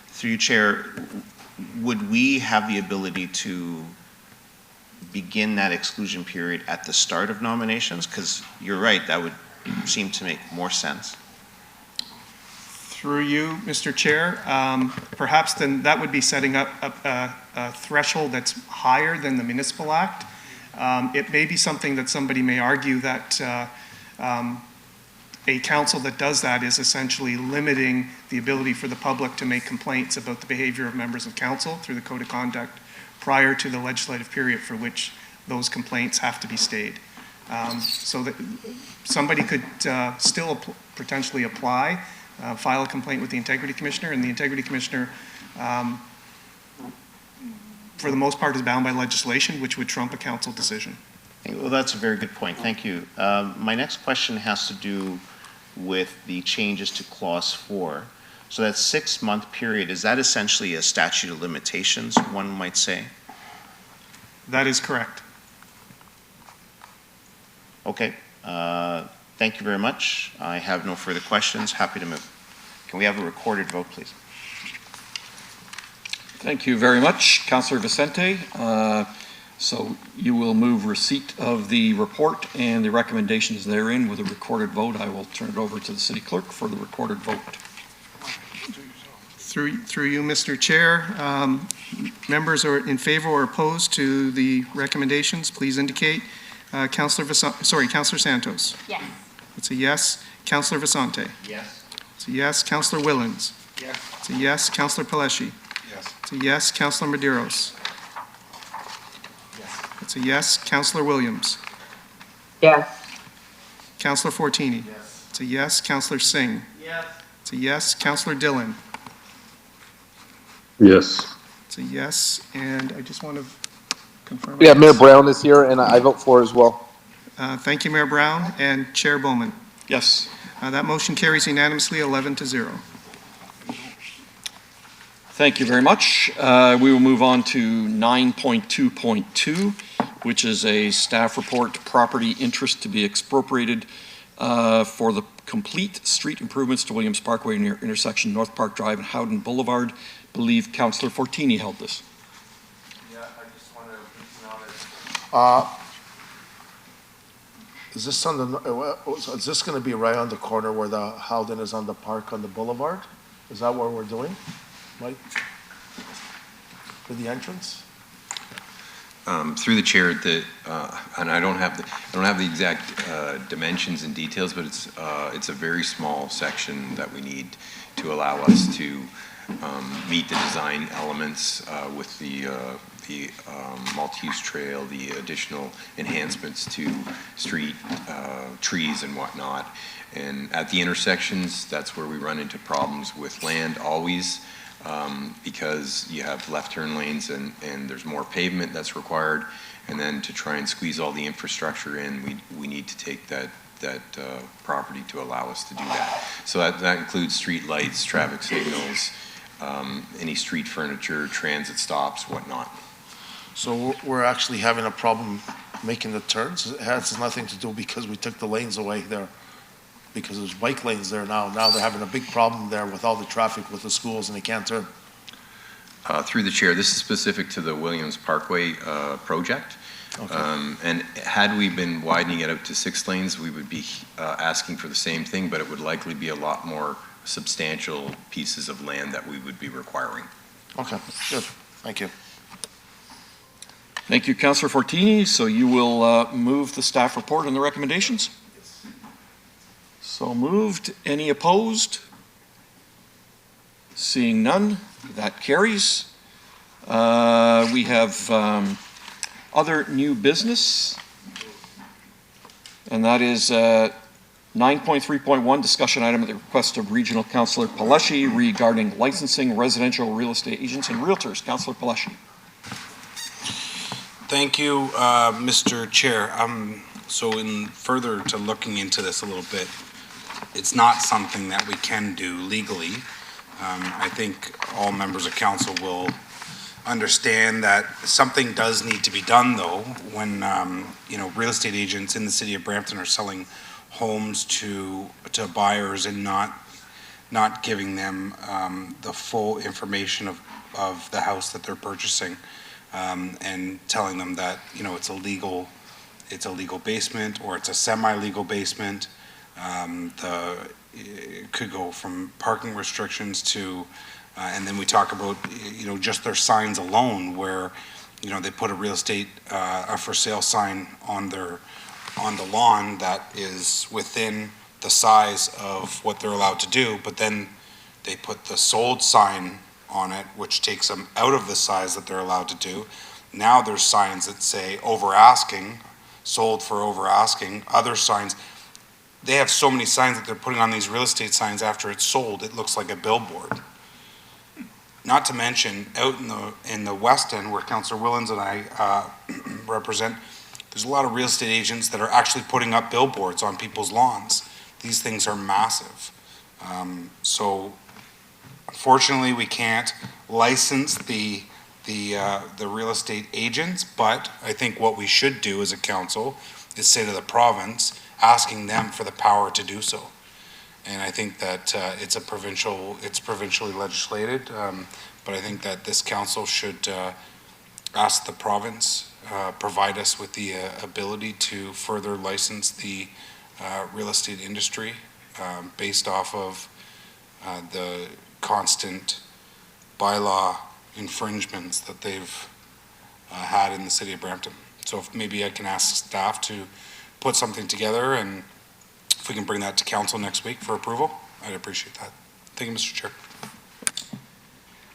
Through you, Chair, would we have the ability to begin that exclusion period at the start of nominations? Because you're right, that would seem to make more sense. Through you, Mr. Chair, perhaps then that would be setting up a threshold that's higher than the Municipal Act. It may be something that somebody may argue that a council that does that is essentially limiting the ability for the public to make complaints about the behavior of members of council through the Code of Conduct prior to the legislative period for which those complaints have to be stayed. So that somebody could still potentially apply, file a complaint with the Integrity Commissioner, and the Integrity Commissioner, for the most part, is bound by legislation, which would trump a council decision. Well, that's a very good point. Thank you. My next question has to do with the changes to Clause 4. So that 6-month period, is that essentially a statute of limitations, one might say? That is correct. Okay. Thank you very much. I have no further questions. Happy to move. Can we have a recorded vote, please? Thank you very much, Councillor Vicente. So you will move receipt of the report and the recommendations therein with a recorded vote. I will turn it over to the City Clerk for the recorded vote. Through you, Mr. Chair, members are in favor or opposed to the recommendations, please indicate. Councillor Santos. Yes. It's a yes. Councillor Vicente. Yes. It's a yes. Councillor Willens. Yes. It's a yes. Councillor Paleshi. Yes. It's a yes. Councillor Medeiros. Yes. It's a yes. Councillor Williams. Yes. Councillor Fortini? Yes. It's a yes. Councillor Singh? Yes. It's a yes. Councillor Dillon? Yes. It's a yes, and I just want to confirm. Yeah, Mayor Brown is here, and I vote for as well. Thank you, Mayor Brown, and Chair Bowman. Yes. That motion carries unanimously, 11-0. Thank you very much. We will move on to 9.2.2, which is a staff report, property interest to be expropriated for the complete street improvements to Williams Parkway near intersection North Park Drive and Howden Boulevard. I believe Councillor Fortini held this. Yeah, I just want to on it. Is this on the, is this going to be right on the corner where the Howden is on the park on the boulevard? Is that what we're doing, Mike? For the entrance? Through the chair, and I don't have the exact dimensions and details, but it's a very small section that we need to allow us to meet the design elements with the multi-use trail, the additional enhancements to street trees and whatnot. And at the intersections, that's where we run into problems with land always, because you have left turn lanes and there's more pavement that's required. And then to try and squeeze all the infrastructure in, we need to take that property to allow us to do that. So that includes street lights, traffic signals, any street furniture, transit stops, whatnot. So we're actually having a problem making the turns? It has nothing to do because we took the lanes away there, because there's bike lanes there now. Now they're having a big problem there with all the traffic with the schools and they can't turn. Through the chair, this is specific to the Williams Parkway project. Okay. And had we been widening it out to 6 lanes, we would be asking for the same thing, but it would likely be a lot more substantial pieces of land that we would be requiring. Okay, good. Thank you. Thank you, Councillor Fortini. So you will move the staff report and the recommendations? So moved. Any opposed? Seeing none, that carries. We have other new business, and that is 9.3.1, discussion item at the request of Regional Councillor Palashi regarding licensing residential real estate agents and realtors. Councillor Palashi. Thank you, Mr. Chair. So in further to looking into this a little bit, it's not something that we can do legally. I think all members of council will understand that something does need to be done, though, when real estate agents in the city of Brampton are selling homes to buyers and not giving them the full information of the house that they're purchasing, and telling them that it's a legal basement or it's a semi-legal basement. It could go from parking restrictions to, and then we talk about, just their signs alone where, they put a real estate, a for sale sign on the lawn that is within the size of what they're allowed to do, but then they put the sold sign on it, which takes them out of the size that they're allowed to do. Now there's signs that say over asking, sold for over asking, other signs. They have so many signs that they're putting on these real estate signs after it's sold, it looks like a billboard. Not to mention, out in the West End, where Councillor Willens and I represent, there's a lot of real estate agents that are actually putting up billboards on people's lawns. These things are massive. So unfortunately, we can't license the real estate agents, but I think what we should do as a council is say to the province, asking them for the power to do so. And I think that it's provincially legislated, but I think that this council should ask the province, provide us with the ability to further license the real estate industry based off of the constant bylaw infringements that they've had in the city of Brampton. So if maybe I can ask staff to put something together, and if we can bring that to council next week for approval, I'd appreciate that. Thank you, Mr. Chair.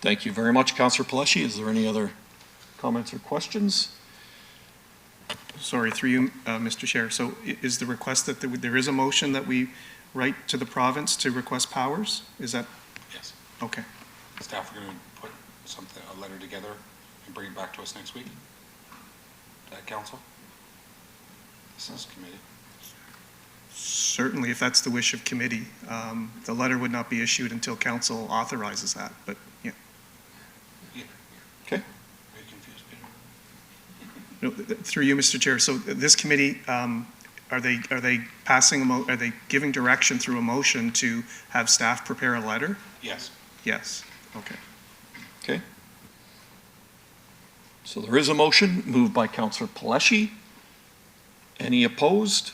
Thank you very much, Councillor Palashi. Is there any other comments or questions? sorry, through you, Mr. Chair. So is the request that there is a motion that we write to the province to request powers? Is that? Yes. Okay. Staff are going to put something, a letter together and bring it back to us next week? Council? This is committee. Certainly, if that's the wish of committee. The letter would not be issued until council authorizes that, but yeah. Okay. Very confused, Peter. No, through you, Mr. Chair. So this committee, are they passing are they giving direction through a motion to have staff prepare a letter? Yes. Yes. Okay. Okay. So there is a motion moved by Councillor Paleshi. Any opposed?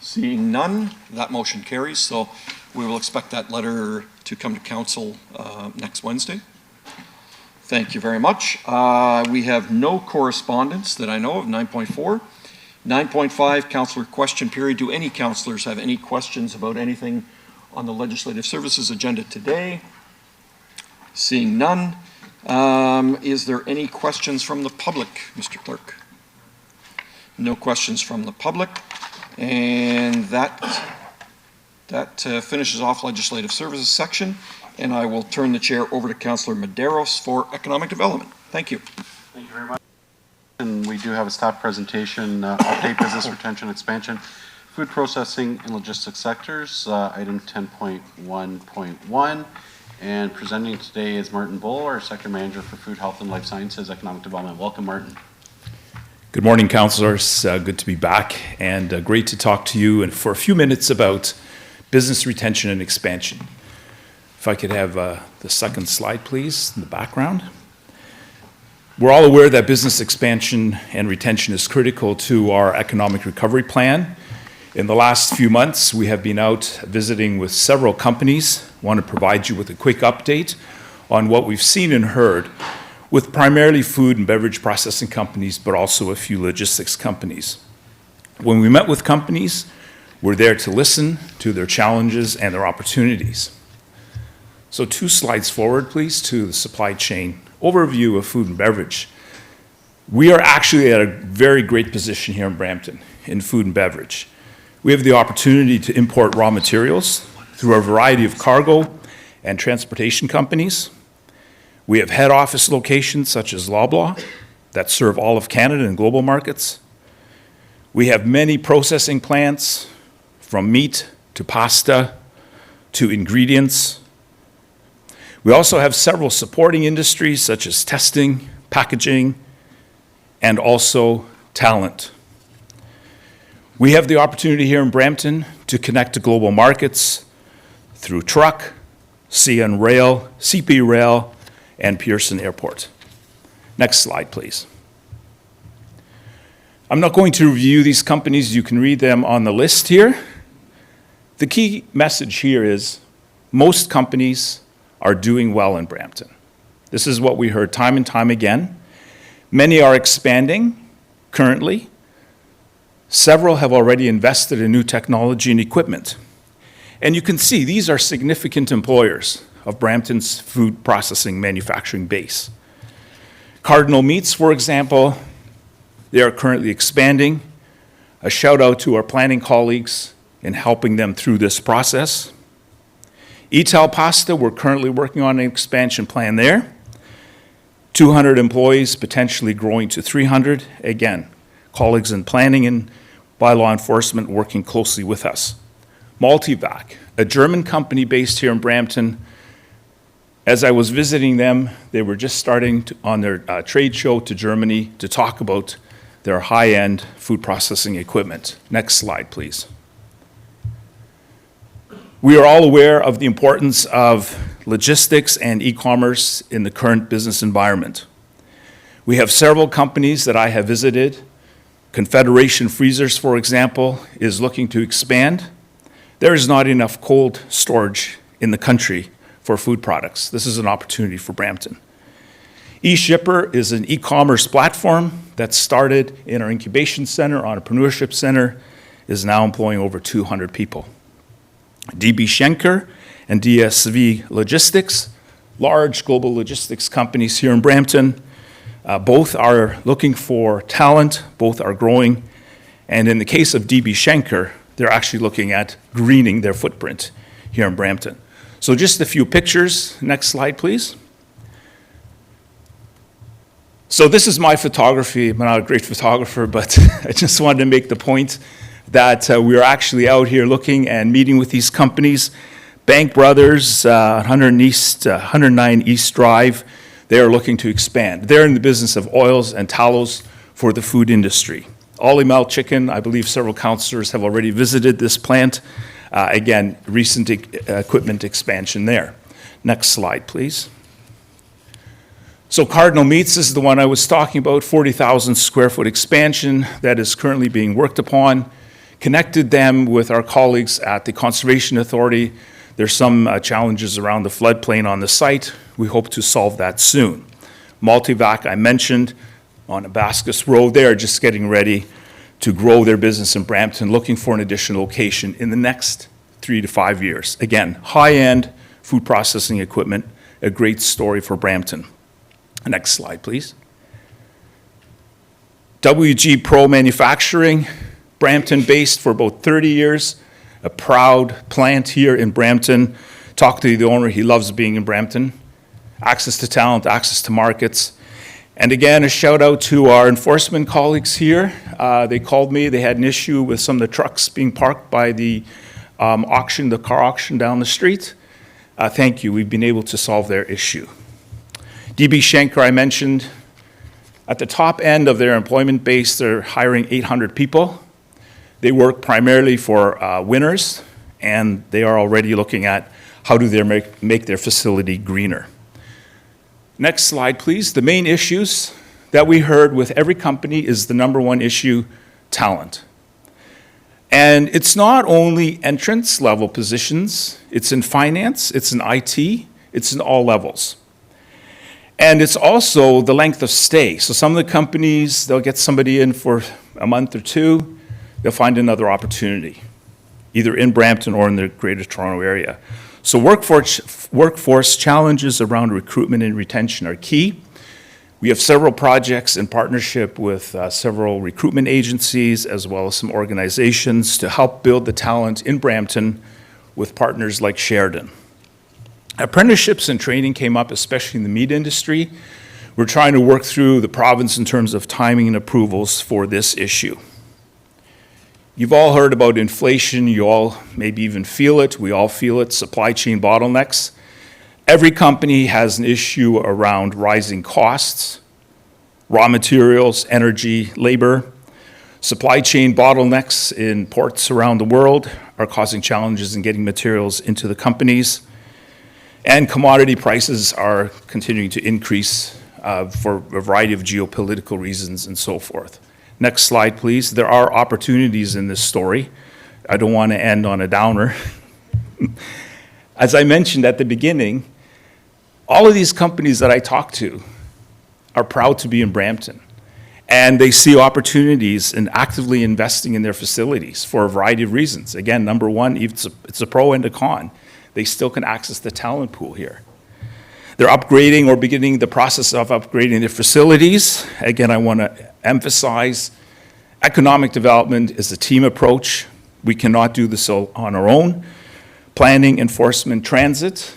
Seeing none, that motion carries. So we will expect that letter to come to council next Wednesday. Thank you very much. We have no correspondence that I know of, 9.4. 9.5, councillor question period. Do any councillors have any questions about anything on the Legislative Services agenda today? Seeing none. Is there any questions from the public, Mr. Clerk? No questions from the public. And that finishes off Legislative Services section. And I will turn the chair over to Councillor Medeiros for Economic Development. Thank you. Thank you very much. And we do have a staff presentation, update business retention expansion, food processing and logistics sectors, item 10.1.1. And presenting today is Martin Bull, our Sector Manager for Food, Health and Life Sciences Economic Development. Welcome, Martin. Good morning, councillors. Good to be back and great to talk to you and for a few minutes about business retention and expansion. If I could have the second slide, please, in the background. We're all aware that business expansion and retention is critical to our economic recovery plan. In the last few months, we have been out visiting with several companies. I want to provide you with a quick update on what we've seen and heard with primarily food and beverage processing companies, but also a few logistics companies. When we met with companies, we're there to listen to their challenges and their opportunities. So 2 slides forward, please, to the supply chain overview of food and beverage. We are actually at a very great position here in Brampton in food and beverage. We have the opportunity to import raw materials through a variety of cargo and transportation companies. We have head office locations such as Loblaw that serve all of Canada and global markets. We have many processing plants from meat to pasta to ingredients. We also have several supporting industries such as testing, packaging, and also talent. We have the opportunity here in Brampton to connect to global markets through truck, CN Rail, CP Rail, and Pearson Airport. Next slide, please. I'm not going to review these companies. You can read them on the list here. The key message here is most companies are doing well in Brampton. This is what we heard time and time again. Many are expanding currently. Several have already invested in new technology and equipment. And you can see these are significant employers of Brampton's food processing manufacturing base. Cardinal Meats, for example, they are currently expanding. A shout out to our planning colleagues in helping them through this process. Ital Pasta, we're currently working on an expansion plan there. 200 employees, potentially growing to 300. Again, colleagues in planning and bylaw enforcement working closely with us. Multivac, a German company based here in Brampton. As I was visiting them, they were just starting on their trade show to Germany to talk about their high-end food processing equipment. Next slide, please. We are all aware of the importance of logistics and e-commerce in the current business environment. We have several companies that I have visited. Confederation Freezers, for example, is looking to expand. There is not enough cold storage in the country for food products. This is an opportunity for Brampton. eShipper is an e-commerce platform that started in our incubation center, entrepreneurship center, is now employing over 200 people. DB Schenker and DSV Logistics, large global logistics companies here in Brampton. Both are looking for talent, both are growing, and in the case of DB Schenker, they're actually looking at greening their footprint here in Brampton. So just a few pictures. Next slide, please. So this is my photography. I'm not a great photographer, but I just wanted to make the point that we are actually out here looking and meeting with these companies. Bank Brothers, 109 East Drive, they are looking to expand. They're in the business of oils and tallows for the food industry. Ollie Mel Chicken, I believe several councillors have already visited this plant. Again, recent equipment expansion there. Next slide, please. So Cardinal Meats is the one I was talking about, 40,000 square foot expansion that is currently being worked upon. Connected them with our colleagues at the Conservation Authority. There's some challenges around the floodplain on the site. We hope to solve that soon. Multivac, I mentioned, on Abascus Road, they are just getting ready to grow their business in Brampton, looking for an additional location in the next 3 to 5 years. Again, high-end food processing equipment, a great story for Brampton. Next slide, please. WG Pro Manufacturing, Brampton-based for about 30 years, a proud plant here in Brampton. Talk to the owner, he loves being in Brampton. Access to talent, access to markets. And again, a shout out to our enforcement colleagues here. They called me, they had an issue with some of the trucks being parked by the auction, the car auction down the street. Thank you, we've been able to solve their issue. DB Schenker, I mentioned, at the top end of their employment base, they're hiring 800 people. They work primarily for winners, and they are already looking at how do they make their facility greener. Next slide, please. The main issues that we heard with every company is the number one issue, talent. And it's not only entrance level positions, it's in finance, it's in IT, it's in all levels. And it's also the length of stay. So some of the companies, they'll get somebody in for a month or two, they'll find another opportunity, either in Brampton or in the Greater Toronto area. So workforce challenges around recruitment and retention are key. We have several projects in partnership with several recruitment agencies as well as some organizations to help build the talent in Brampton with partners like Sheridan. Apprenticeships and training came up, especially in the meat industry. We're trying to work through the province in terms of timing and approvals for this issue. You've all heard about inflation. You all maybe even feel it. We all feel it. Supply chain bottlenecks. Every company has an issue around rising costs, raw materials, energy, labor. Supply chain bottlenecks in ports around the world are causing challenges in getting materials into the companies. And commodity prices are continuing to increase for a variety of geopolitical reasons and so forth. Next slide, please. There are opportunities in this story. I don't want to end on a downer. As I mentioned at the beginning, all of these companies that I talk to are proud to be in Brampton. And they see opportunities in actively investing in their facilities for a variety of reasons. Again, number one, it's a pro and a con. They still can access the talent pool here. They're upgrading or beginning the process of upgrading their facilities. Again, I want to emphasize economic development is a team approach. We cannot do this on our own. Planning, enforcement, transit.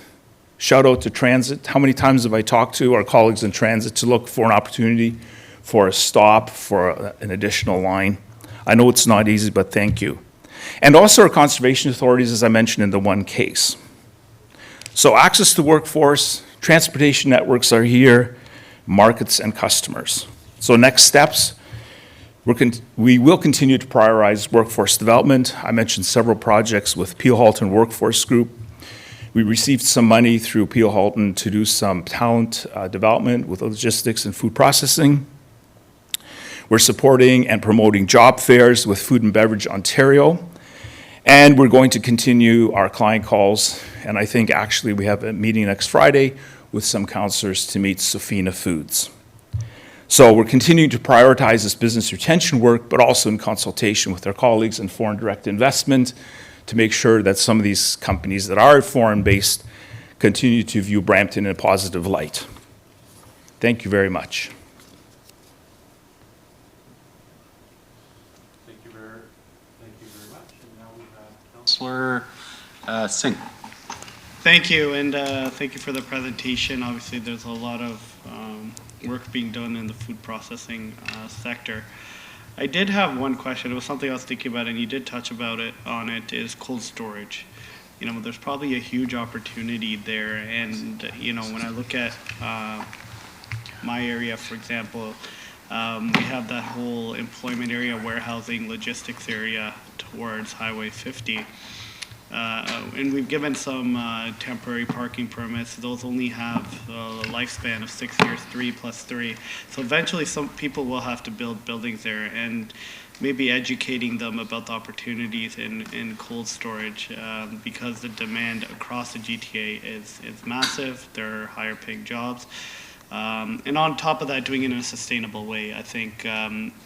Shout out to transit. How many times have I talked to our colleagues in transit to look for an opportunity for a stop, for an additional line? I know it's not easy, but thank you. And also our conservation authorities, as I mentioned in the one case. So access to workforce, transportation networks are here, markets and customers. So next steps, we will continue to prioritize workforce development. I mentioned several projects with Peel Halton Workforce Group. We received some money through Peel Halton to do some talent development with logistics and food processing. We're supporting and promoting job fairs with Food and Beverage Ontario. And we're going to continue our client calls. And I think actually we have a meeting next Friday with some councillors to meet Sofina Foods. So we're continuing to prioritize this business retention work, but also in consultation with our colleagues in foreign direct investment to make sure that some of these companies that are foreign-based continue to view Brampton in a positive light. Thank you very much. Councillor Singh. Thank you, and thank you for the presentation. Obviously, there's a lot of work being done in the food processing sector. I did have one question. It was something I was thinking about, and you did touch on it, is cold storage. You know, there's probably a huge opportunity there, and, you know, when I look at my area, for example, we have that whole employment area, warehousing, logistics area towards Highway 50. And we've given some temporary parking permits. Those only have a lifespan of 6 years, 3 + 3. So eventually some people will have to build buildings there, and maybe educating them about the opportunities in cold storage, because the demand across the GTA is massive. There are higher paying jobs. And on top of that, doing it in a sustainable way. I think,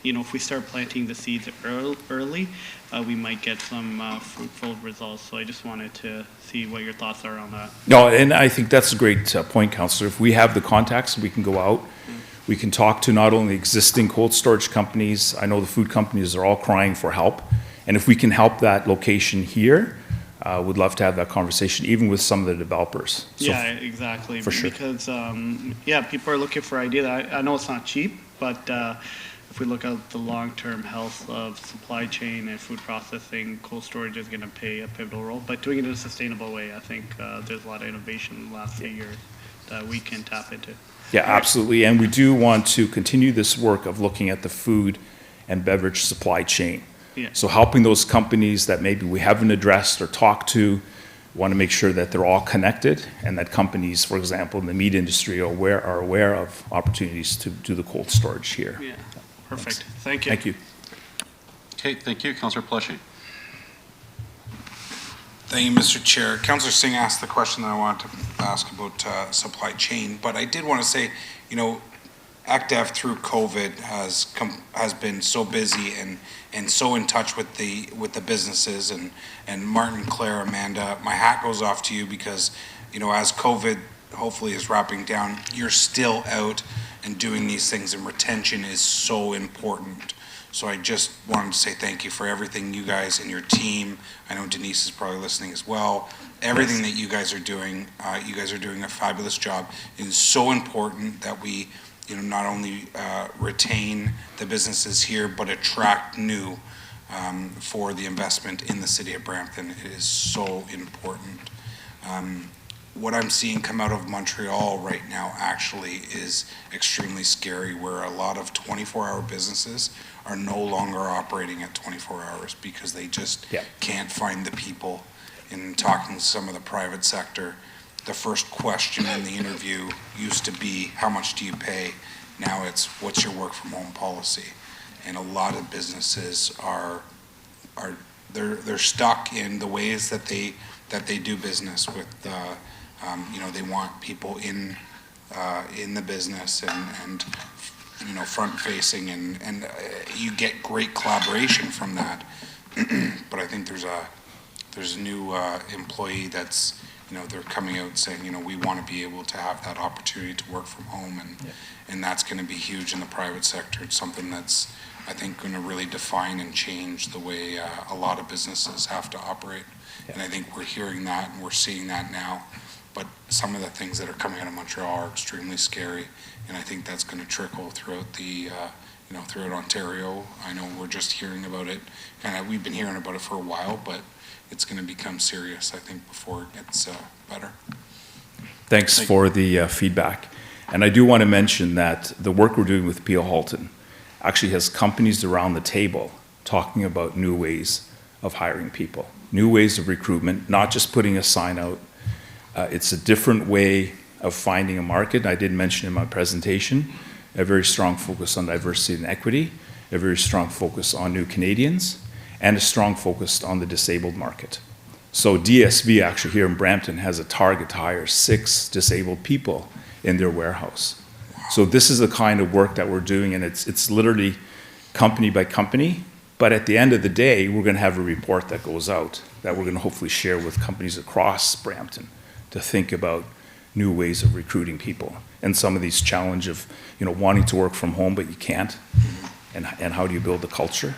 you know, if we start planting the seeds early, we might get some fruitful results. So I just wanted to see what your thoughts are on that. No, and I think that's a great point, Councillor. If we have the contacts, we can go out. We can talk to not only existing cold storage companies. I know the food companies are all crying for help. And if we can help that location here, would love to have that conversation, even with some of the developers. So, yeah, exactly. For sure. Because, yeah, people are looking for ideas. I know it's not cheap, but if we look at the long-term health of supply chain and food processing, cold storage is going to play a pivotal role. But doing it in a sustainable way, I think there's a lot of innovation in the last few years that we can tap into. Yeah, absolutely. And we do want to continue this work of looking at the food and beverage supply chain. Yeah. So helping those companies that maybe we haven't addressed or talked to, want to make sure that they're all connected, and that companies, for example, in the meat industry are aware of opportunities to do the cold storage here. Yeah, perfect. Thank you. Thank you. Okay, thank you. Councillor Pelletier. Thank you, Mr. Chair. Councillor Singh asked the question that I wanted to ask about supply chain, but I did want to say, you know, ACDEF through COVID has been so busy and so in touch with the businesses, and Martin, Claire, Amanda, my hat goes off to you because, you know, as COVID hopefully is wrapping down, you're still out and doing these things, and retention is so important. So I just wanted to say thank you for everything you guys and your team. I know Denise is probably listening as well. Everything that you guys are doing a fabulous job. It is so important that we, you know, not only retain the businesses here, but attract new for the investment in the city of Brampton. It is so important. What I'm seeing come out of Montreal right now actually is extremely scary, where a lot of 24-hour businesses are no longer operating at 24 hours because they just can't find the people. In talking to some of the private sector, the first question in the interview used to be, how much do you pay? Now it's, what's your work from home policy? And a lot of businesses they're stuck in the ways that they do business with, you know, they want people in the business and you know, front facing, and you get great collaboration from that. But I think there's a new employee that's, you know, they're coming out saying, you know, we want to be able to have that opportunity to work from home, and that's going to be huge in the private sector. It's something that's, I think, going to really define and change the way a lot of businesses have to operate. And I think we're hearing that and we're seeing that now. But some of the things that are coming out of Montreal are extremely scary, and I think that's going to trickle throughout the, you know, throughout Ontario. I know we're just hearing about it, and we've been hearing about it for a while, but it's going to become serious, I think, before it gets better. Thanks for the feedback. And I do want to mention that the work we're doing with Peel Halton actually has companies around the table talking about new ways of hiring people, new ways of recruitment, not just putting a sign out. It's a different way of finding a market. I did mention in my presentation a very strong focus on diversity and equity, a very strong focus on new Canadians, and a strong focus on the disabled market. So DSV actually here in Brampton has a target to hire 6 disabled people in their warehouse. So this is the kind of work that we're doing, and it's literally company by company. But at the end of the day, we're going to have a report that goes out that we're going to hopefully share with companies across Brampton to think about new ways of recruiting people and some of these challenge of, you know, wanting to work from home but you can't, and how do you build the culture.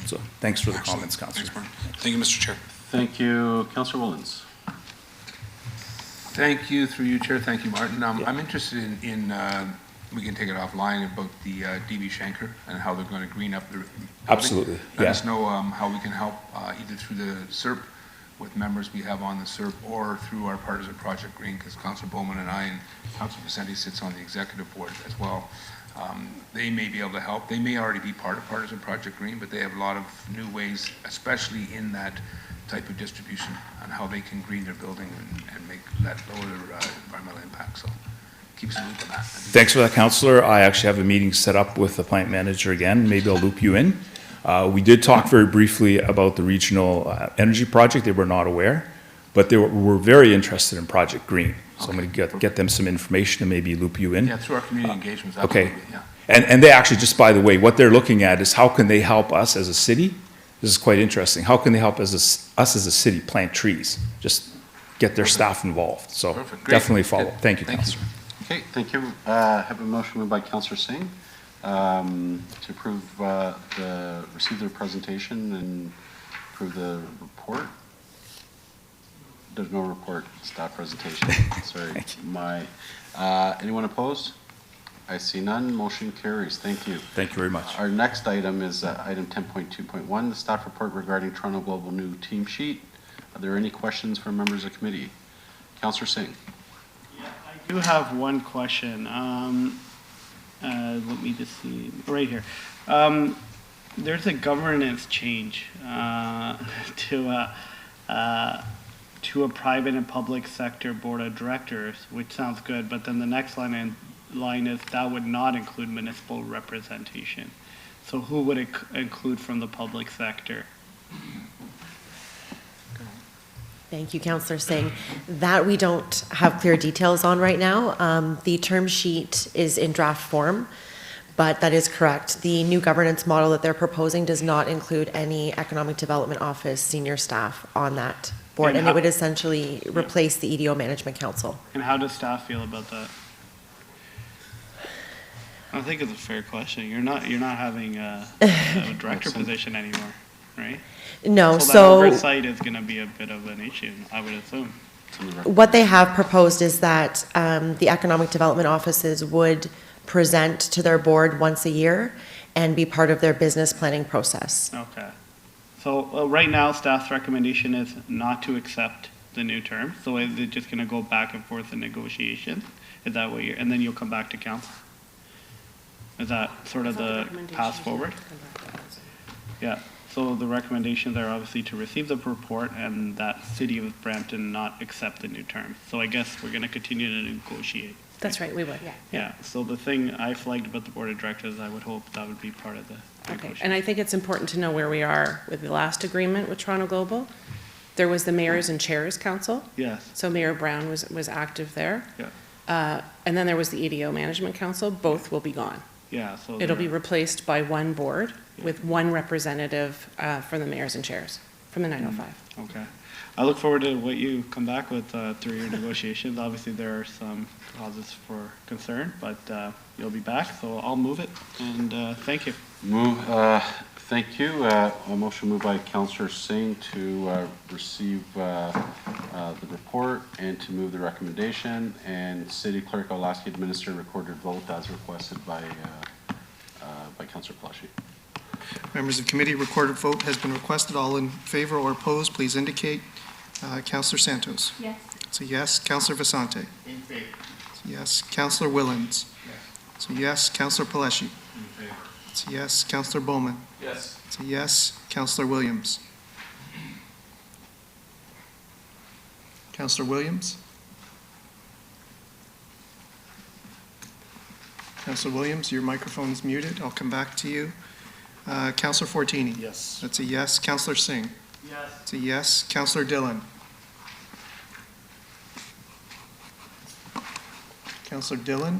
So thanks for the comments, Councillor. Thanks, Martin. Thank you, Mr. Chair. Thank you. Councillor Willens. Thank you, through you, Chair. Thank you, Martin. I'm interested in we can take it offline about the DB Schenker and how they're going to green up the building. Absolutely, Let yeah. us know how we can help either through the SERP with members we have on the SERP or through our Partisan Project Green, because Councillor Bowman and I and Councillor Vicente sits on the executive board as well. They may be able to help. They may already be part of Partisan Project Green, but they have a lot of new ways, especially in that type of distribution, on how they can green their building and make that lower their environmental impact. So keep us in the loop on that. Thanks for that, Councillor. I actually have a meeting set up with the plant manager again. Maybe I'll loop you in. We did talk very briefly about the regional energy project. They were not aware, but they were very interested in Project Green. So I'm going to get them some information and maybe loop you in. Yeah, through our community engagements, Okay. absolutely, yeah. And they actually, just by the way, what they're looking at is how can they help us as a city? This is quite interesting. How can they help us as a city plant trees? Just get their staff involved. So Perfect. Great. definitely follow. Good. Thank you, Thank you. Councillor. Okay, thank you. Have a motion moved by Councillor Singh to approve receive the presentation and approve the report. There's no report, staff presentation. Sorry, anyone opposed? I see none. Motion carries. Thank you. Thank you very much. Our next item is item 10.2.1, the staff report regarding Toronto Global new team sheet. Are there any questions from members of the committee? Councillor Singh. I do have one question. Let me just see, right here. There's a governance change to a private and public sector board of directors, which sounds good, but then the next line is that would not include municipal representation. So who would it include from the public sector? Thank you, Councillor Singh. That we don't have clear details on right now. The term sheet is in draft form, but that is correct. The new governance model that they're proposing does not include any Economic Development Office senior staff on that board, and it would essentially replace the EDO Management Council. And how does staff feel about that? I think it's a fair question. You're not having a director position anymore, right? No, So that oversight is going to be a bit of an issue, I would assume. What they have proposed is that the Economic Development Offices would present to their board once a year and be part of their business planning process. Okay. So right now, staff's recommendation is not to accept the new term. So is it just going to go back and forth in negotiations? Is that what and then you'll come back to council? Is that sort of the path forward? Yeah. So the recommendations are obviously to receive the report and that City of Brampton not accept the new term. So I guess we're going to continue to negotiate. That's right, we would. Yeah, so the thing I flagged about the board of directors, I would hope that would be part of the Okay, negotiation. and I think it's important to know where we are with the last agreement with Toronto Global. There was the Mayors and Chairs Council. Yes. So Mayor Brown was active there. Yeah. And then there was the EDO Management Council. Both will be gone. Yeah, so. It'll be replaced by one board with one representative from the Mayors and Chairs from the 905. Okay. I look forward to what you come back with through your negotiations. Obviously, there are some causes for concern, but you'll be back, so I'll move it, and thank you. Thank you. A motion moved by Councillor Singh to receive the report and to move the recommendation. And City Clerk, I'll ask you to administer a recorded vote as requested by Councillor Pelletier. Members of committee, recorded vote has been requested. All in favor or opposed, please indicate. Councillor Santos. Yes. It's a yes. Councillor Vicente. In favor. It's a yes. Councillor Willens. Yes. It's a yes. Councillor Pelletier. In favor. It's a yes. Councillor Bowman. Yes. It's a yes. Councillor Williams. Councillor Williams. Councillor Williams, your microphone is muted. I'll come back to you. Councillor Fortini. Yes. That's a yes. Councillor Singh. Yes. It's a yes. Councillor Dillon. Councillor Dillon.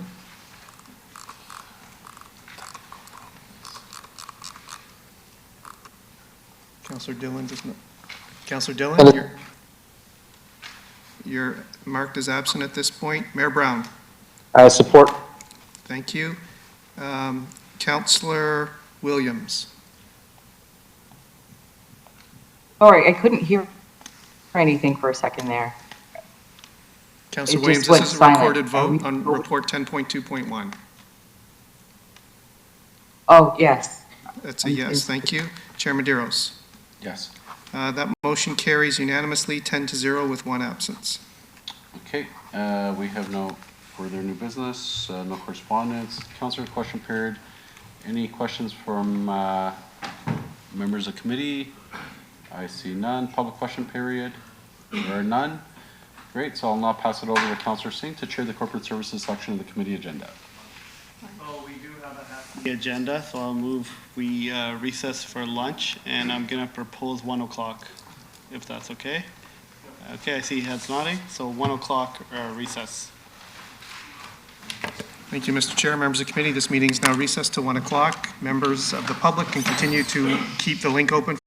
Councillor Dillon does not. Councillor Dillon, you're marked as absent at this point. Mayor Brown. Support. Thank you. Councillor Williams. Sorry, I couldn't hear. trying to think for a second there. Councillor It Williams, just this went is a silent. recorded Are vote we- on report 10.2.1. Oh, yes. That's a yes, thank you. Chair Maderos. Yes. That motion carries unanimously, 10-0 with one absence. Okay, we have no further new business, no correspondence. Councillor, question period. Any questions from members of committee? I see none. Public question period. There are none. Great, so I'll now pass it over to Councillor Singh to chair the corporate services section of the committee agenda. Oh, we do have a hefty agenda, so I'll move we recess for lunch, and I'm gonna propose 1 o'clock, if that's okay. Okay, I see heads nodding, so 1 o'clock recess. Thank you, Mr. Chair. Members of the committee, this meeting is now recessed to 1 o'clock. Members of the public can continue to keep the link open.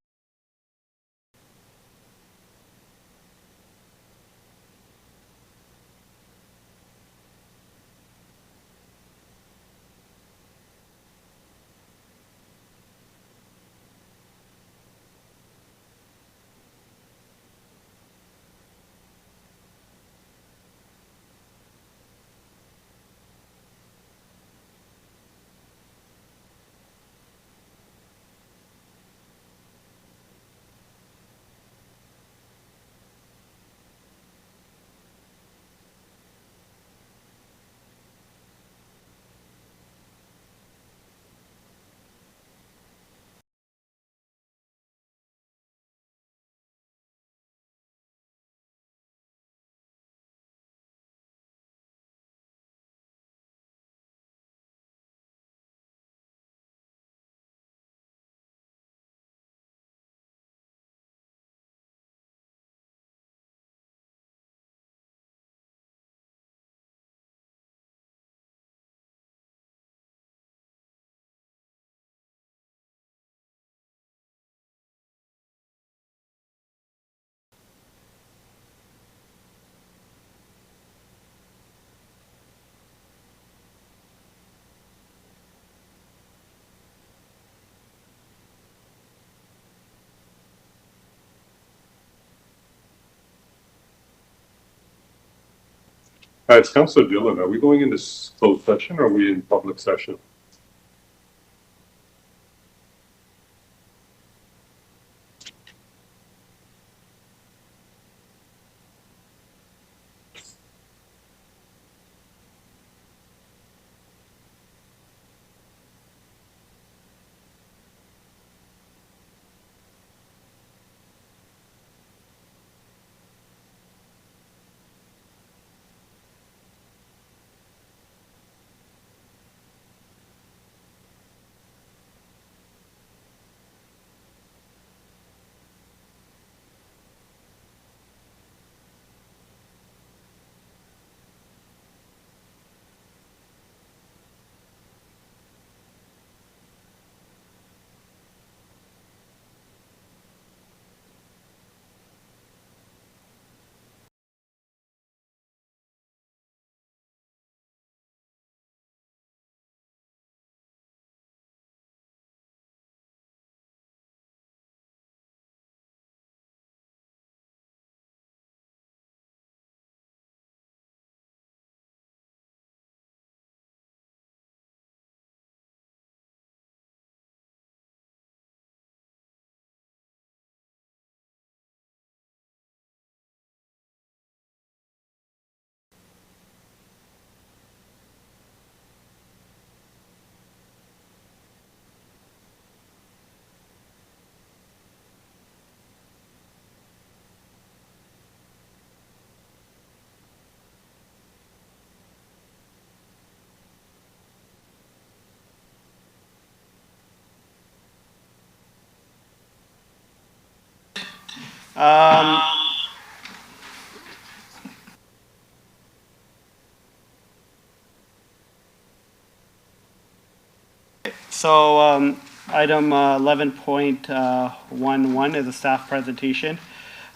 It's Councillor Dillon. Are we going into closed session or are we in public session? So item 11.11 is a staff presentation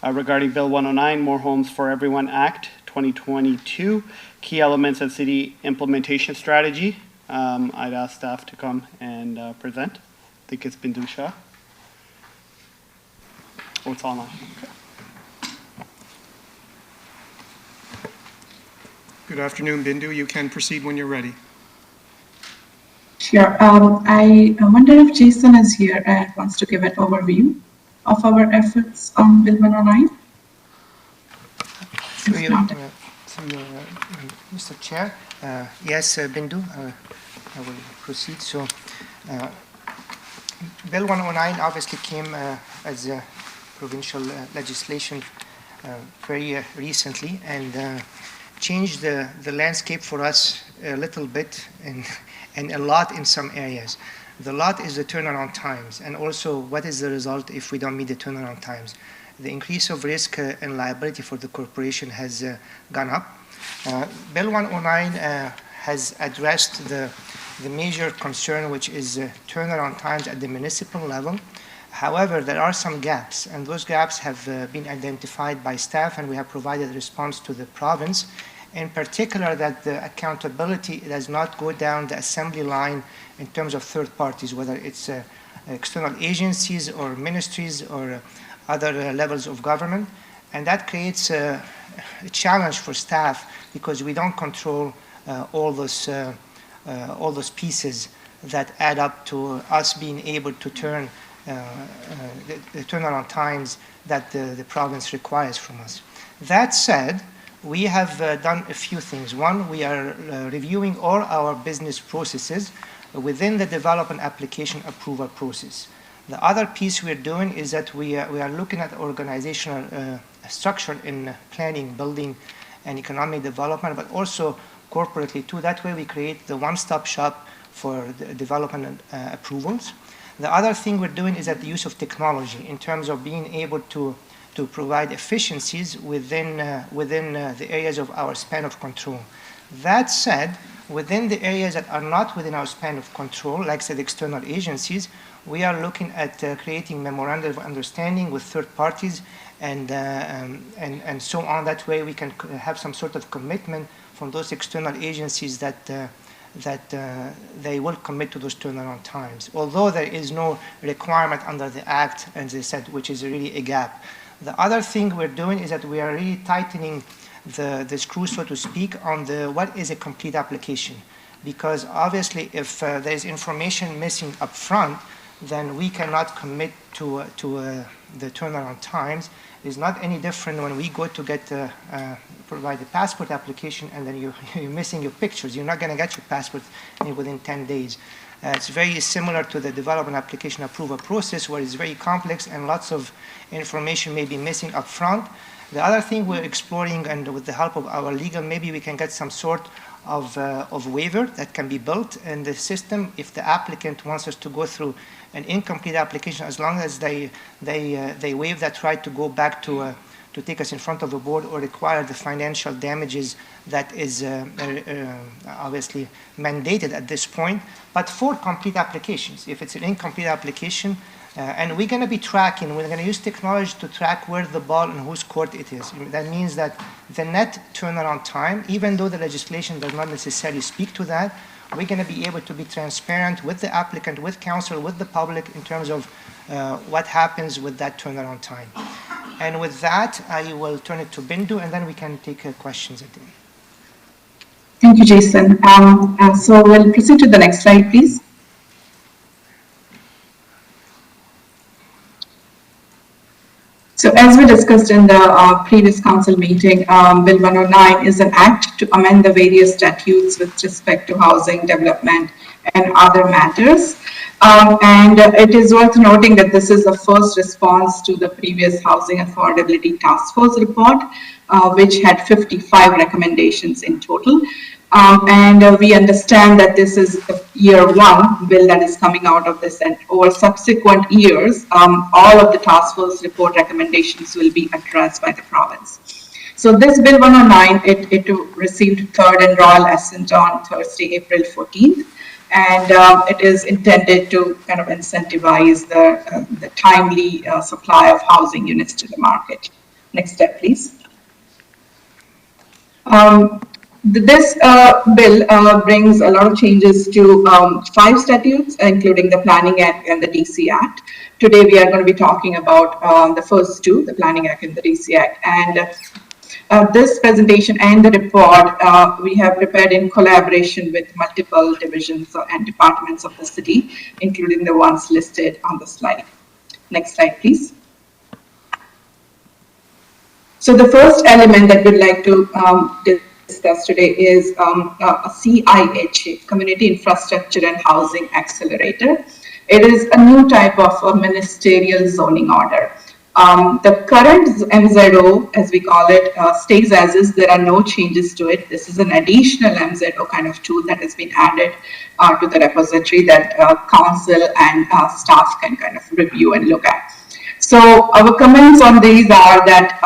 regarding Bill 109, More Homes for Everyone Act 2022, key elements of city implementation strategy. I'd ask staff to come and present. I think it's Bindu Shah. Oh, it's online. Okay. Good afternoon, Bindu. You can proceed when you're ready. Sure. I wonder if Jason is here and wants to give an overview of our efforts on Bill 109. Through you, Mr. Chair. Yes, Bindu, I will proceed. So, Bill 109 obviously came as a provincial legislation very recently and changed the landscape for us a little bit and a lot in some areas. The lot is the turnaround times, and also what is the result if we don't meet the turnaround times. The increase of risk and liability for the corporation has gone up. Bill 109 has addressed the major concern, which is turnaround times at the municipal level. However, there are some gaps, and those gaps have been identified by staff, and we have provided a response to the province. In particular, that the accountability does not go down the assembly line in terms of third parties, whether it's external agencies or ministries or other levels of government. And that creates a challenge for staff because we don't control all those pieces that add up to us being able to turn the turnaround times that the province requires from us. That said, we have done a few things. One, we are reviewing all our business processes within the development application approval process. The other piece we're doing is that we are looking at organizational structure in planning, building, and economic development, but also corporately too. That way we create the one-stop shop for the development approvals. The other thing we're doing is that the use of technology in terms of being able to provide efficiencies within the areas of our span of control. That said, within the areas that are not within our span of control, like said external agencies, we are looking at creating memorandum of understanding with third parties and so on. That way we can have some sort of commitment from those external agencies that they will commit to those turnaround times. Although there is no requirement under the Act, as they said, which is really a gap. The other thing we're doing is that we are really tightening the screw, so to speak, on what is a complete application. Because obviously if there's information missing up front, then we cannot commit to the turnaround times. It's not any different when we go to get provide the passport application and then you're missing your pictures. You're not going to get your passport within 10 days. It's very similar to the development application approval process, where it's very complex and lots of information may be missing up front. The other thing we're exploring, and with the help of our legal, maybe we can get some sort of waiver that can be built in the system if the applicant wants us to go through an incomplete application, as long as they waive that right to go back to take us in front of the board or require the financial damages that is obviously mandated at this point, but for complete applications. If it's an incomplete application, and we're going to be tracking, we're going to use technology to track where the ball and whose court it is. That means that the net turnaround time, even though the legislation does not necessarily speak to that, we're going to be able to be transparent with the applicant, with council, with the public in terms of what happens with that turnaround time. And with that, I will turn it to Bindu, and then we can take questions at the end. Thank you, Jason. So we'll proceed to the next slide, please. So as we discussed in the previous council meeting, Bill 109 is an act to amend the various statutes with respect to housing development and other matters. And it is worth noting that this is the first response to the previous Housing Affordability Task Force report, which had 55 recommendations in total. And we understand that this is the year one bill that is coming out of this, and over subsequent years, all of the task force report recommendations will be addressed by the province. So this Bill 109, it received third and royal assent on Thursday, April 14th. And it is intended to kind of incentivize the timely supply of housing units to the market. Next step, please. This bill brings a lot of changes to 5 statutes, including the Planning Act and the DC Act. Today, we are going to be talking about the first 2, the Planning Act and the DC Act. And this presentation and the report we have prepared in collaboration with multiple divisions and departments of the city, including the ones listed on the slide. Next slide, please. So the first element that we'd like to discuss today is a CIHA, Community Infrastructure and Housing Accelerator. It is a new type of a ministerial zoning order. The current MZO, as we call it, stays as is. There are no changes to it. This is an additional MZO kind of tool that has been added to the repository that council and staff can kind of review and look at. So our comments on these are that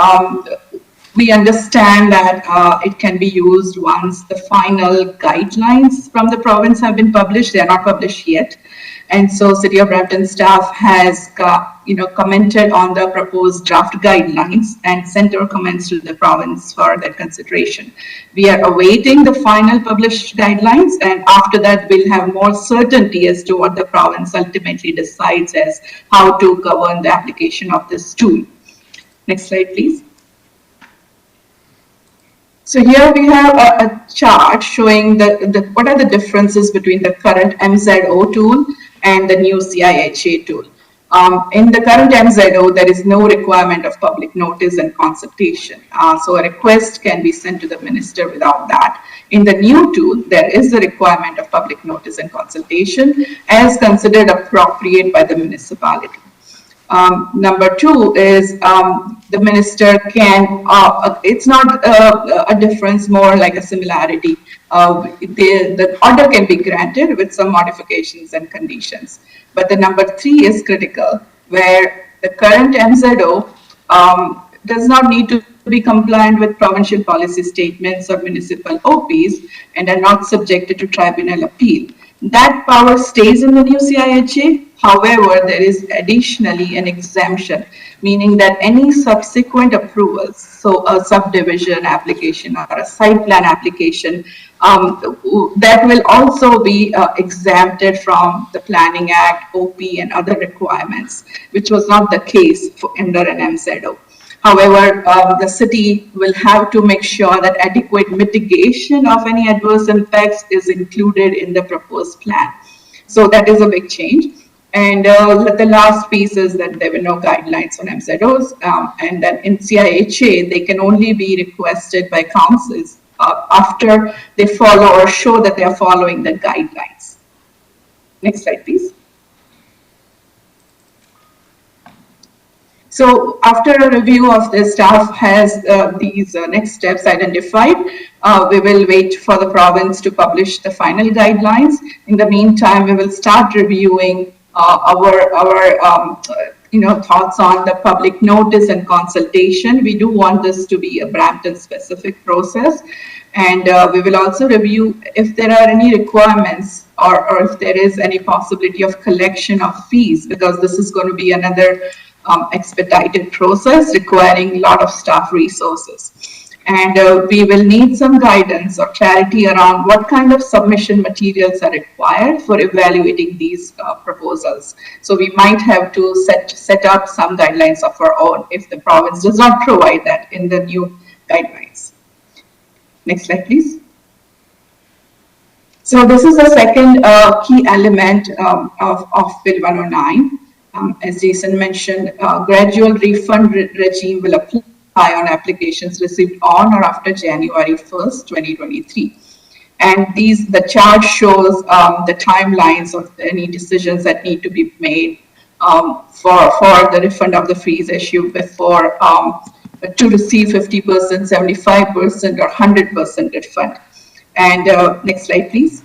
we understand that it can be used once the final guidelines from the province have been published. They are not published yet. And so City of Brampton staff has commented on the proposed draft guidelines and sent our comments to the province for their consideration. We are awaiting the final published guidelines, and after that we'll have more certainty as to what the province ultimately decides as how to govern the application of this tool. Next slide, please. So here we have a chart showing what are the differences between the current MZO tool and the new CIHA tool. In the current MZO, there is no requirement of public notice and consultation. So a request can be sent to the minister without that. In the new tool, there is a requirement of public notice and consultation as considered appropriate by the municipality. Number two is the minister can, it's not a difference, more like a similarity. The order can be granted with some modifications and conditions. But the number three is critical, where the current MZO does not need to be compliant with provincial policy statements or municipal OPs and are not subjected to tribunal appeal. That power stays in the new CIHA. However, there is additionally an exemption, meaning that any subsequent approvals, so a subdivision application or a site plan application, that will also be exempted from the Planning Act, OP, and other requirements, which was not the case under an MZO. However, the city will have to make sure that adequate mitigation of any adverse impacts is included in the proposed plan. So that is a big change. And the last piece is that there were no guidelines on MZOs, and that in CIHA, they can only be requested by councils after they follow or show that they are following the guidelines. Next slide, please. So after a review of the staff has these next steps identified, we will wait for the province to publish the final guidelines. In the meantime, we will start reviewing our thoughts on the public notice and consultation. We do want this to be a Brampton-specific process, and we will also review if there are any requirements or if there is any possibility of collection of fees, because this is going to be another expedited process requiring a lot of staff resources. And we will need some guidance or clarity around what kind of submission materials are required for evaluating these proposals. So we might have to set up some guidelines of our own if the province does not provide that in the new guidelines. Next slide, please. So this is the second key element of Bill 109. As Jason mentioned, gradual refund regime will apply on applications received on or after January 1st, 2023. And the chart shows the timelines of any decisions that need to be made for the refund of the fees issued before to receive 50%, 75%, or 100% refund. And next slide, please.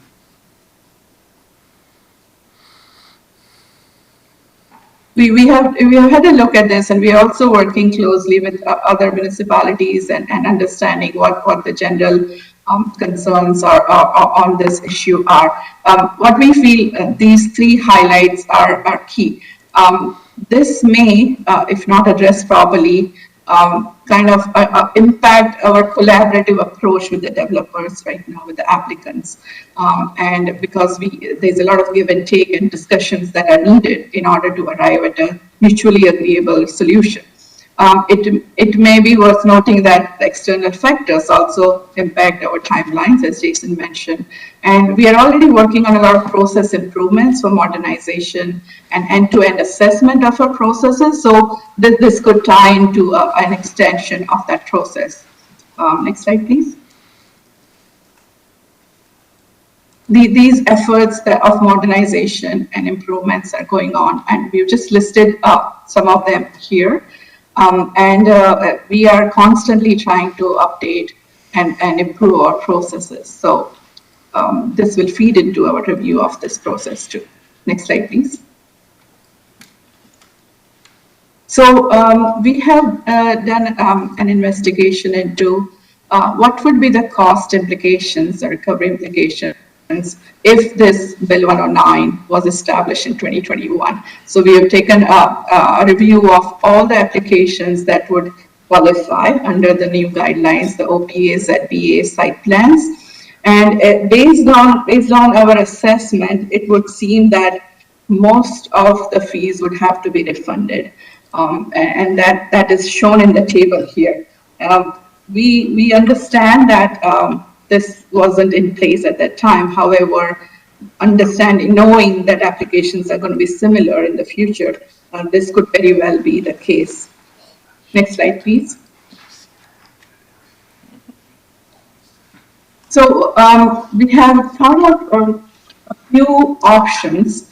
We have had a look at this, and we are also working closely with other municipalities and understanding what the general concerns are on this issue are. What we feel these three highlights are key. This may, if not addressed properly, kind of impact our collaborative approach with the developers right now, with the applicants. And because there's a lot of give and take and discussions that are needed in order to arrive at a mutually agreeable solution. It may be worth noting that the external factors also impact our timelines, as Jason mentioned. And we are already working on a lot of process improvements for modernization and end-to-end assessment of our processes. So this could tie into an extension of that process. Next slide, please. These efforts of modernization and improvements are going on, and we've just listed some of them here. We are constantly trying to update and improve our processes. So this will feed into our review of this process too. Next slide, please. So we have done an investigation into what would be the cost implications or recovery implications if this Bill 109 was established in 2021. So we have taken a review of all the applications that would qualify under the new guidelines, the OPA, ZBA site plans. And based on our assessment, it would seem that most of the fees would have to be refunded. And that is shown in the table here. We understand that this wasn't in place at that time. However, knowing that applications are going to be similar in the future, this could very well be the case. Next slide, please. So we have thought of a few options.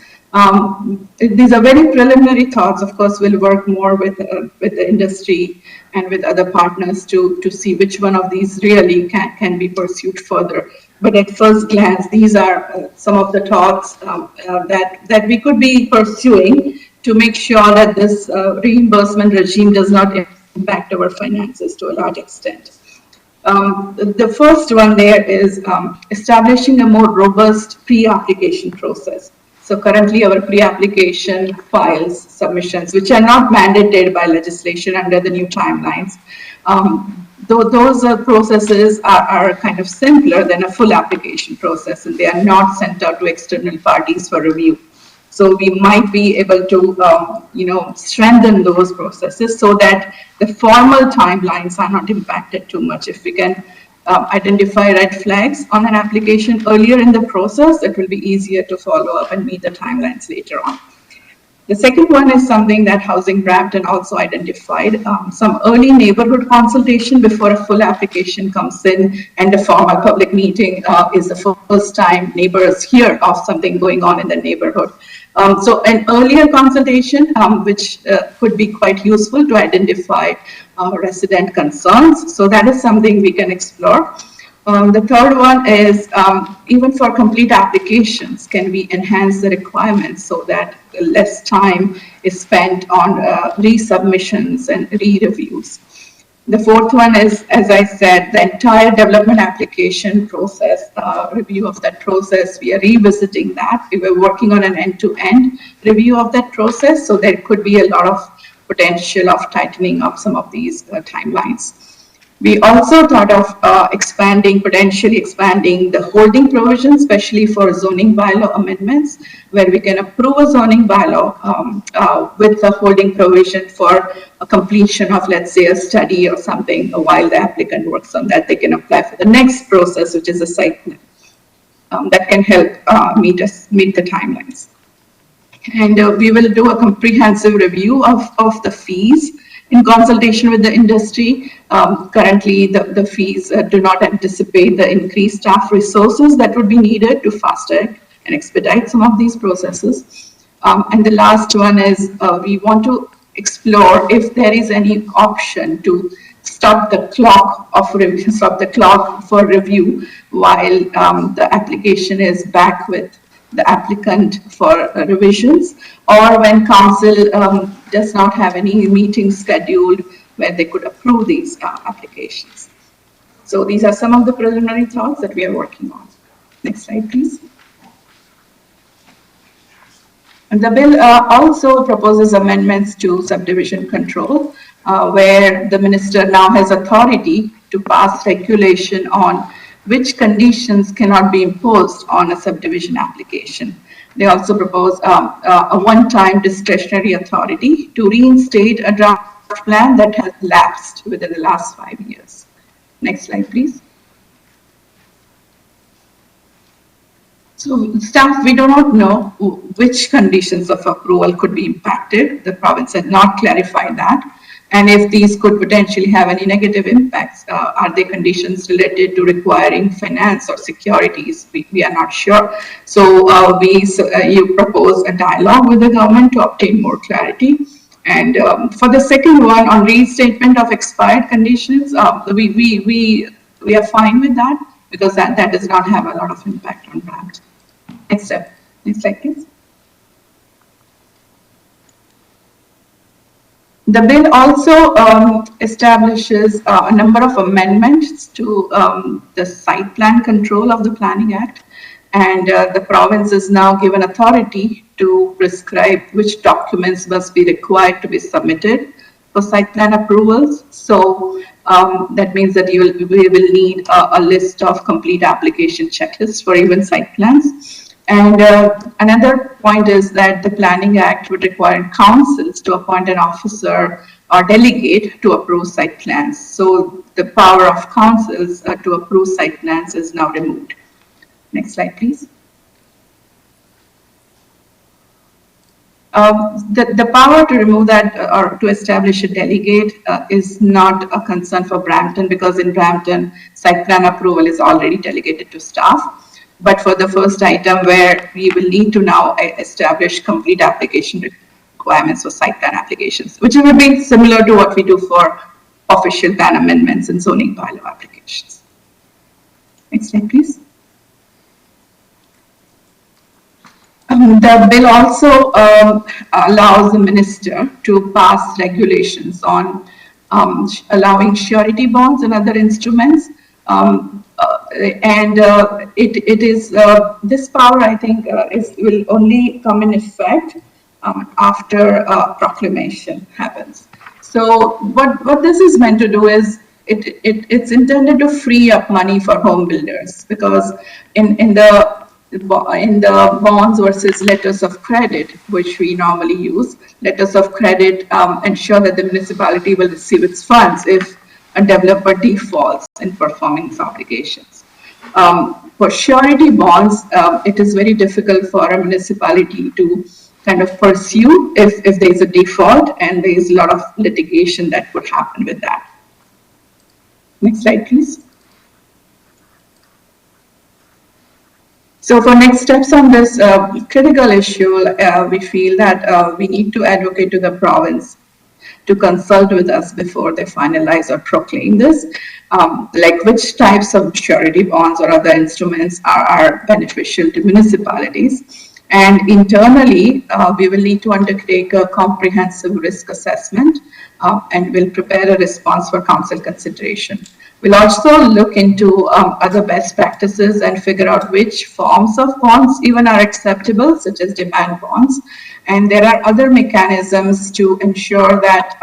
These are very preliminary thoughts. Of course, we'll work more with the industry and with other partners to see which one of these really can be pursued further. But at first glance, these are some of the thoughts that we could be pursuing to make sure that this reimbursement regime does not impact our finances to a large extent. The first one there is establishing a more robust pre-application process. So currently our pre-application files, submissions, which are not mandated by legislation under the new timelines, those processes are kind of simpler than a full application process, and they are not sent out to external parties for review. So we might be able to, strengthen those processes so that the formal timelines are not impacted too much. If we can identify red flags on an application earlier in the process, it will be easier to follow up and meet the timelines later on. The second one is something that Housing Brampton also identified, some early neighborhood consultation before a full application comes in, and a formal public meeting is the first time neighbors hear of something going on in the neighborhood. So an earlier consultation, which could be quite useful to identify resident concerns. So that is something we can explore. The third one is even for complete applications, can we enhance the requirements so that less time is spent on resubmissions and re-reviews. The fourth one is, as I said, the entire development application process, review of that process. We are revisiting that. We were working on an end-to-end review of that process, so there could be a lot of potential of tightening up some of these timelines. We also thought of potentially expanding the holding provision, especially for zoning bylaw amendments, where we can approve a zoning bylaw with a holding provision for a completion of, let's say, a study or something. While the applicant works on that, they can apply for the next process, which is a site plan. That can help meet the timelines. And we will do a comprehensive review of the fees in consultation with the industry. Currently, the fees do not anticipate the increased staff resources that would be needed to faster and expedite some of these processes. And the last one is we want to explore if there is any option to stop the clock for review while the application is back with the applicant for revisions, or when council does not have any meetings scheduled where they could approve these applications. So these are some of the preliminary thoughts that we are working on. Next slide, please. And the bill also proposes amendments to subdivision control, where the minister now has authority to pass regulation on which conditions cannot be imposed on a subdivision application. They also propose a one-time discretionary authority to reinstate a draft plan that has lapsed within the last 5 years. Next slide, please. So staff, we do not know which conditions of approval could be impacted. The province had not clarified that. And if these could potentially have any negative impacts, are they conditions related to requiring finance or securities? We are not sure. So you propose a dialogue with the government to obtain more clarity. And for the second one on reinstatement of expired conditions, we are fine with that because that does not have a lot of impact on Brampton. Next step. Next slide, please. The bill also establishes a number of amendments to the site plan control of the Planning Act, and the province is now given authority to prescribe which documents must be required to be submitted for site plan approvals. So that means that we will need a list of complete application checklists for even site plans. And another point is that the Planning Act would require councils to appoint an officer or delegate to approve site plans. So the power of councils to approve site plans is now removed. Next slide, please. The power to remove that or to establish a delegate is not a concern for Brampton because in Brampton, site plan approval is already delegated to staff. But for the first item where we will need to now establish complete application requirements for site plan applications, which will be similar to what we do for official plan amendments and zoning bylaw applications. Next slide, please. The bill also allows the minister to pass regulations on allowing surety bonds and other instruments. It is this power, I think, will only come in effect after proclamation happens. So what this is meant to do is it's intended to free up money for home builders because in the bonds versus letters of credit, which we normally use, letters of credit ensure that the municipality will receive its funds if a developer defaults in performing its obligations. For surety bonds, it is very difficult for a municipality to kind of pursue if there is a default and there is a lot of litigation that would happen with that. Next slide, please. So for next steps on this critical issue, we feel that we need to advocate to the province to consult with us before they finalize or proclaim this, like which types of surety bonds or other instruments are beneficial to municipalities. And internally, we will need to undertake a comprehensive risk assessment and will prepare a response for council consideration. We'll also look into other best practices and figure out which forms of bonds even are acceptable, such as demand bonds. And there are other mechanisms to ensure that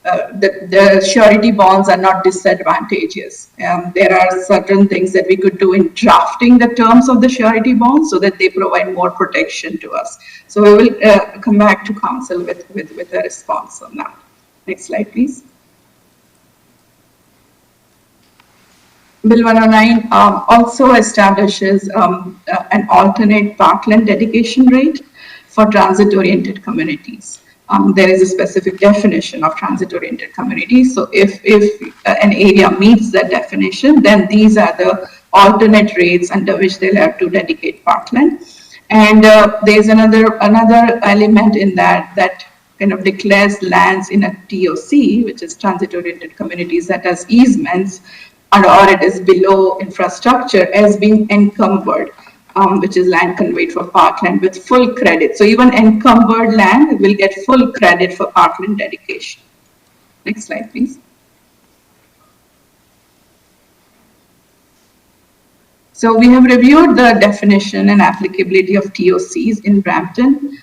the surety bonds are not disadvantageous. There are certain things that we could do in drafting the terms of the surety bonds so that they provide more protection to us. So we will come back to council with a response on that. Next slide, please. Bill 109 also establishes an alternate parkland dedication rate for transit-oriented communities. There is a specific definition of transit-oriented communities. So if an area meets that definition, then these are the alternate rates under which they'll have to dedicate parkland. And there's another element in that kind of declares lands in a TOC, which is transit-oriented communities, that has easements or it is below infrastructure as being encumbered, which is land conveyed for parkland with full credit. So even encumbered land will get full credit for parkland dedication. Next slide, please. So we have reviewed the definition and applicability of TOCs in Brampton.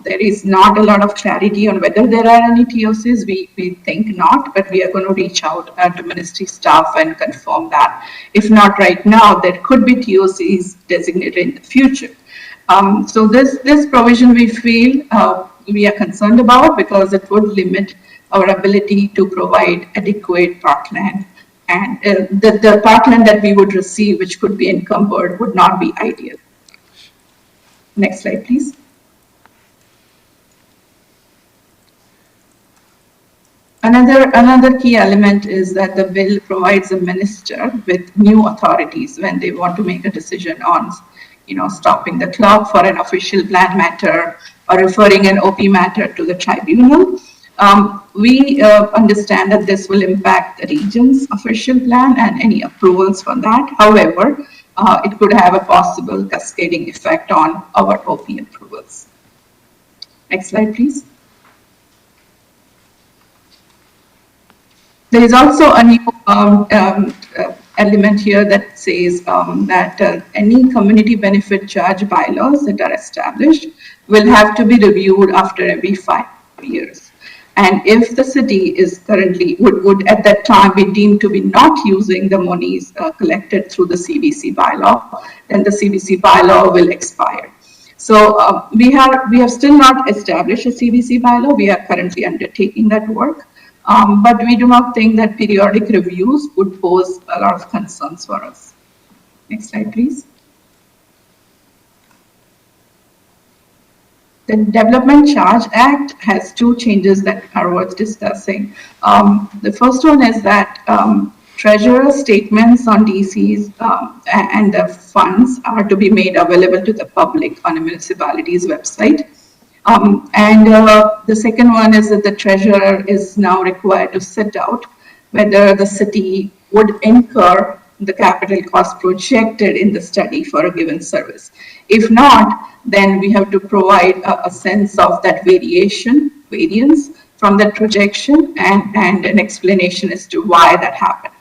There is not a lot of clarity on whether there are any TOCs. We think not, but we are going to reach out to ministry staff and confirm that. If not right now, there could be TOCs designated in the future. So this provision we feel we are concerned about because it would limit our ability to provide adequate parkland. And the parkland that we would receive, which could be encumbered, would not be ideal. Next slide, please. Another key element is that the bill provides a minister with new authorities when they want to make a decision on, stopping the clock for an official plan matter or referring an OP matter to the tribunal. We understand that this will impact the region's official plan and any approvals for that. However, it could have a possible cascading effect on our OP approvals. Next slide, please. There is also a new element here that says that any community benefit charge bylaws that are established will have to be reviewed after every 5 years. And if the city is currently, would at that time be deemed to be not using the monies collected through the CBC bylaw, then the CBC bylaw will expire. So we have still not established a CBC bylaw. We are currently undertaking that work. But we do not think that periodic reviews would pose a lot of concerns for us. Next slide, please. The Development Charge Act has two changes that are worth discussing. The first one is that treasurer statements on DCs and the funds are to be made available to the public on a municipality's website. The second one is that the treasurer is now required to set out whether the city would incur the capital cost projected in the study for a given service. If not, then we have to provide a sense of that variance from that projection and an explanation as to why that happened.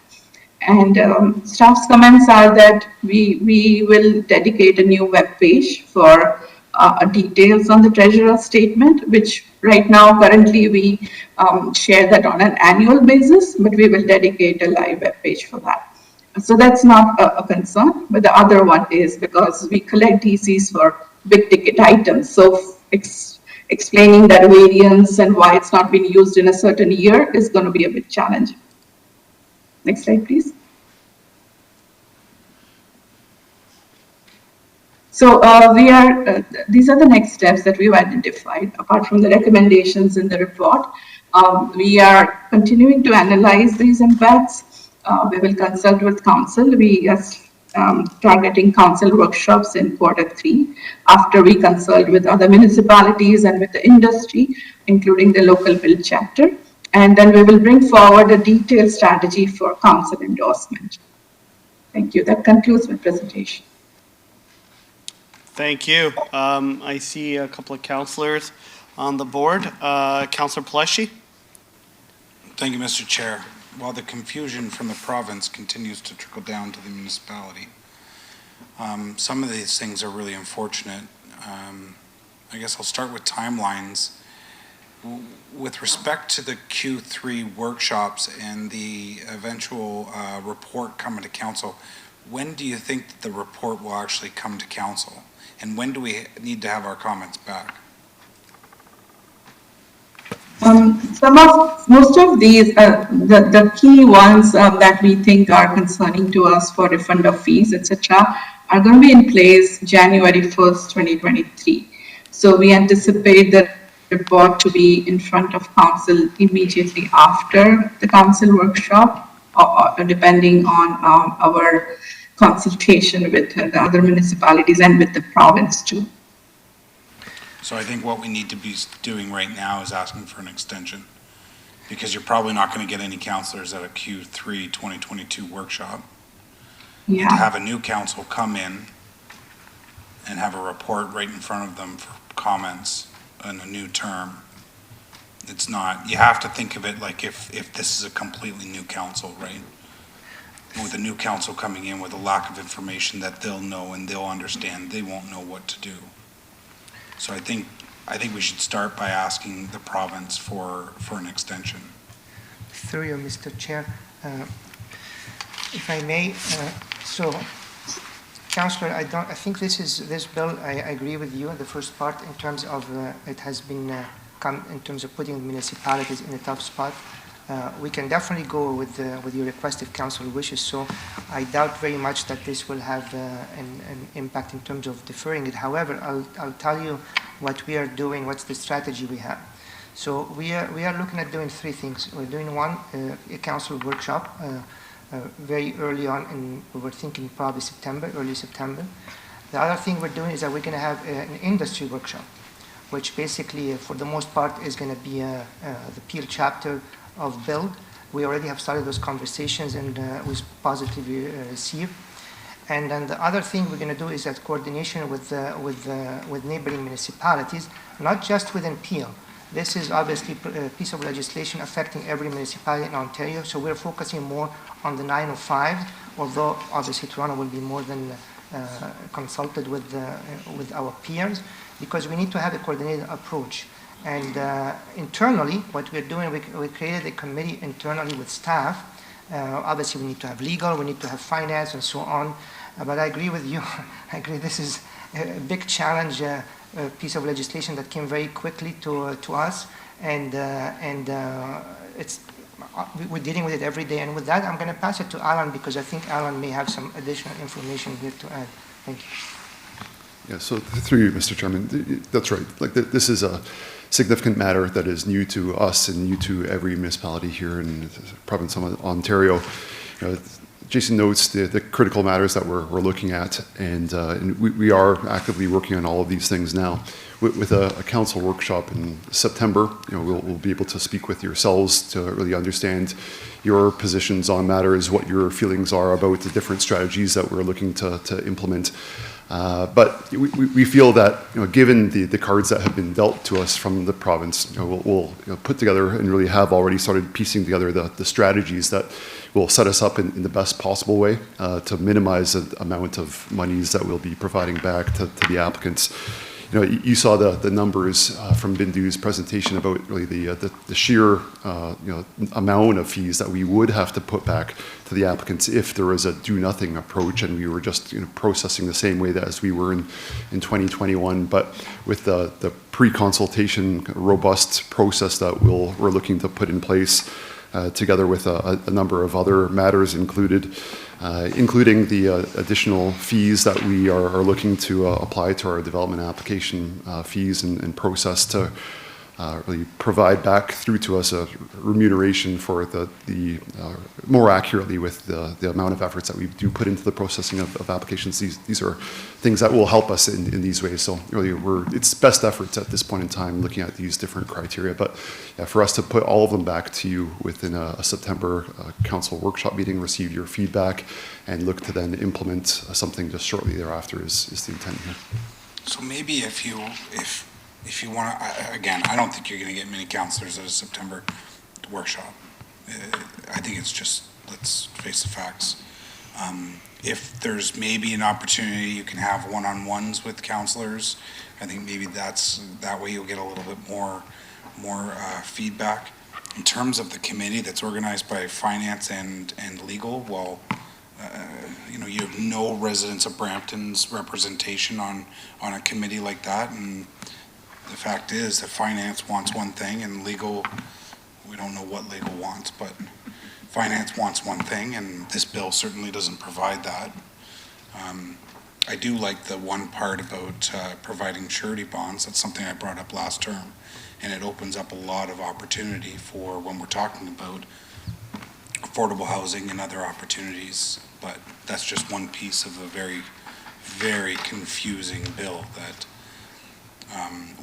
And staff's comments are that we will dedicate a new web page for details on the treasurer's statement, which right now currently we share that on an annual basis, but we will dedicate a live web page for that. So that's not a concern, but the other one is because we collect DCs for big ticket items. So explaining that variance and why it's not been used in a certain year is going to be a bit challenging. Next slide, please. So these are the next steps that we've identified. Apart from the recommendations in the report, we are continuing to analyze these impacts. We will consult with council. We are targeting council workshops in Q3 after we consult with other municipalities and with the industry, including the local bill chapter. And then we will bring forward a detailed strategy for council endorsement. Thank you. That concludes my presentation. Thank you. I see a couple of councillors on the board. Councillor Pleshy. Thank you, Mr. Chair. While the confusion from the province continues to trickle down to the municipality, some of these things are really unfortunate. I guess I'll start with timelines. With respect to the Q3 workshops and the eventual report coming to council, when do you think that the report will actually come to council? And when do we need to have our comments back? Most of these, the key ones that we think are concerning to us for refund of fees, etc., are going to be in place January 1st, 2023. So we anticipate the report to be in front of council immediately after the council workshop, or depending on our consultation with the other municipalities and with the province too. So I think what we need to be doing right now is asking for an extension, because you're probably not going to get any councillors at a Q3 2022 workshop. Yeah. To have a new council come in and have a report right in front of them for comments in a new term, it's not, you have to think of it like if this is a completely new council, right? With a new council coming in with a lack of information that they'll know and they'll understand, they won't know what to do. So I think I think we should start by asking the province for an extension. Through you, Mr. Chair. If I may, so, Councillor, I think this bill, I agree with you in the first part in terms of it has been come in terms of putting municipalities in a tough spot. We can definitely go with your request if council wishes so. I doubt very much that this will have an impact in terms of deferring it. However, I'll tell you what we are doing, what's the strategy we have. So we are looking at doing three things. We're doing one, a council workshop very early on, and we were thinking probably September, early September. The other thing we're doing is that we're going to have an industry workshop, which basically, for the most part, is going to be the Peel chapter of BUILD. We already have started those conversations and was positively received. And then the other thing we're going to do is that coordination with neighboring municipalities, not just within Peel. This is obviously a piece of legislation affecting every municipality in Ontario, so we're focusing more on the 905, although obviously Toronto will be more than consulted with our peers, because we need to have a coordinated approach. And internally, what we're doing, we created a committee internally with staff. Obviously, we need to have legal, we need to have finance, and so on. But I agree with you. I agree this is a big challenge, a piece of legislation that came very quickly to us, and it's we're dealing with it every day. And with that, I'm going to pass it to Alan, because I think Alan may have some additional information here to add. Thank you. Yeah, so through you, Mr. Chairman, that's right. Like this is a significant matter that is new to us and new to every municipality here in the province of Ontario. Jason notes the critical matters that we're looking at, and we are actively working on all of these things now. With a council workshop in September, we'll be able to speak with yourselves to really understand your positions on matters, what your feelings are about the different strategies that we're looking to implement. But we feel that, given the cards that have been dealt to us from the province, we'll put together and really have already started piecing together the strategies that will set us up in the best possible way to minimize the amount of monies that we'll be providing back to the applicants. You saw the numbers from Bindu's presentation about really the sheer amount of fees that we would have to put back to the applicants if there was a do-nothing approach and we were just processing the same way that as we were in 2021. But with the pre-consultation robust process that we're looking to put in place, together with a number of other matters including the additional fees that we are looking to apply to our development application fees and process to really provide back through to us a remuneration for the more accurately with the amount of efforts that we do put into the processing of applications. These are things that will help us in these ways. So really, it's best efforts at this point in time looking at these different criteria. But yeah, for us to put all of them back to you within a September council workshop meeting, receive your feedback, and look to then implement something just shortly thereafter is the intent here. So maybe if you want to, again, I don't think you're going to get many councillors at a September workshop. I think it's just, let's face the facts. If there's maybe an opportunity, you can have one-on-ones with councillors. I think maybe that way you'll get a little bit more feedback. In terms of the committee that's organized by finance and legal, well, you have no residents of Brampton's representation on a committee like that, and the fact is that finance wants one thing and legal, we don't know what legal wants, but finance wants one thing, and this bill certainly doesn't provide that. I do like the one part about providing surety bonds. That's something I brought up last term, and it opens up a lot of opportunity for when we're talking about affordable housing and other opportunities, but that's just one piece of a very, very confusing bill that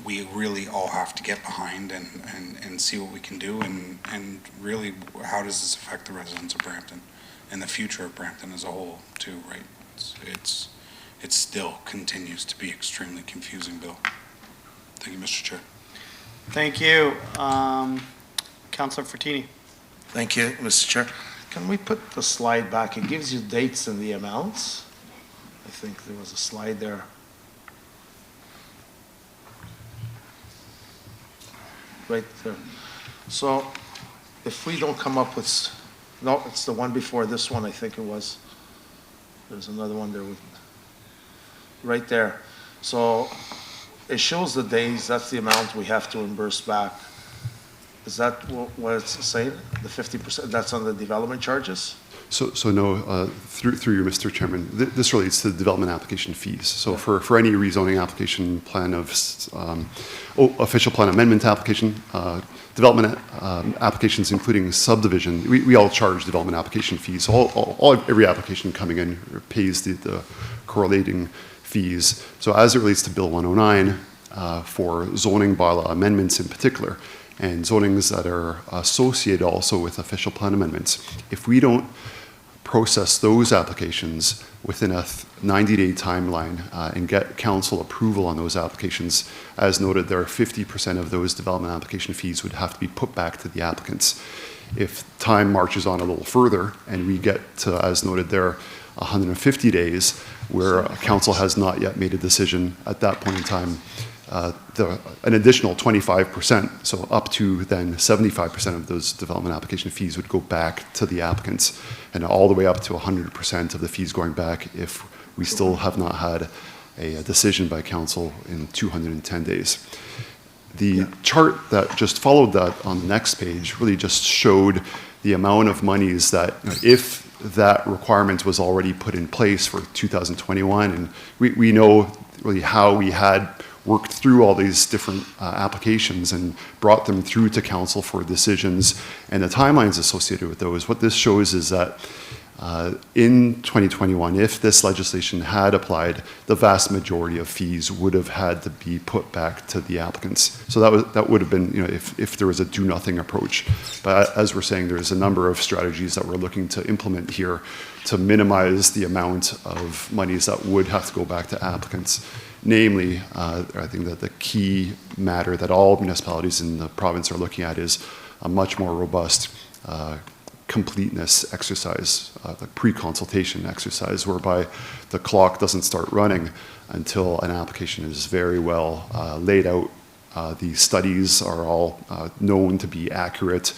we really all have to get behind and see what we can do, and really, how does this affect the residents of Brampton and the future of Brampton as a whole too, right? It still continues to be extremely confusing bill. Thank you, Mr. Chair. Thank you. Councillor Fortini. Thank you, Mr. Chair. Can we put the slide back? It gives you dates and the amounts. I think there was a slide there. right there. So if we don't come up with, no, it's the one before this one, I think it was. There's another one there with, right there. So it shows the days, that's the amount we have to reimburse back. Is that what it's saying? The 50%, that's on the development charges? So no, through you, Mr. Chairman, this relates to the development application fees. So for any rezoning application plan of, official plan amendment application, development applications including subdivision, we all charge development application fees. So every application coming in pays the correlating fees. So as it relates to Bill 109, for zoning bylaw amendments in particular, and zonings that are associated also with official plan amendments, if we don't process those applications within a 90-day timeline and get council approval on those applications, as noted, there are 50% of those development application fees would have to be put back to the applicants. If time marches on a little further and we get to, as noted there, 150 days where council has not yet made a decision, at that point in time, an additional 25%, so up to then 75% of those development application fees would go back to the applicants, and all the way up to 100% of the fees going back if we still have not had a decision by council in 210 days. The chart that just followed that on the next page really just showed the amount of monies that, if that requirement was already put in place for 2021, and we know really how we had worked through all these different applications and brought them through to council for decisions and the timelines associated with those. What this shows is that in 2021, if this legislation had applied, the vast majority of fees would have had to be put back to the applicants. So that would have been, if there was a do-nothing approach. But as we're saying, there's a number of strategies that we're looking to implement here to minimize the amount of monies that would have to go back to applicants. Namely, I think that the key matter that all municipalities in the province are looking at is a much more robust completeness exercise, the pre-consultation exercise, whereby the clock doesn't start running until an application is very well laid out. The studies are all known to be accurate,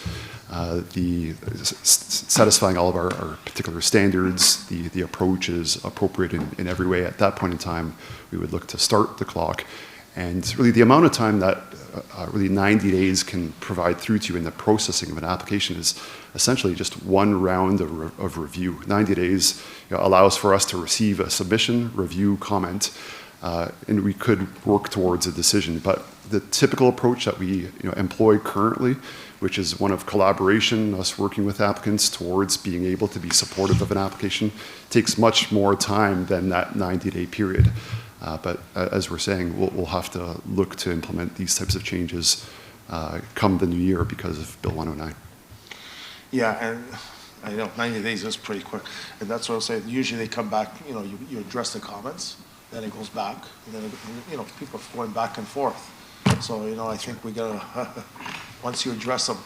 satisfying all of our particular standards. The approach is appropriate in every way. At that point in time, we would look to start the clock. And really the amount of time that really 90 days can provide through to you in the processing of an application is essentially just one round of review. 90 days allows for us to receive a submission, review, comment, and we could work towards a decision. But the typical approach that we employ currently, which is one of collaboration, us working with applicants towards being able to be supportive of an application, takes much more time than that 90-day period. But as we're saying, we'll have to look to implement these types of changes come the new year because of Bill 109. Yeah, and I know 90 days is pretty quick. And that's what I'll say. Usually they come back, you address the comments, then it goes back, and then, people are going back and forth. So, I think we gotta, once you address them,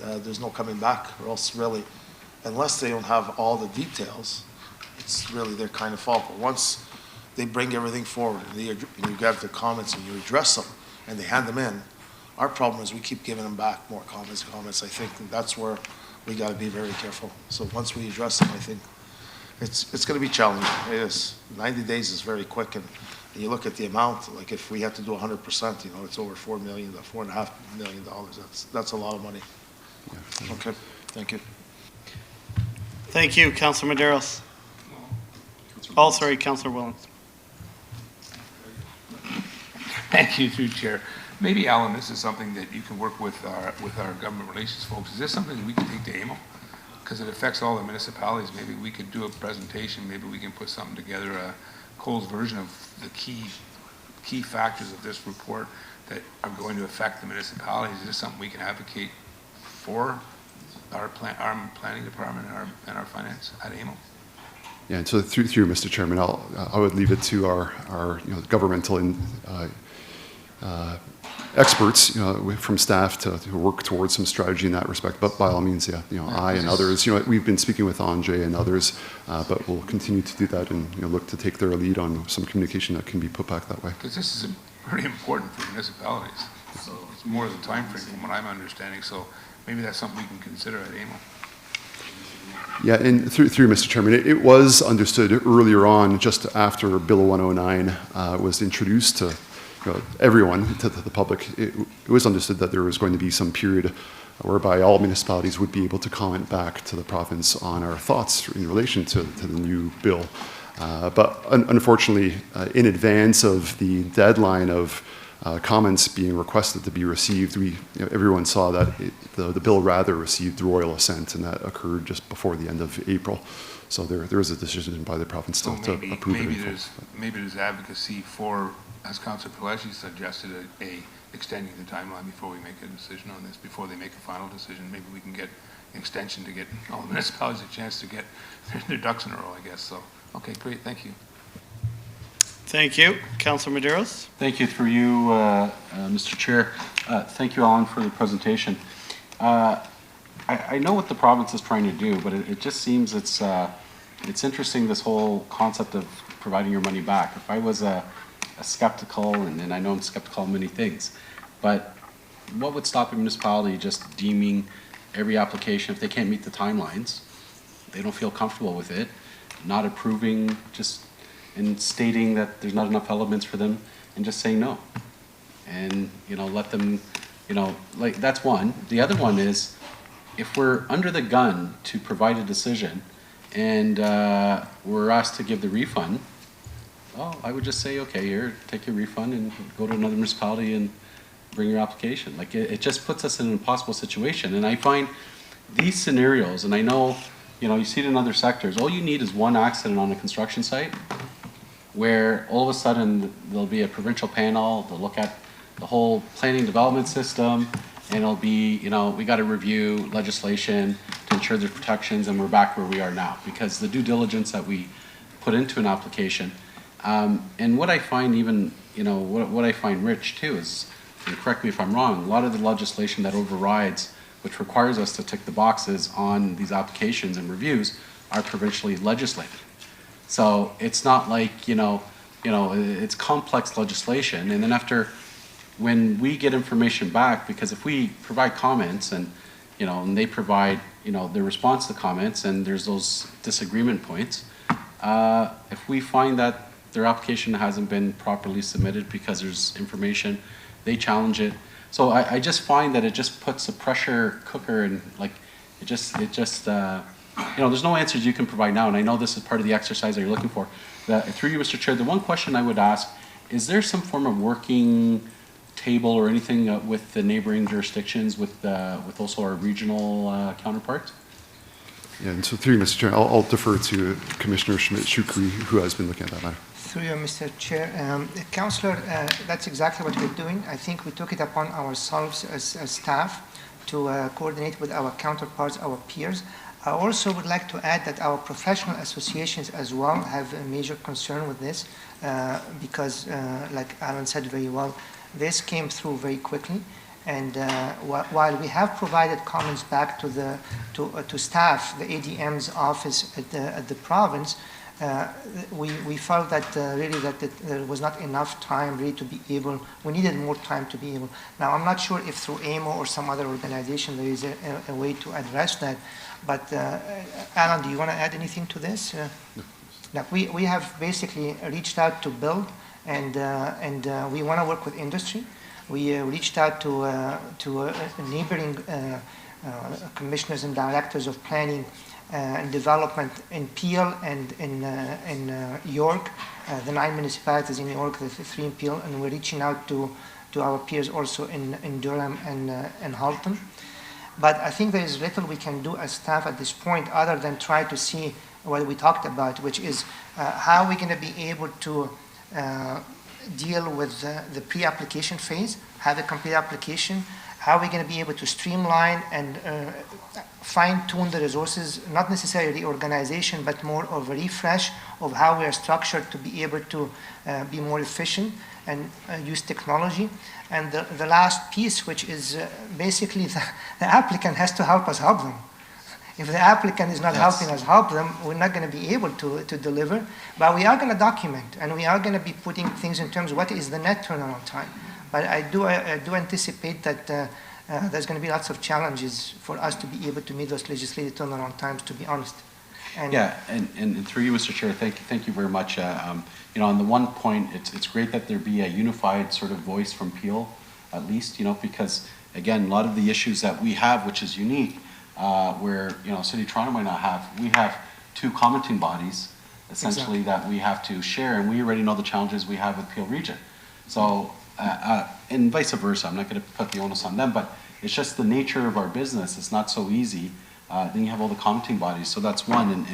there's no coming back, or else really, unless they don't have all the details, it's really their kind of fault. But once they bring everything forward, and you get the comments and you address them, and they hand them in, our problem is we keep giving them back more comments. I think that's where we gotta be very careful. So once we address them, I think it's gonna be challenging. It is. 90 days is very quick, and you look at the amount, like if we had to do 100%, it's over $4 million, $4.5 million. That's a lot of money. Okay, thank you. Thank you, Councilor Medeiros. Oh, sorry, Councilor Willems. Thank you, through Chair. Maybe, Alan, this is something that you can work with our government relations folks. Is this something we can take to AMO? Because it affects all the municipalities. Maybe we could do a presentation. Maybe we can put something together, Cole's version of the key factors of this report that are going to affect the municipalities. Is this something we can advocate for our planning department and our finance at AMO? Yeah, and so through Mr. Chairman, I would leave it to our governmental experts, from staff to work towards some strategy in that respect. But by all means, I and others, we've been speaking with Andre and others, but we'll continue to do that and look to take their lead on some communication that can be put back that way. Because this is pretty important for municipalities. So it's more the time frame from what I'm understanding, so maybe that's something we can consider at AMO. Yeah, and through Mr. Chairman, it was understood earlier on, just after Bill 109 was introduced to everyone, to the public, it was understood that there was going to be some period whereby all municipalities would be able to comment back to the province on our thoughts in relation to the new bill. But unfortunately, in advance of the deadline of comments being requested to be received, everyone saw that the bill rather received royal assent, and that occurred just before the end of April. So there is a decision by the province to approve it. Maybe there's advocacy for, as Councillor Pelleggi suggested, a extending the timeline before we make a decision on this, before they make a final decision. Maybe we can get an extension to get all the municipalities a chance to get their ducks in a row, I guess. So, okay, great, thank you. Thank you. Councillor Medeiros? Thank you, through you, Mr. Chair. Thank you, Alan, for the presentation. I know what the province is trying to do, but it just seems it's interesting, this whole concept of providing your money back. If I was a skeptical, and I know I'm skeptical on many things, but what would stop a municipality just deeming every application, if they can't meet the timelines, they don't feel comfortable with it, not approving, just and stating that there's not enough elements for them, and just saying no, and let them, like, that's one. The other one is, if we're under the gun to provide a decision and we're asked to give the refund, well, I would just say, okay, here, take your refund and go to another municipality and bring your application. Like, it just puts us in an impossible situation. And I find these scenarios, and I know, you see it in other sectors, all you need is one accident on a construction site where all of a sudden there'll be a provincial panel, they'll look at the whole planning development system, and it'll be, we got to review legislation to ensure there's protections, and we're back where we are now. Because the due diligence that we put into an application, and what I find even, what I find rich too is, and correct me if I'm wrong, a lot of the legislation that overrides, which requires us to tick the boxes on these applications and reviews, are provincially legislated. So it's not like, it's complex legislation. And then when we get information back, because if we provide comments and, and they provide, their response to comments, and there's those disagreement points, if we find that their application hasn't been properly submitted because there's information, they challenge it. So I just find that it just puts a pressure cooker, and like, there's no answers you can provide now, and I know this is part of the exercise that you're looking for. Through you, Mr. Chair, the one question I would ask, is there some form of working table or anything with the neighboring jurisdictions, with also our regional counterparts? Yeah, and so through you, Mr. Chair, I'll defer to Commissioner Schmidt-Shukri, who has been looking at that matter. Through you, Mr. Chair. Councillor, that's exactly what we're doing. I think we took it upon ourselves as staff to coordinate with our counterparts, our peers. I also would like to add that our professional associations as well have a major concern with this because, like Alan said very well, this came through very quickly. And while we have provided comments back to staff, the ADM's office at the province, we felt that really that there was not enough time really to be able, we needed more time to be able. Now, I'm not sure if through AMO or some other organization there is a way to address that, but Alan, do you want to add anything to this? No. We have basically reached out to Bill, and we want to work with industry. We reached out to neighboring commissioners and directors of planning and development in Peel and in York, the 9 municipalities in York, the 3 in Peel, and we're reaching out to our peers also in Durham and Halton. But I think there is little we can do as staff at this point other than try to see what we talked about, which is how we're going to be able to deal with the pre-application phase, have a complete application, how we're going to be able to streamline and fine-tune the resources, not necessarily the organization, but more of a refresh of how we are structured to be able to be more efficient and use technology. And the last piece, which is basically the applicant has to help us help them. If the applicant is not helping us help them, we're not going to be able to deliver. But we are going to document, and we are going to be putting things in terms of what is the net turnaround time. But I do anticipate that there's going to be lots of challenges for us to be able to meet those legislative turnaround times, to be honest. And Yeah, and through you, Mr. Chair, thank you very much. You know, on the one point, it's great that there be a unified sort of voice from Peel, at least, you know, because, again, a lot of the issues that we have, which is unique, where, you know, City of Toronto might not have, we have two commenting bodies, essentially, that we have to share, and we already know the challenges we have with Peel Region. So, and vice versa, I'm not going to put the onus on them, but it's just the nature of our business. It's not so easy. Then you have all the commenting bodies, so that's one,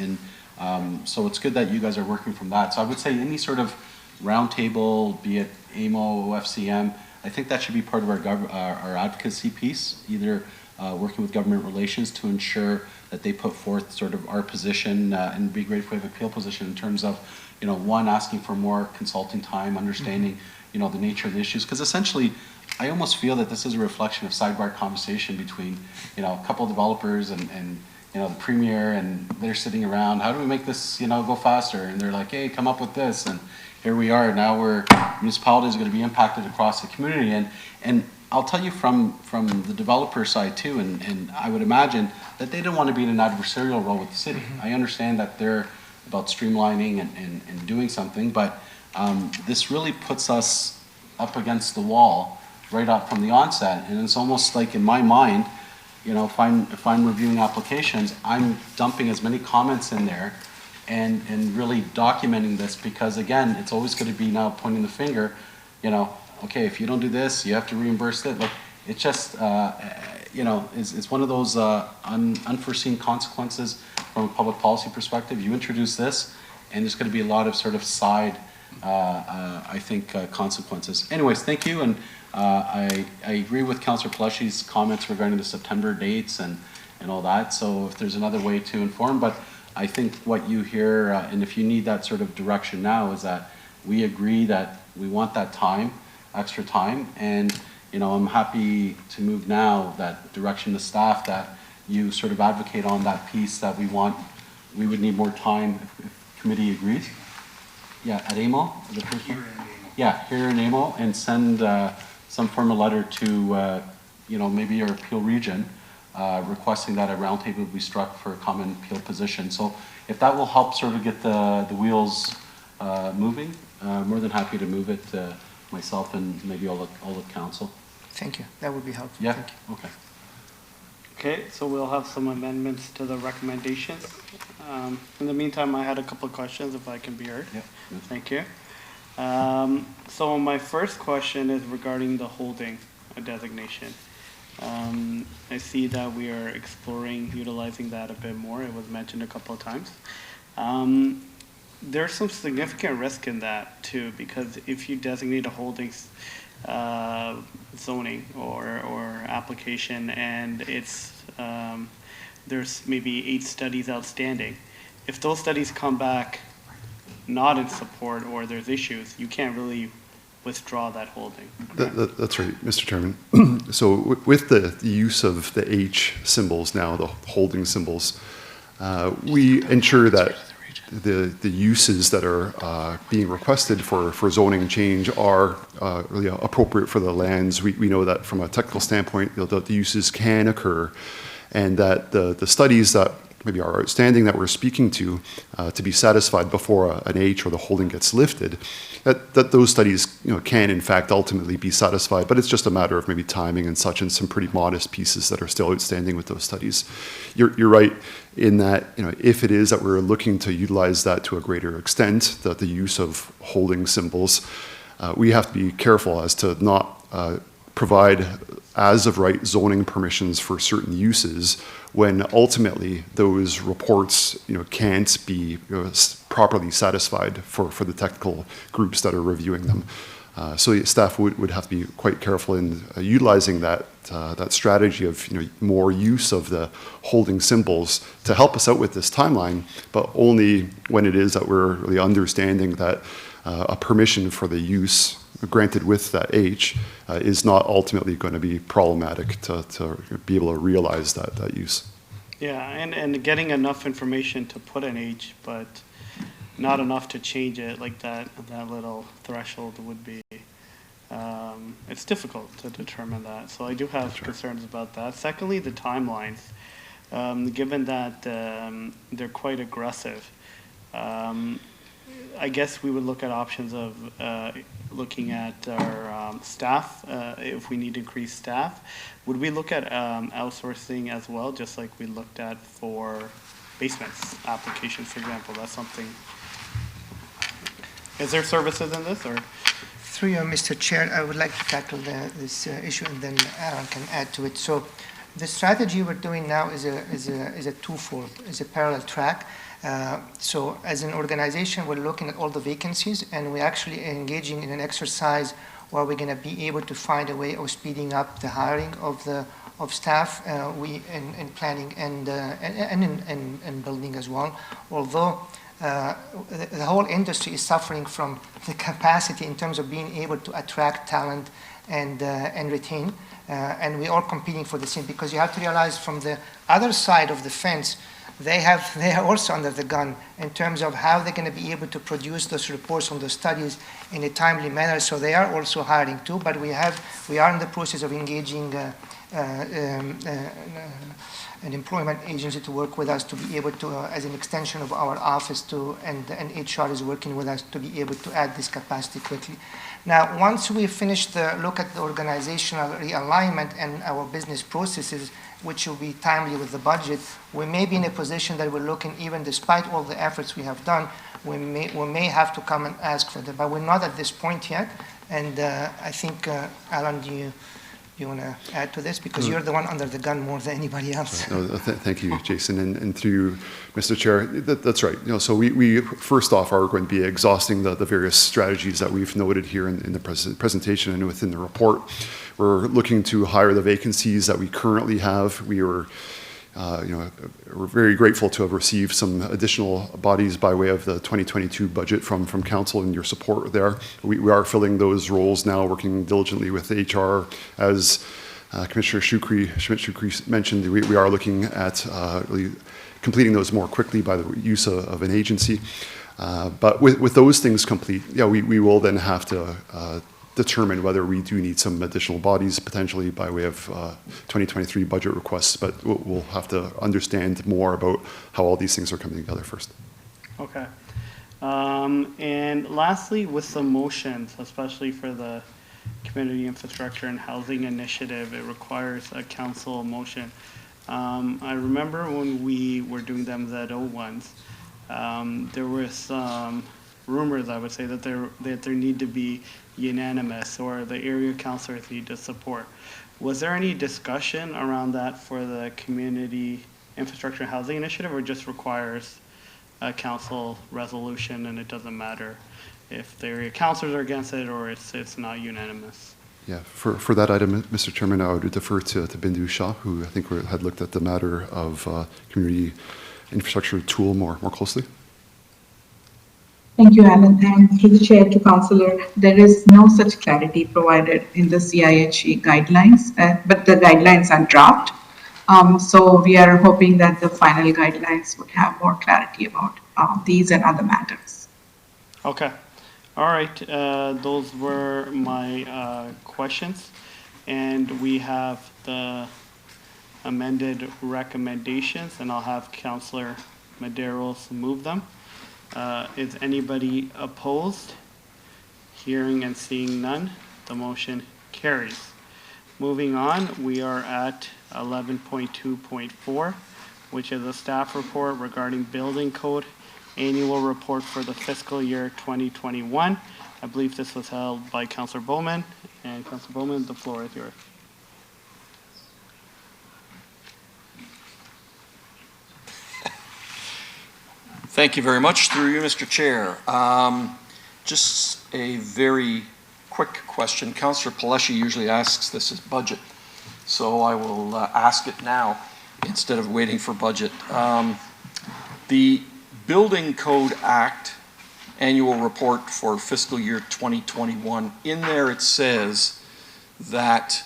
and so it's good that you guys are working from that. So I would say any sort of roundtable, be it AMO, OFCM, I think that should be part of our advocacy piece, either working with government relations to ensure that they put forth sort of our position, and it'd be great if we have a Peel position in terms of, you know, one, asking for more consulting time, understanding, you know, the nature of the issues, because essentially, I almost feel that this is a reflection of sidebar conversation between, you know, a couple of developers and you know, the premier, and they're sitting around, how do we make this, you know, go faster? And they're like, hey, come up with this, and here we are, now municipalities are going to be impacted across the community, and I'll tell you from the developer side too, and I would imagine that they don't want to be in an adversarial role with the city. I understand that they're about streamlining and doing something, but this really puts us up against the wall right up from the onset, and it's almost like, in my mind, you know, if I'm reviewing applications, I'm dumping as many comments in there and really documenting this, because again, it's always going to be now pointing the finger, you know, okay, if you don't do this, you have to reimburse it. Like, it's just, you know, it's one of those unforeseen consequences from a public policy perspective. You introduce this, and there's going to be a lot of sort of side, I think, consequences. Anyways, thank you, and I agree with Councillor Pellecci's comments regarding the September dates and all that. So if there's another way to inform, but I think what you hear, and if you need that sort of direction now, is that we agree that we want that time, extra time, and you know, I'm happy to move now that direction to staff, that you sort of advocate on that piece, that we would need more time if committee agrees. Yeah, at AMO, the first one? Yeah, here in AMO, and send some formal letter to, you know, maybe our Peel region, requesting that a roundtable be struck for a common Peel position. So if that will help sort of get the wheels moving, more than happy to move it, myself and maybe all the council. thank you. That would be helpful. Yeah, Thank you. okay. Okay, so we'll have some amendments to the recommendations. In the meantime, I had a couple of questions, if I can be heard. Yeah. Thank you. So my first question is regarding the holding designation. I see that we are exploring utilizing that a bit more. It was mentioned a couple of times. There's some significant risk in that too, because if you designate a holding zoning or application, and it's there's maybe 8 studies outstanding, if those studies come back not in support or there's issues, you can't really withdraw that holding. That's right, Mr. Chairman. So with the use of the H symbols now, the holding symbols, we ensure that the uses that are being requested for zoning change are really appropriate for the lands. We know that from a technical standpoint, the uses can occur, and that the studies that maybe are outstanding that we're speaking to be satisfied before an H or the holding gets lifted, that those studies, you know, can in fact ultimately be satisfied, but it's just a matter of maybe timing and such, and some pretty modest pieces that are still outstanding with those studies. You're right in that, you know, if it is that we're looking to utilize that to a greater extent, that the use of holding symbols, we have to be careful as to not provide as of right zoning permissions for certain uses when ultimately those reports, you know, can't be, you know, properly satisfied for the technical groups that are reviewing them. So staff would have to be quite careful in utilizing that strategy of, you know, more use of the holding symbols to help us out with this timeline, but only when it is that we're really understanding that a permission for the use granted with that H is not ultimately going to be problematic to be able to realize that use. Yeah, and getting enough information to put an H, but not enough to change it, like that little threshold would be it's difficult to determine that. So I do have concerns about that. Secondly, the timelines. Given that they're quite aggressive, I guess we would look at options of looking at our staff, if we need to increase staff. Would we look at outsourcing as well, just like we looked at for basements applications, for example? That's something. Is there services in this, or? Through you, Mr. Chair, I would like to tackle this issue, and then Aaron can add to it. So the strategy we're doing now is a twofold, is a parallel track. So as an organization, we're looking at all the vacancies, and we're actually engaging in an exercise where we're going to be able to find a way of speeding up the hiring of staff in planning and in building as well. Although the whole industry is suffering from the capacity in terms of being able to attract talent and retain. And we are competing for the same, because you have to realize from the other side of the fence, they are also under the gun in terms of how they're going to be able to produce those reports on those studies in a timely manner. So they are also hiring too, but we are in the process of engaging an employment agency to work with us to be able to, as an extension of our office, and HR is working with us to be able to add this capacity quickly. Now, once we finish the look at the organizational realignment and our business processes, which will be timely with the budget, we may be in a position that we're looking, even despite all the efforts we have done, we may have to come and ask for them, but we're not at this point yet. And I think, Alan, do you want to add to this? Because you're the one under the gun more than anybody else. No, thank you, Jason. And through Mr. Chair, that's right. So we first off are going to be exhausting the various strategies that we've noted here in the presentation and within the report. We're looking to hire the vacancies that we currently have. We're very grateful to have received some additional bodies by way of the 2022 budget from council and your support there. We are filling those roles now, working diligently with HR. As Commissioner Schmidt-Shukri mentioned, we are looking at really completing those more quickly by the use of an agency. But with those things complete, we will then have to determine whether we do need some additional bodies potentially by way of 2023 budget requests, but we'll have to understand more about how all these things are coming together first. Okay. And lastly, with the motions, especially for the Community Infrastructure and Housing Initiative, it requires a council motion. I remember when we were doing them ZO ones, there was some rumors, I would say, that there need to be unanimous, or the area councilors need to support. Was there any discussion around that for the Community Infrastructure and Housing Initiative, or just requires a council resolution and it doesn't matter if the area councilors are against it or it's not unanimous? Yeah, for that item, Mr. Chairman, I would defer to Bindu Shah, who I think had looked at the matter of community infrastructure tool more closely. Thank you, Alan. And through the chair to Councillor, there is no such clarity provided in the CIHE guidelines, but the guidelines are draft. So we are hoping that the final guidelines would have more clarity about these and other matters. Okay. All right. Those were my questions. And we have the amended recommendations, and I'll have Councillor Medeiros move them. Is anybody opposed? Hearing and seeing none, the motion carries. Moving on, we are at 11.2.4, which is a staff report regarding building code annual report for the fiscal year 2021. I believe this was held by Councillor Bowman. And Councillor Bowman, the floor is yours. Thank you very much. Through you, Mr. Chair. Just a very quick question. Councillor Paleshi usually asks this as budget, so I will ask it now instead of waiting for budget. The Building Code Act annual report for fiscal year 2021, in there it says that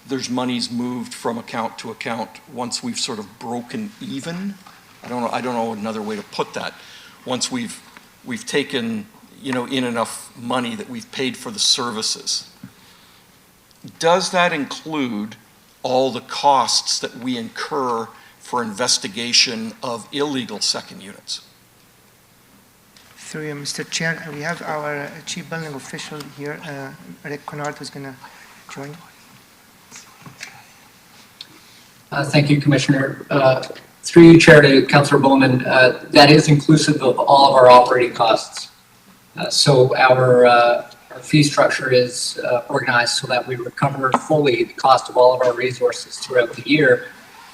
there's monies moved from account to account once we've sort of broken even. I don't know another way to put that. Once we've taken, in enough money that we've paid for the services. Does that include all the costs that we incur for investigation of illegal second units? Through you, Mr. Chair, we have our Chief Building Official here, Rick Conard, who's going to join. Thank you, Commissioner. Through you, Chair, to Councillor Bowman, that is inclusive of all of our operating costs. So our fee structure is organized so that we recover fully the cost of all of our resources throughout the year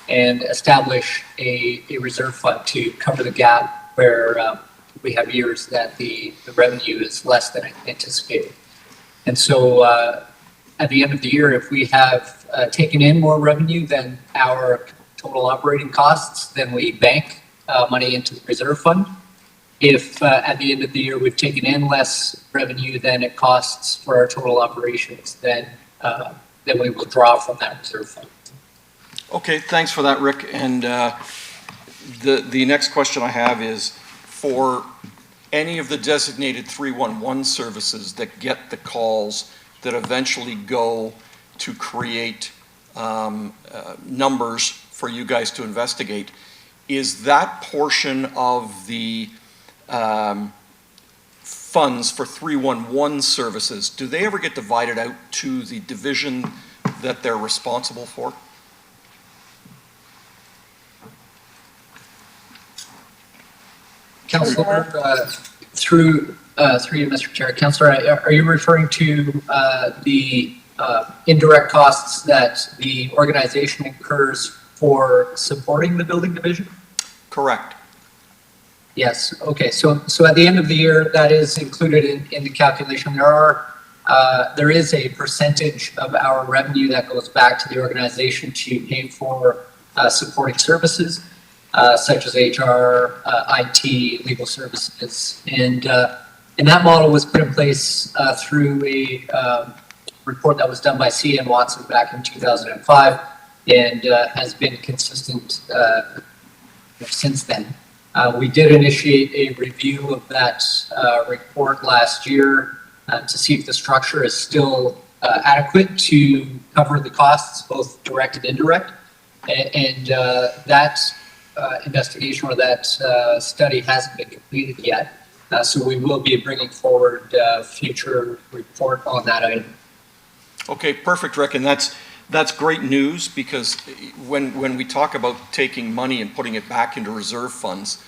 and establish a reserve fund to cover the gap where we have years that the revenue is less than anticipated. And so at the end of the year, if we have taken in more revenue than our total operating costs, then we bank money into the reserve fund. If at the end of the year we've taken in less revenue than it costs for our total operations, then we will draw from that reserve fund. Okay, thanks for that, Rick. And the next question I have is, for any of the designated 311 services that get the calls that eventually go to create numbers for you guys to investigate, is that portion of the funds for 311 services, do they ever get divided out to the division that they're responsible for? Councillor, through you, Mr. Chair, Councillor, are you referring to the indirect costs that the organization incurs for supporting the building division? Correct. Yes. Okay. So at the end of the year, that is included in the calculation. There is a percentage of our revenue that goes back to the organization to pay for supporting services, such as HR, IT, legal services, and that model was put in place through a report that was done by C.N. Watson back in 2005, and has been consistent since then. We did initiate a review of that report last year to see if the structure is still adequate to cover the costs, both direct and indirect. And that investigation or that study hasn't been completed yet. So we will be bringing forward a future report on that item. Okay, perfect, Rick. And that's great news, because when we talk about taking money and putting it back into reserve funds,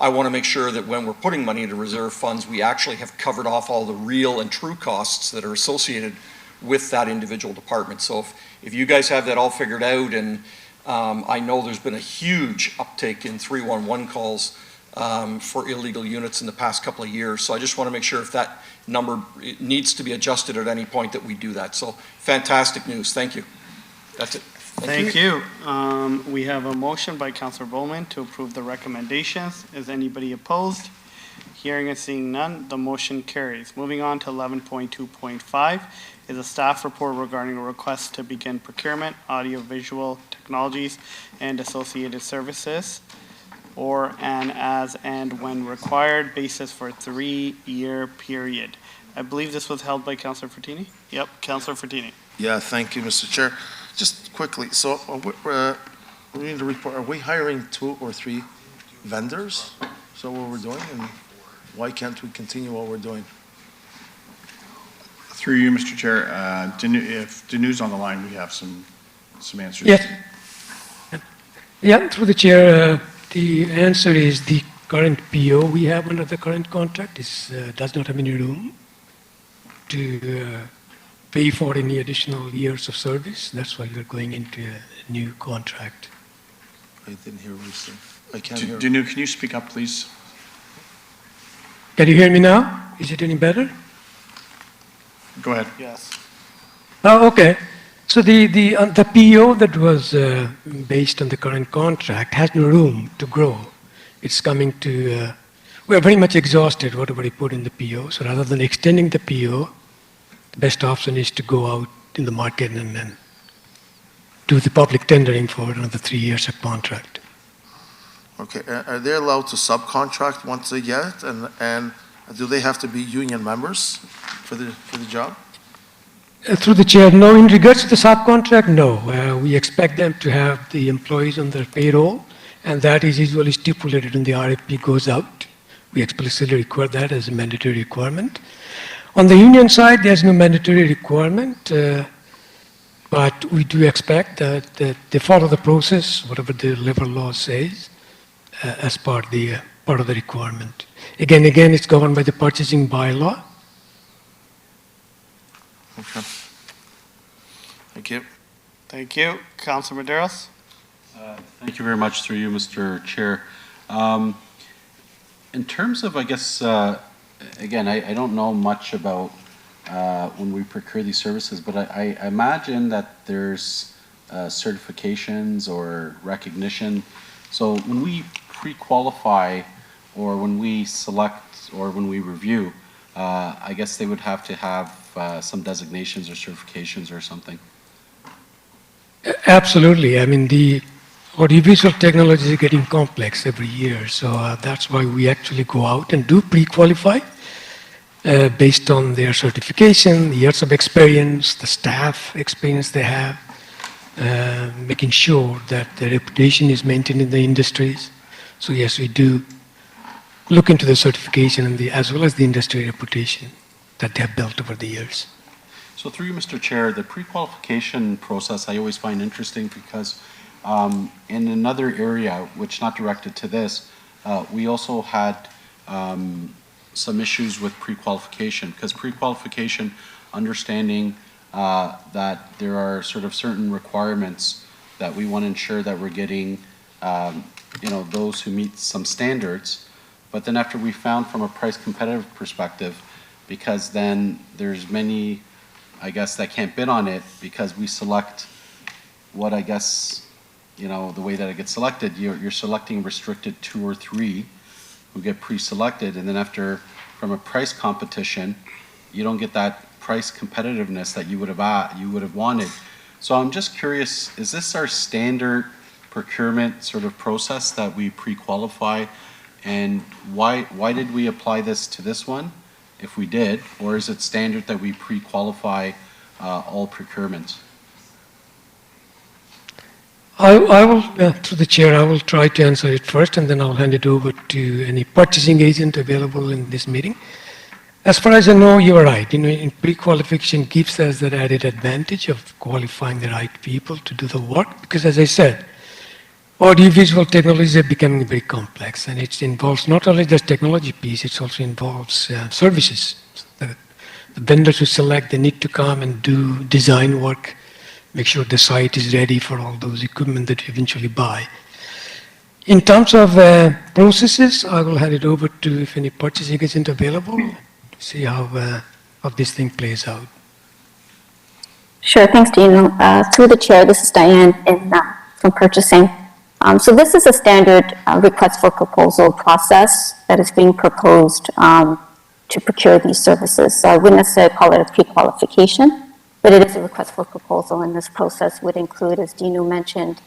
I want to make sure that when we're putting money into reserve funds, we actually have covered off all the real and true costs that are associated with that individual department. So if you guys have that all figured out, and I know there's been a huge uptake in 311 calls for illegal units in the past couple of years. So I just want to make sure if that number needs to be adjusted at any point that we do that. So fantastic news. Thank you. That's it. Thank you. We have a motion by Councillor Bowman to approve the recommendations. Is anybody opposed? Hearing and seeing none, the motion carries. Moving on to 11.2.5 is a staff report regarding a request to begin procurement, audiovisual technologies, and associated services, or an as and when required basis for a 3-year period. I believe this was held by Councillor Fortini? Yep, Councillor Fortini. Yeah, thank you, Mr. Chair. Just quickly, so reading the report, are we hiring 2 or 3 vendors? So what we're doing, and why can't we continue what we're doing? Through you, Mr. Chair, if Danu's on the line, we have some answers. Yes. Yeah, through the chair, the answer is the current PO we have under the current contract does not have any room to pay for any additional years of service. That's why we're going into a new contract. I didn't hear what you said. I can't hear. Danu, can you speak up, please? Can you hear me now? Is it any better? Go ahead. Yes. Oh, okay. So the PO that was based on the current contract has no room to grow. It's coming to, we're very much exhausted whatever we put in the PO. So rather than extending the PO, the best option is to go out in the market and then do the public tendering for another 3 years of contract. Okay, are they allowed to subcontract once they get it? And Do they have to be union members for the job? Through the chair, no. In regards to the subcontract, no. We expect them to have the employees on their payroll, and that is usually stipulated when the RFP goes out. We explicitly require that as a mandatory requirement. On the union side, there's no mandatory requirement, but we do expect that they follow the process, whatever the labor law says, as part of the requirement. Again, it's governed by the purchasing bylaw. Okay. Thank you. Thank you. Councilor Maderos? Thank you very much, through you, Mr. Chair. In terms of, I guess, again, I don't know much about when we procure these services, but I imagine that there's certifications or recognition. So when we pre-qualify or when we select or when we review, I guess they would have to have some designations or certifications or something. Absolutely. I mean, the audiovisual technology is getting complex every year, so that's why we actually go out and do pre-qualify based on their certification, years of experience, the staff experience they have, making sure that their reputation is maintained in the industries. So yes, we do look into the certification and as well as the industry reputation that they have built over the years. So through you, Mr. Chair, the pre-qualification process I always find interesting because in another area, which not directed to this, we also had some issues with pre-qualification, because pre-qualification, understanding that there are sort of certain requirements that we want to ensure that we're getting, those who meet some standards. But then after we found from a price competitive perspective, because then there's many, I guess, that can't bid on it because we select what I guess, the way that it gets selected, you're selecting restricted 2 or 3 who get pre-selected, and then after, from a price competition, you don't get that price competitiveness that you would have wanted. So I'm just curious, is this our standard procurement sort of process that we pre-qualify, and why did we apply this to this one, if we did, or is it standard that we pre-qualify all procurements? I will, through the chair, I will try to answer it first, and then I'll hand it over to any purchasing agent available in this meeting. As far as I know, you're right. In pre-qualification gives us that added advantage of qualifying the right people to do the work, because as I said, audiovisual technologies are becoming very complex, and it involves not only just technology piece, it also involves services. The vendors who select, they need to come and do design work, make sure the site is ready for all those equipment that you eventually buy. In terms of processes, I will hand it over to if any purchasing agent available to see how this thing plays out. Sure, thanks, Dino. Through the chair, this is Diane from purchasing. So this is a standard request for proposal process that is being proposed to procure these services. So I wouldn't necessarily call it a pre-qualification, but it is a request for proposal, and this process would include, as Dino mentioned,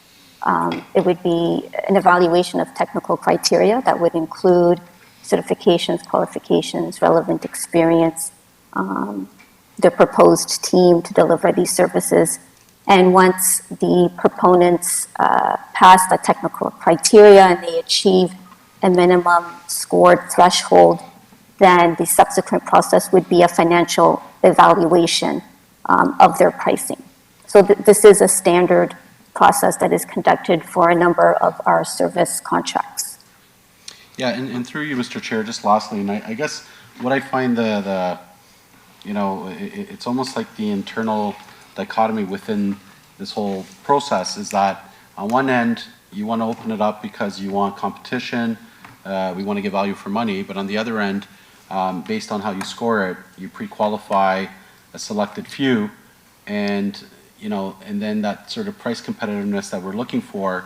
it would be an evaluation of technical criteria that would include certifications, qualifications, relevant experience, the proposed team to deliver these services. And once the proponents pass the technical criteria and they achieve a minimum scored threshold, then the subsequent process would be a financial evaluation of their pricing. So this is a standard process that is conducted for a number of our service contracts. Yeah, and through you, Mr. Chair, just lastly, and I guess what I find it's almost like the internal dichotomy within this whole process is that on one end, you want to open it up because you want competition, we want to get value for money, but on the other end, based on how you score it, you pre-qualify a selected few, and and then that sort of price competitiveness that we're looking for,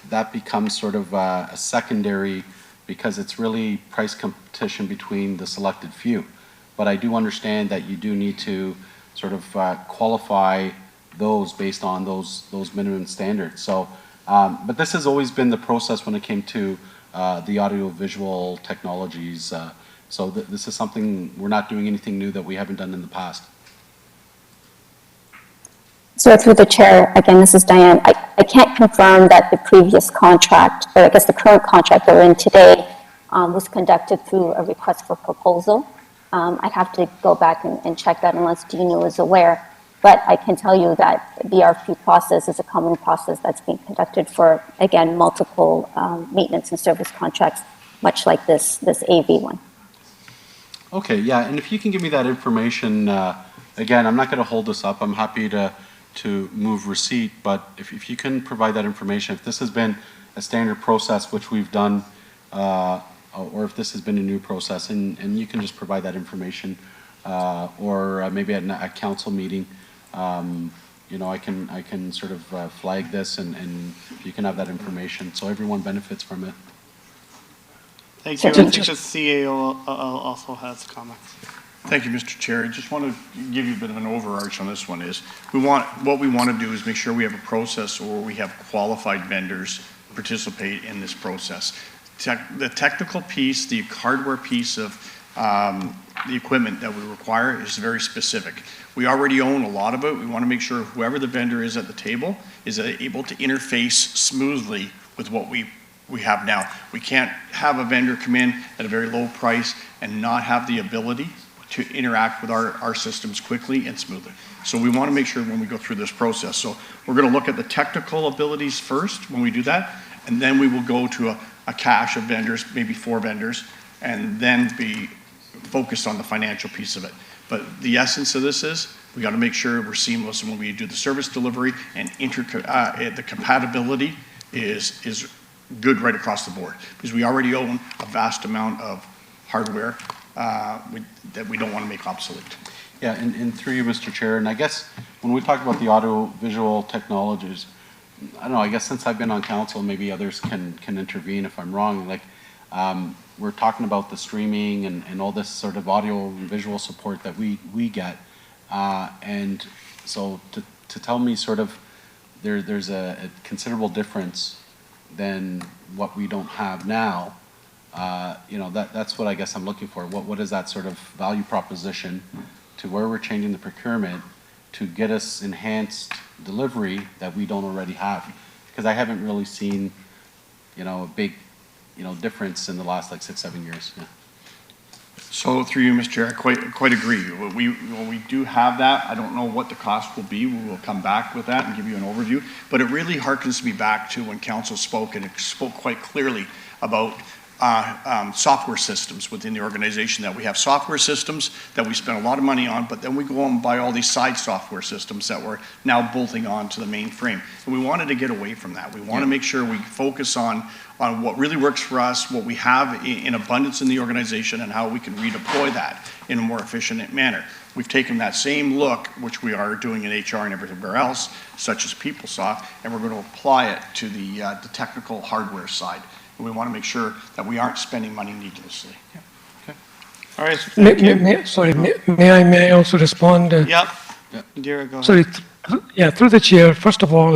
that becomes sort of a secondary, because it's really price competition between the selected few. But I do understand that you do need to sort of qualify those based on those minimum standards. So, but this has always been the process when it came to the audiovisual technologies So this is something, we're not doing anything new that we haven't done in the past. So through the chair, again, this is Diane. I can't confirm that the previous contract, or I guess the current contract that we're in today, was conducted through a request for proposal. I'd have to go back and check that unless Dino is aware. But I can tell you that the RFP process is a common process that's being conducted for, again, multiple maintenance and service contracts, much like this AV one. Okay, yeah, and if you can give me that information, again, I'm not going to hold this up. I'm happy to move receipt, but if you can provide that information, if this has been a standard process which we've done, or if this has been a new process, and you can just provide that information, or maybe at a council meeting, you know, I can sort of flag this, and you can have that information, so everyone benefits from it. Thank you. I think the CAO also has comments. Thank you, Mr. Chair. I just want to give you a bit of an overarch on this one is what we want to do is make sure we have a process where we have qualified vendors participate in this process. The technical piece, the hardware piece of the equipment that we require is very specific. We already own a lot of it. We want to make sure whoever the vendor is at the table is able to interface smoothly with what we have now. We can't have a vendor come in at a very low price and not have the ability to interact with our systems quickly and smoothly. So we want to make sure when we go through this process. So we're going to look at the technical abilities first when we do that, and then we will go to a cache of vendors, maybe 4 vendors, and then be focused on the financial piece of it. But the essence of this is we got to make sure we're seamless when we do the service delivery, and the compatibility is good right across the board, because we already own a vast amount of hardware that we don't want to make obsolete. Yeah, and through you, Mr. Chair, and I guess when we talk about the audio-visual technologies, I don't know, I guess since I've been on council, maybe others can intervene if I'm wrong, like, we're talking about the streaming and all this sort of audio and visual support that we get, and so to tell me sort of there's a considerable difference than what we don't have now, you know, that's what I guess I'm looking for. What is that sort of value proposition to where we're changing the procurement to get us enhanced delivery that we don't already have? Because I haven't really seen, you know, a big, you know, difference in the last like 6-7 years. Yeah. So through you, Mr. Chair, I quite agree. When we do have that, I don't know what the cost will be. We will come back with that and give you an overview. But it really harkens me back to when council spoke, and it spoke quite clearly about software systems within the organization, that we have software systems that we spend a lot of money on, but then we go and buy all these side software systems that we're now bolting on to the mainframe. And we wanted to get away from that. We want to make sure we focus on what really works for us, what we have in abundance in the organization, and how we can redeploy that in a more efficient manner. We've taken that same look, which we are doing in HR and everywhere else, such as PeopleSoft, and we're going to apply it to the technical hardware side. And we want to make sure that we aren't spending money needlessly. Yeah. Okay. All right. Thank you. May I also respond? Yep. Dira, go ahead. Sorry. Through the chair. First of all,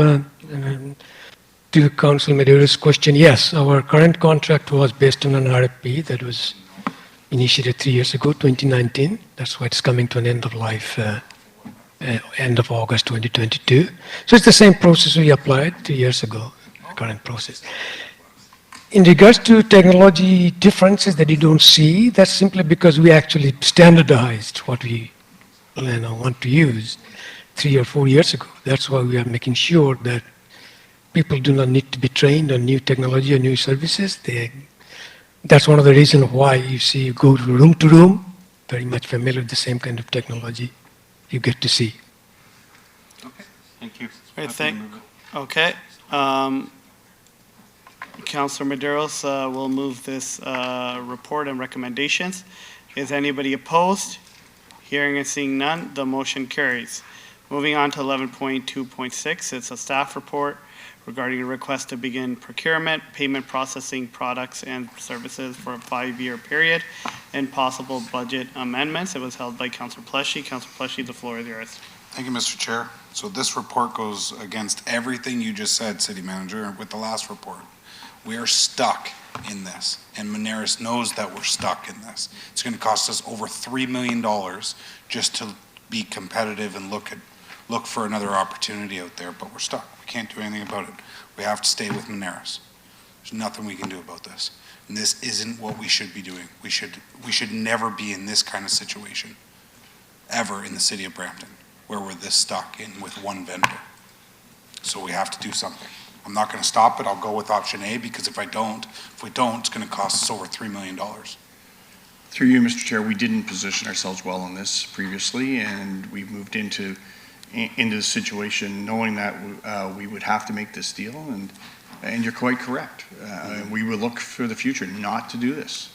to Council Madeiro's question, yes, our current contract was based on an RFP that was initiated 3 years ago, 2019. That's why it's coming to an end of life, end of August 2022. So it's the same process we applied 3 years ago, current process. In regards to technology differences that you don't see, that's simply because we actually standardized what we want to use 3 or 4 years ago. That's why we are making sure that people do not need to be trained on new technology or new services. That's one of the reasons why you see you go to room, very much familiar with the same kind of technology you get to see. Okay, thank you. Great, okay. Councilor Medeiros will move this report and recommendations. Is anybody opposed? Hearing and seeing none, the motion carries. Moving on to 11.2.6, it's a staff report regarding a request to begin procurement, payment processing products and services for a 5-year period and possible budget amendments. It was held by Councilor Pleshy. Councilor Pleshy, the floor is yours. Thank you, Mr. Chair. So this report goes against everything you just said, City Manager, with the last report. We are stuck in this, and Moneris knows that we're stuck in this. It's gonna cost us over $3 million just to be competitive and look for another opportunity out there, but we're stuck. We can't do anything about it. We have to stay with Moneris. There's nothing we can do about this. And this isn't what we should be doing. We should never be in this kind of situation, ever in the city of Brampton, where we're this stuck in with one vendor. So we have to do something. I'm not gonna stop it. I'll go with option A, because if we don't, it's gonna cost us over $3 million. Through you, Mr. Chair, we didn't position ourselves well on this previously, and we moved into the situation knowing that we would have to make this deal, and you're quite correct. We will look for the future not to do this.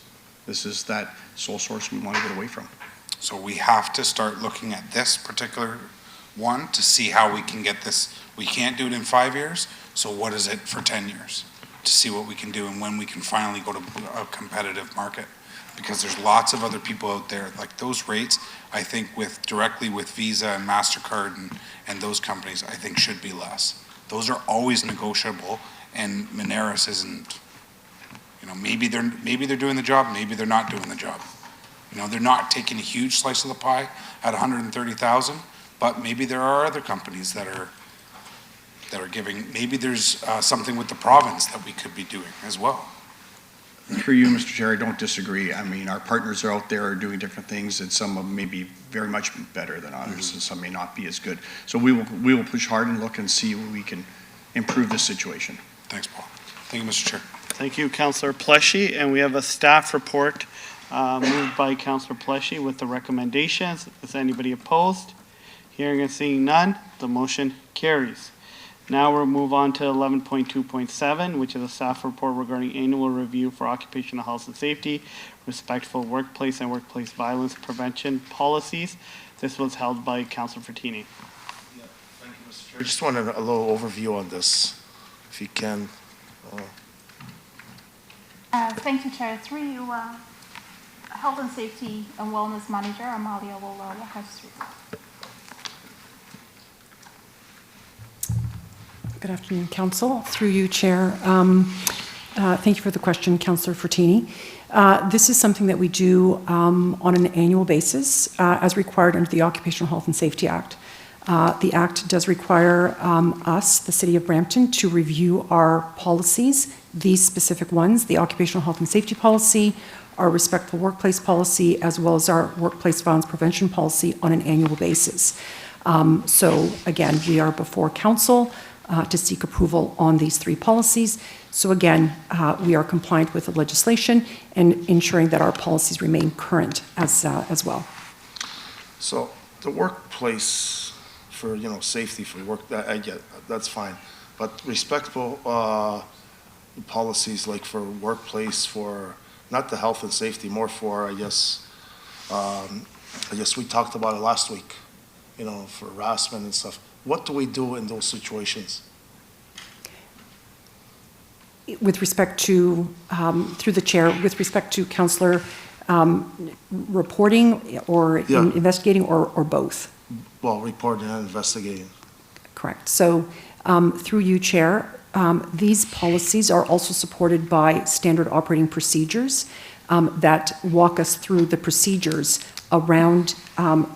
This is that sole source we want to get away from. So we have to start looking at this particular one to see how we can get this. We can't do it in 5 years, so what is it for 10 years? To see what we can do and when we can finally go to a competitive market. Because there's lots of other people out there, like those rates, I think directly with Visa and MasterCard and those companies, I think should be less. Those are always negotiable, and Moneris isn't, maybe they're doing the job, maybe they're not doing the job. They're not taking a huge slice of the pie at 130,000, but maybe there are other companies that are giving, maybe there's something with the province that we could be doing as well. For you, Mr. Chair, I don't disagree. I mean, our partners are out there are doing different things, and some of them may be very much better than others, and some may not be as good. So we will push hard and look and see where we can improve this situation. Thanks, Paul. Thank you, Mr. Chair. Thank you, Councillor Pleshy. And we have a staff report moved by Councillor Pleshy with the recommendations. Is anybody opposed? Hearing and seeing none, the motion carries. Now we'll move on to 11.2.7, which is a staff report regarding annual review for occupational health and safety, respectful workplace and workplace violence prevention policies. This was held by Councillor Fertini. I just wanted a little overview on this, if you can. Thank you, Chair. Through you, Health and Safety and Wellness Manager Amalia will walk us through. Good afternoon, Council. Through you, Chair. Thank you for the question, Councillor Fertini. This is something that we do on an annual basis as required under the Occupational Health and Safety Act. The Act does require us, the City of Brampton, to review our policies, these specific ones, the Occupational Health and Safety Policy, our Respectful Workplace Policy, as well as our Workplace Violence Prevention Policy on an annual basis. So again, we are before Council to seek approval on these three policies. So again, we are compliant with the legislation and ensuring that our policies remain current as well. So the workplace for, safety for work, I get, that's fine. But respectful policies like for workplace, for not the health and safety, more for, I guess we talked about it last week, for harassment and stuff. What do we do in those situations? With respect to, through the chair, with respect to Councillor reporting or investigating or both? Well, reporting and investigating. Correct. So through you, Chair, these policies are also supported by standard operating procedures that walk us through the procedures around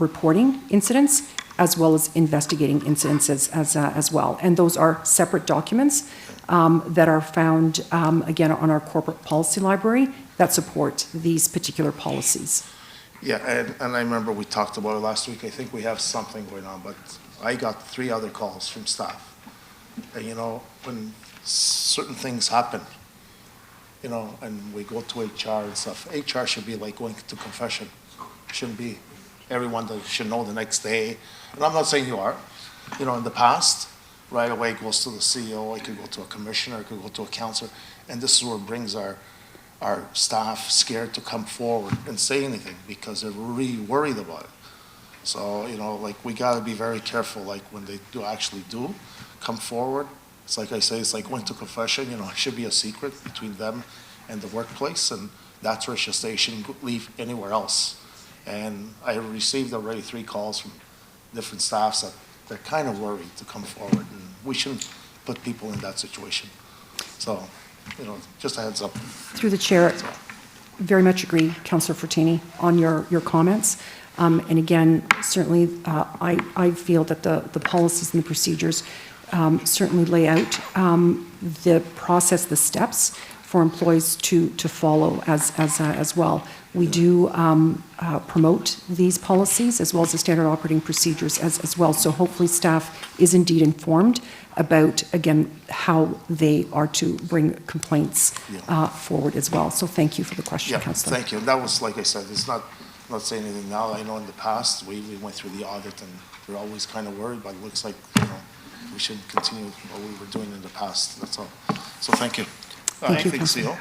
reporting incidents as well as investigating incidents as well. And those are separate documents that are found, again, on our corporate policy library that support these particular policies. Yeah, and I remember we talked about it last week. I think we have something going on, but I got 3 other calls from staff. And, when certain things happen, and we go to HR and stuff, HR should be like going to confession. Shouldn't be everyone that should know the next day. And I'm not saying you are. In the past, right away it goes to the CEO, it could go to a commissioner, it could go to a councillor, and this is what brings our staff scared to come forward and say anything because they're really worried about it. So, we gotta be very careful, when they do come forward. It's like I say, it's like going to confession, it should be a secret between them and the workplace, and that's where it should stay. It shouldn't leave anywhere else. And I received already 3 calls from different staffs that they're kind of worried to come forward, and we shouldn't put people in that situation. So you know, just a heads up. Through the chair, very much agree, Councillor Fortini, on your comments. And again, certainly, I feel that the policies and the procedures certainly lay out the process, the steps for employees to follow as well. We do promote these policies as well as the standard operating procedures as well. So hopefully staff is indeed informed about, again, how they are to bring complaints forward as well. So thank you for the question, Yeah, Councillor. thank you. That was, like I said, it's not saying anything now. I know in the past, we went through the audit and we're always kind of worried, but it looks like, you know, we should continue what we were doing in the past. That's all. So thank you. Thank you, Thanks, Councillor. Seal.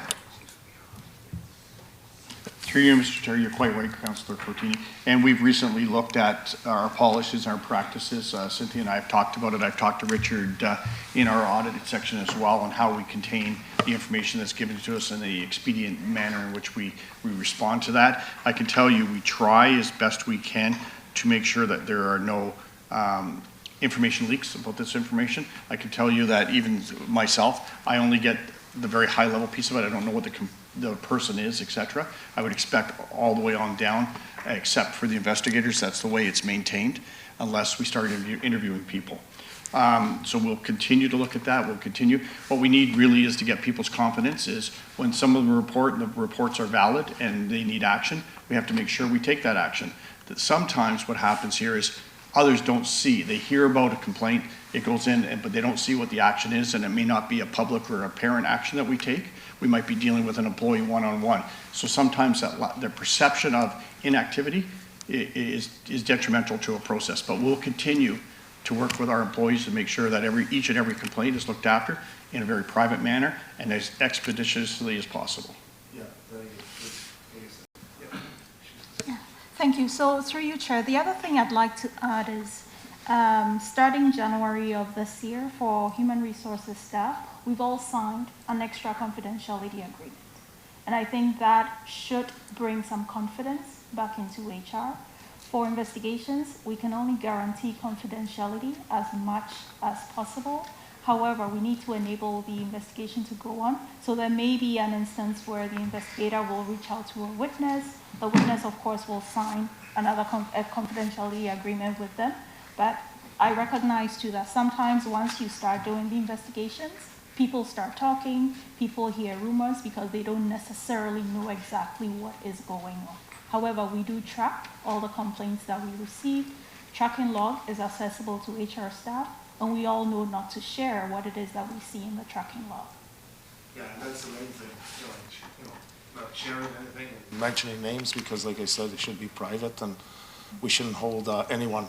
Through you, Mr. Chair, you're quite right, Councillor Fortini. And we've recently looked at our policies and our practices. Cynthia and I have talked about it. I've talked to Richard in our audited section as well on how we contain the information that's given to us in the expedient manner in which we respond to that. I can tell you we try as best we can to make sure that there are no information leaks about this information. I can tell you that even myself, I only get the very high level piece of it. I don't know what the person is, etc. I would expect all the way on down, except for the investigators. That's the way it's maintained, unless we start interviewing people. So we'll continue to look at that. We'll continue. What we need really is to get people's confidence is when some of them report and the reports are valid and they need action, we have to make sure we take that action. That sometimes what happens here is others don't see. They hear about a complaint, it goes in, but they don't see what the action is, and it may not be a public or a parent action that we take. We might be dealing with an employee one-on-one. So sometimes the perception of inactivity is detrimental to a process. But we'll continue to work with our employees to make sure that each and every complaint is looked after in a very private manner and as expeditiously as possible. Yeah, very good. Thank you. So through you, Chair, the other thing I'd like to add is starting January of this year for human resources staff, we've all signed an extra confidentiality agreement. And I think that should bring some confidence back into HR. For investigations, we can only guarantee confidentiality as much as possible. However, we need to enable the investigation to go on. So there may be an instance where the investigator will reach out to a witness. The witness, of course, will sign another confidentiality agreement with them. But I recognize too that sometimes once you start doing the investigations, people start talking, people hear rumors because they don't necessarily know exactly what is going on. However, we do track all the complaints that we receive. Tracking log is accessible to HR staff, and we all know not to share what it is that we see in the tracking log. Yeah, that's the main thing. You know, not sharing anything, mentioning names, because like I said, it should be private, and we shouldn't hold anyone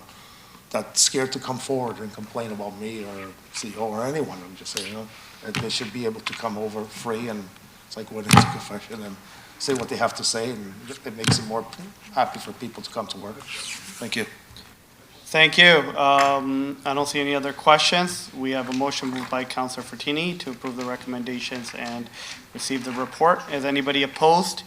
that's scared to come forward and complain about me or CEO or anyone. I'm just saying, you know, that they should be able to come over free, and it's like what it's a confession, and say what they have to say, and it makes it more happy for people to come to work. Thank you. Thank you. I don't see any other questions. We have a motion moved by Councillor Fortini to approve the recommendations and receive the report. Is anybody opposed?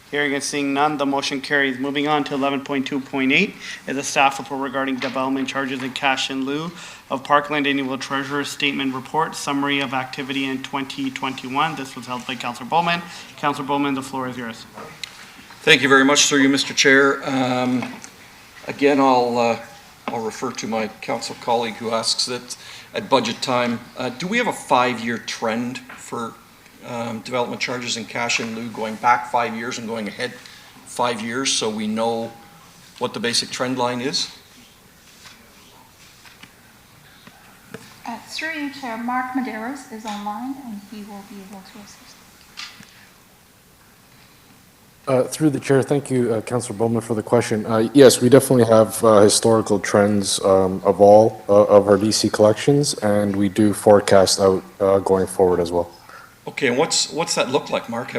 Hearing and seeing none, the motion carries. Moving on to 11.2.8 is a staff report regarding development charges and cash in lieu of Parkland Annual Treasurer's Statement Report, Summary of Activity in 2021. This was held by Councillor Bowman. Councillor Bowman, the floor is yours. Thank you very much, through you, Mr. Chair. Again, I'll refer to my council colleague who asks that at budget time. Do we have a 5-year trend for development charges and cash in lieu going back 5 years and going ahead 5 years so we know what the basic trend line is? Through you, Chair, Mark Medeiros is online and he will be able to assist. Through the chair, thank you, Councillor Bowman, for the question. Yes, we definitely have historical trends of all of our DC collections, and we do forecast out going forward as well. Okay, and what's that look like, Mark?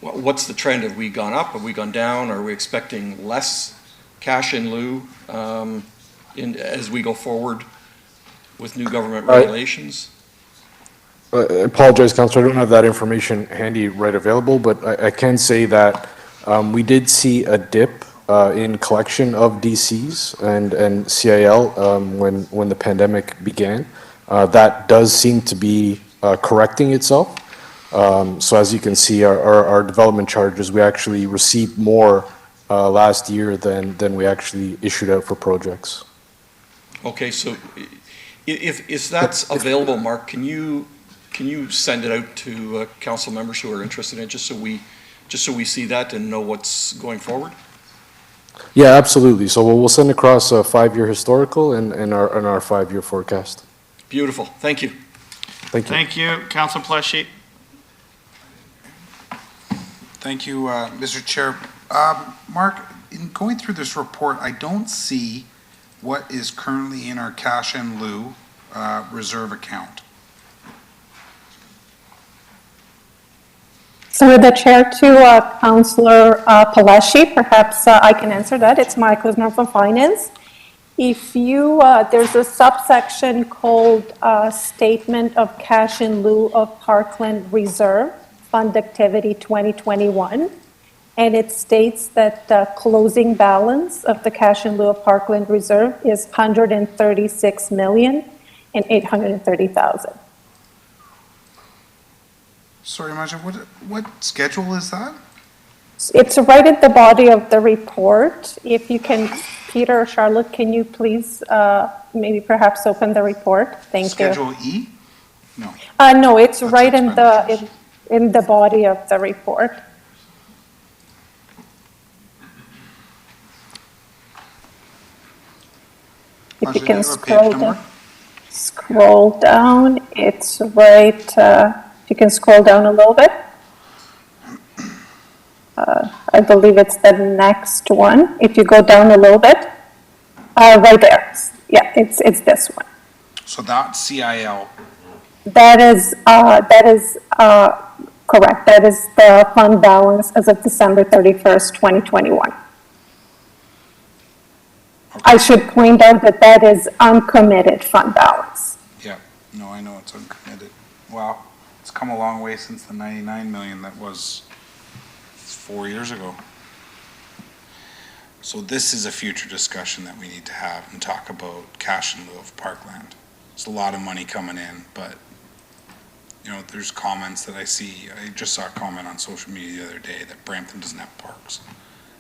What's the trend? Have we gone up? Have we gone down? Are we expecting less cash in lieu as we go forward with new government regulations? I apologize, Councillor, I don't have that information handy right available, but I can say that we did see a dip in collection of DCs and CIL when the pandemic began. That does seem to be correcting itself. So as you can see, our development charges, we actually received more last year than we actually issued out for projects. Okay, so if that's available, Mark, can you send it out to council members who are interested in it, just so we see that and know what's going forward? Yeah, absolutely. So we'll send across a 5-year historical and our 5-year forecast. Beautiful. Thank you. Thank you. Thank you, Councilor Pleshy. Thank you, Mr. Chair. Mark, in going through this report, I don't see what is currently in our cash and lieu reserve account. So with the chair to Councillor Palashi, perhaps I can answer that. It's Mike Kuzner from Finance. If you, there's a subsection called Statement of Cash in Lieu of Parkland Reserve, Fund Activity 2021. And it states that the closing balance of the cash in lieu of Parkland Reserve is $136,830,000. Sorry, Imagine, what schedule is that? It's right at the body of the report. If you can, Peter or Charlotte, can you please maybe perhaps open the report? Thank Schedule you. E? No. No, it's right in the body of the report. If you can scroll down, it's right, if you can scroll down a little bit. I believe it's the next one. If you go down a little bit, right there. Yeah, it's this one. So that's CIL. That is correct. That is the fund balance as of December 31st, 2021. I should point out that that is uncommitted fund balance. Yeah, no, I know it's uncommitted. Wow, it's come a long way since the 99 million that was 4 years ago. So this is a future discussion that we need to have and talk about cash in lieu of parkland. There's a lot of money coming in, but you know, there's comments that I see. I just saw a comment on social media the other day that Brampton doesn't have parks.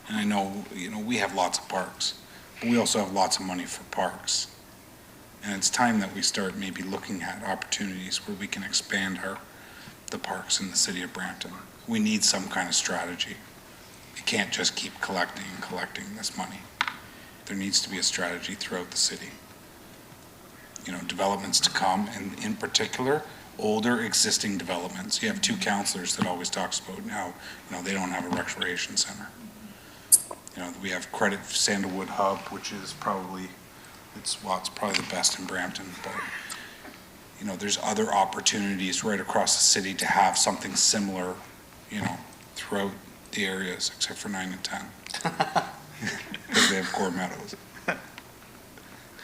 And I know, you know, we have lots of parks, but we also have lots of money for parks. And it's time that we start maybe looking at opportunities where we can expand the parks in the city of Brampton. We need some kind of strategy. We can't just keep collecting and collecting this money. There needs to be a strategy throughout the city. You know, developments to come, and in particular, older existing developments. You have two councillors that always talks about now, you know, they don't have a recreation center. You know, we have Credit Sandalwood Hub, which is probably, it's probably the best in Brampton, but you know, there's other opportunities right across the city to have something similar, you know, throughout the areas, except for 9 and 10. Because they have Core Meadows.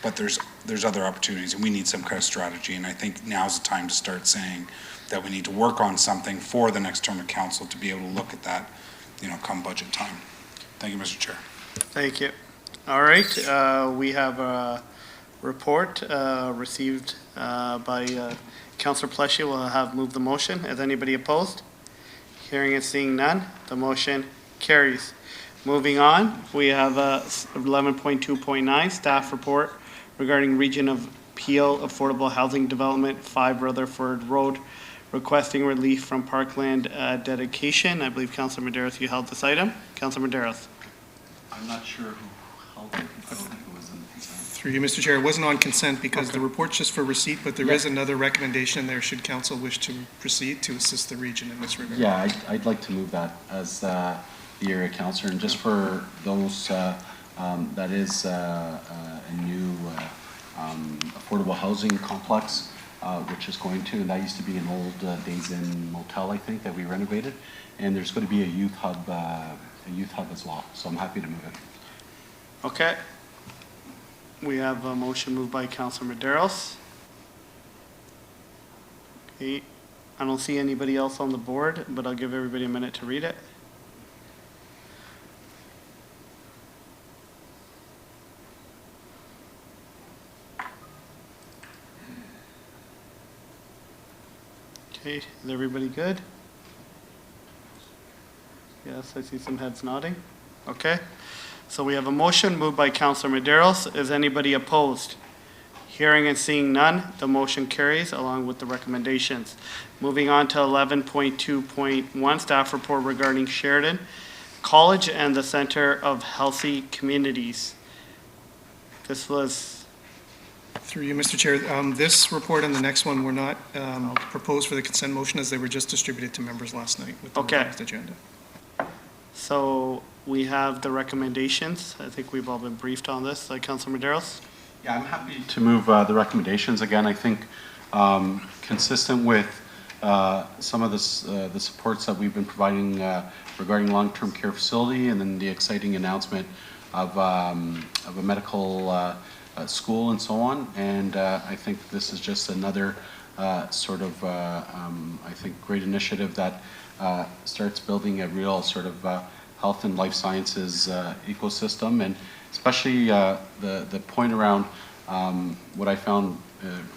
But there's other opportunities, and we need some kind of strategy, and I think now's the time to start saying that we need to work on something for the next term of council to be able to look at that, you know, come budget time. Thank you, Mr. Chair. Thank you. All right, we have a report received by Councillor Pleshy. Will have moved the motion. Is anybody opposed? Hearing and seeing none, the motion carries. Moving on, we have 11.2.9 staff report regarding Region of Peel Affordable Housing Development 5 Rutherford Road, requesting relief from parkland dedication. I believe Councillor Medeiros, you held this item. Councillor Medeiros. I'm not sure who held it. I don't think it was in consent. Through you, Mr. Chair, it wasn't on consent because the report's just for receipt, but there is another recommendation there should council wish to proceed to assist the region in this regard. Yeah, I'd like to move that as the area councillor, and just for those, that is a new affordable housing complex, which is going to, and that used to be an old Days Inn motel, I think, that we renovated, and there's going to be a youth hub as well, so I'm happy to move it. Okay. We have a motion moved by Councillor Medeiros. Okay. I don't see anybody else on the board, but I'll give everybody a minute to read it. Okay, is everybody good? Yes, I see some heads nodding. Okay. So we have a motion moved by Councilor Maderos. Is anybody opposed? Hearing and seeing none, the motion carries along with the recommendations. Moving on to 11.2.1, staff report regarding Sheridan College and the Center of Healthy Communities. This was, Through you, Mr. Chair, this report and the next one were not proposed for the consent motion as they were just distributed to members last night with the Okay. revised agenda. so we have the recommendations. I think we've all been briefed on this. Councilor Maderos? Yeah, I'm happy to move the recommendations. Again, I think consistent with some of the supports that we've been providing regarding long-term care facility, and then the exciting announcement of a medical school and so on. And I think this is just another sort of, I think, great initiative that starts building a real sort of health and life sciences ecosystem, and especially the point around what I found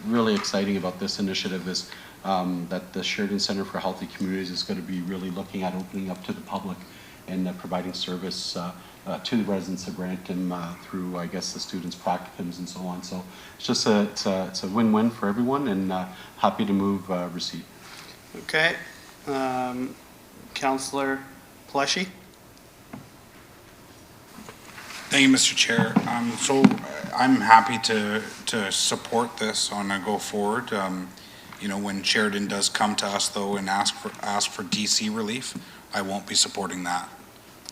really exciting about this initiative is that the Sheridan Center for Healthy Communities is going to be really looking at opening up to the public and providing service to the residents of Brampton through, I guess, the students' practicums and so on. So it's just it's a win-win for everyone, and happy to move receipt. Okay. Councilor Pleshy? Thank you, Mr. Chair. So I'm happy to support this on a go forward. You know, when Sheridan does come to us though and ask for DC relief, I won't be supporting that.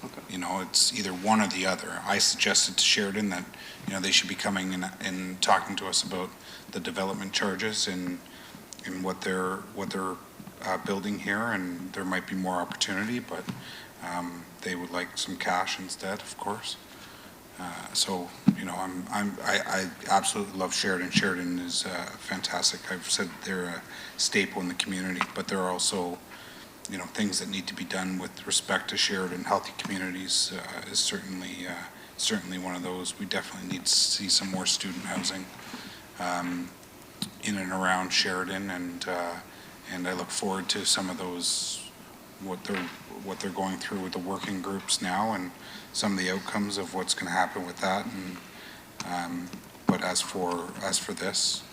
Okay. You know, it's either one or the other. I suggested to Sheridan that, you know, they should be coming in and talking to us about the development charges and what they're building here, and there might be more opportunity, but they would like some cash instead, of course. So, you know, I absolutely love Sheridan. Sheridan is fantastic. I've said they're a staple in the community, but there are also, you know, things that need to be done with respect to Sheridan. Healthy Communities is certainly one of those. We definitely need to see some more student housing in and around Sheridan, and I look forward to some of those, what they're going through with the working groups now, and some of the outcomes of what's going to happen with that. And but as for this,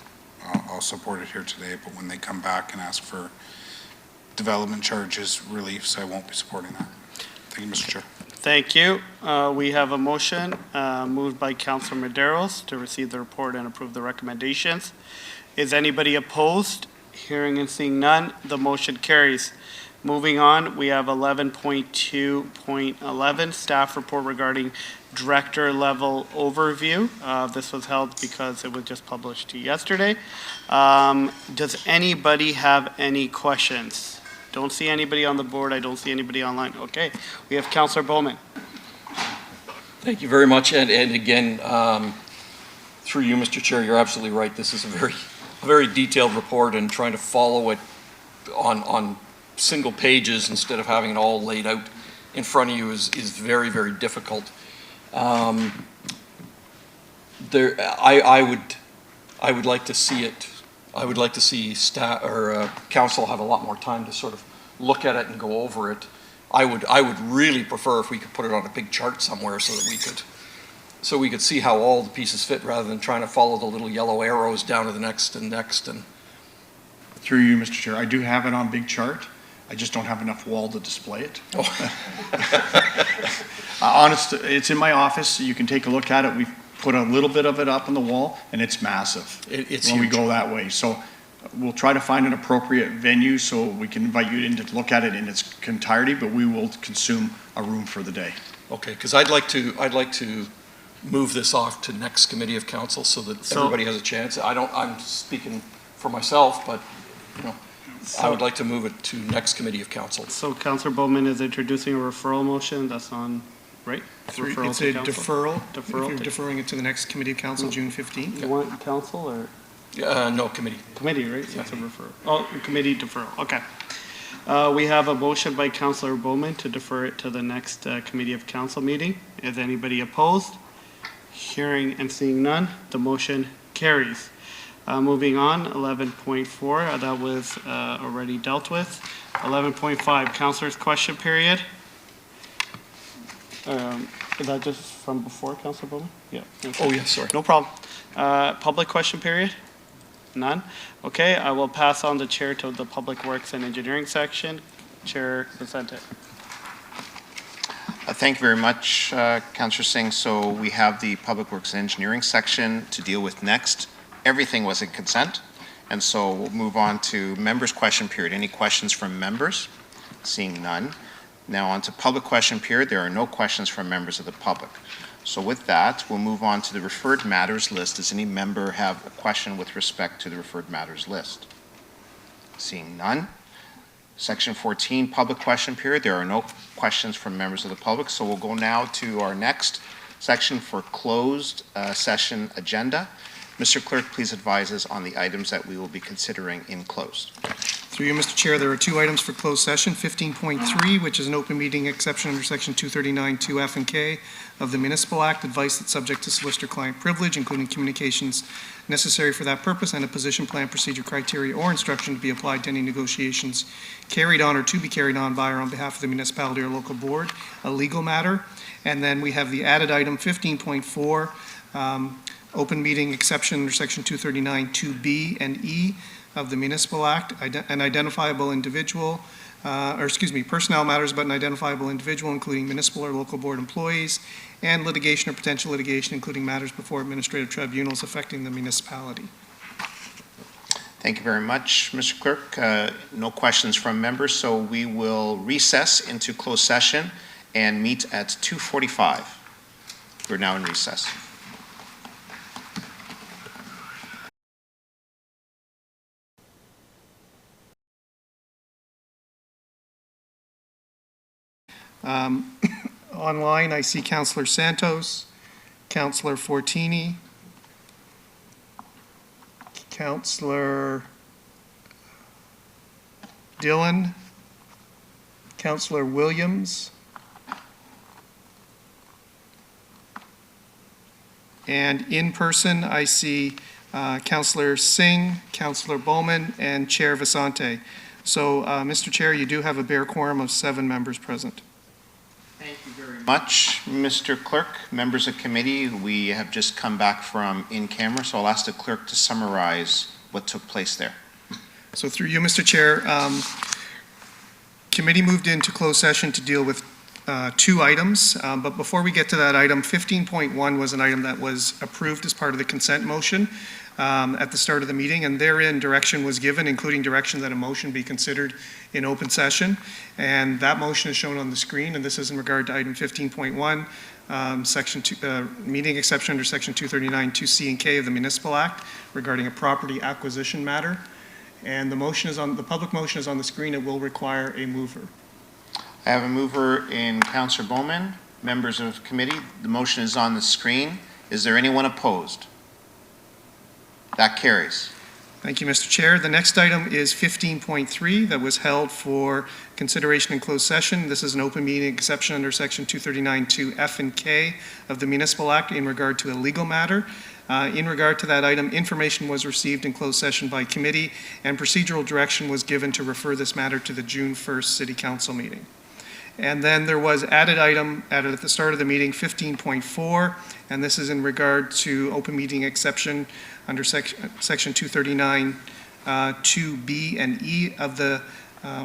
I'll support it here today. But when they come back and ask for development charges reliefs, I won't be supporting that. Thank you, Mr. Chair. Thank you. We have a motion moved by Councilor Maderos to receive the report and approve the recommendations. Is anybody opposed? Hearing and seeing none, the motion carries. Moving on, we have 11.2.11, staff report regarding director level overview. This was held because it was just published yesterday. Does anybody have any questions? Don't see anybody on the board. I don't see anybody online. Okay, we have Councilor Bowman. Thank you very much. And again, through you, Mr. Chair, you're absolutely right. This is a very detailed report, and trying to follow it on single pages instead of having it all laid out in front of you is very, very difficult. I would like to see it. I would like to see staff or council have a lot more time to sort of look at it and go over it. I would really prefer if we could put it on a big chart somewhere so that we could see how all the pieces fit, rather than trying to follow the little yellow arrows down to the next and next. And through you, Mr. Chair, I do have it on big chart. I just don't have enough wall to display it. Oh. It's in my office. You can take a look at it. We've put a little bit of it up on the wall, and it's massive. It's when huge. we go that way. So we'll try to find an appropriate venue so we can invite you in to look at it in its entirety, but we will consume a room for the day. Okay, because I'd like to move this off to next committee of council so that everybody has a chance. I'm speaking for myself, but you know, I would like to move it to next committee of council. So Councilor Bowman is introducing a referral motion. That's on, right? Referral It's to a council? deferral. Deferral. You're deferring it to the next committee of council, June 15th. You want council or? No, committee. Committee, right? So it's a referral. Oh, committee deferral. Okay. We have a motion by Councilor Bowman to defer it to the next committee of council meeting. Is anybody opposed? Hearing and seeing none, the motion carries. Moving on, 11.4, that was already dealt with. 11.5, councilor's question period. Is that just from before, Councilor Bowman? Yeah. okay. Oh, yes, sorry. No problem. Public question period? None? Okay, I will pass on the chair to the Public Works and Engineering section. Chair Vicente. Thank you very much, Councillor Singh. So we have the Public Works and Engineering section to deal with next. Everything was in consent, and so we'll move on to members' question period. Any questions from members? Seeing none. Now on to public question period. There are no questions from members of the public. So with that, we'll move on to the referred matters list. Does any member have a question with respect to the referred matters list? Seeing none. Section 14, public question period. There are no questions from members of the public, so we'll go now to our next section for closed session agenda. Mr. Clerk, please advise us on the items that we will be considering in closed. Through you, Mr. Chair, there are two items for closed session. 15.3, which is an open meeting exception under Section 239 2F and K of the Municipal Act, advice that's subject to solicitor-client privilege, including communications necessary for that purpose, and a position plan, procedure, criteria, or instruction to be applied to any negotiations carried on or to be carried on by or on behalf of the municipality or local board, a legal matter. And then we have the added item 15.4, open meeting exception under Section 239 2B and E of the Municipal Act, an identifiable individual, personnel matters about an identifiable individual, including municipal or local board employees, and litigation or potential litigation, including matters before administrative tribunals affecting the municipality. Thank you very much, Mr. Clerk. No questions from members, so we will recess into closed session and meet at 2:45. We're now in recess. Online, I see Councillor Santos, Councillor Fortini, Councillor Dillon, Councillor Williams, and in person, I see Councillor Singh, Councillor Bowman, and Chair Vicente. So, Mr. Chair, you do have a bare quorum of 7 members present. Thank you very much, Mr. Clerk. Members of committee, we have just come back from in camera, so I'll ask the clerk to summarize what took place there. So through you, Mr. Chair, committee moved into closed session to deal with 2 items, but before we get to that item, 15.1 was an item that was approved as part of the consent motion at the start of the meeting, and therein direction was given, including direction that a motion be considered in open session. And that motion is shown on the screen, and this is in regard to item 15.1, section 2, meeting exception under section 239 2C and K of the Municipal Act regarding a property acquisition matter. And the motion is on, the public motion is on the screen. It will require a mover. I have a mover in Councillor Bowman. Members of committee, the motion is on the screen. Is there anyone opposed? That carries. Thank you, Mr. Chair. The next item is 15.3 that was held for consideration in closed session. This is an open meeting exception under section 239 2F and K of the Municipal Act in regard to a legal matter. In regard to that item, information was received in closed session by committee, and procedural direction was given to refer this matter to the June 1st City Council meeting. And then there was added item added at the start of the meeting, 15.4, and this is in regard to open meeting exception under section 239 2B and E of the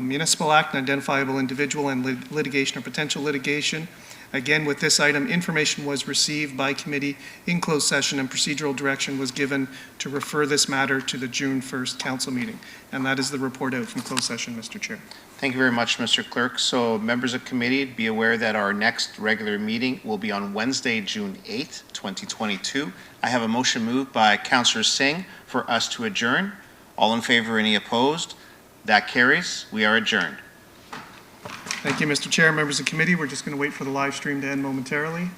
Municipal Act, an identifiable individual and litigation or potential litigation. Again, with this item, information was received by committee in closed session and procedural direction was given to refer this matter to the June 1st council meeting. And that is the report out from closed session, Mr. Chair. Thank you very much, Mr. Clerk. So members of committee, be aware that our next regular meeting will be on Wednesday, June 8th, 2022. I have a motion moved by Councillor Singh for us to adjourn. All in favor, any opposed? That carries. We are adjourned. Thank you, Mr. Chair. Members of committee, we're just going to wait for the live stream to end momentarily.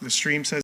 The stream says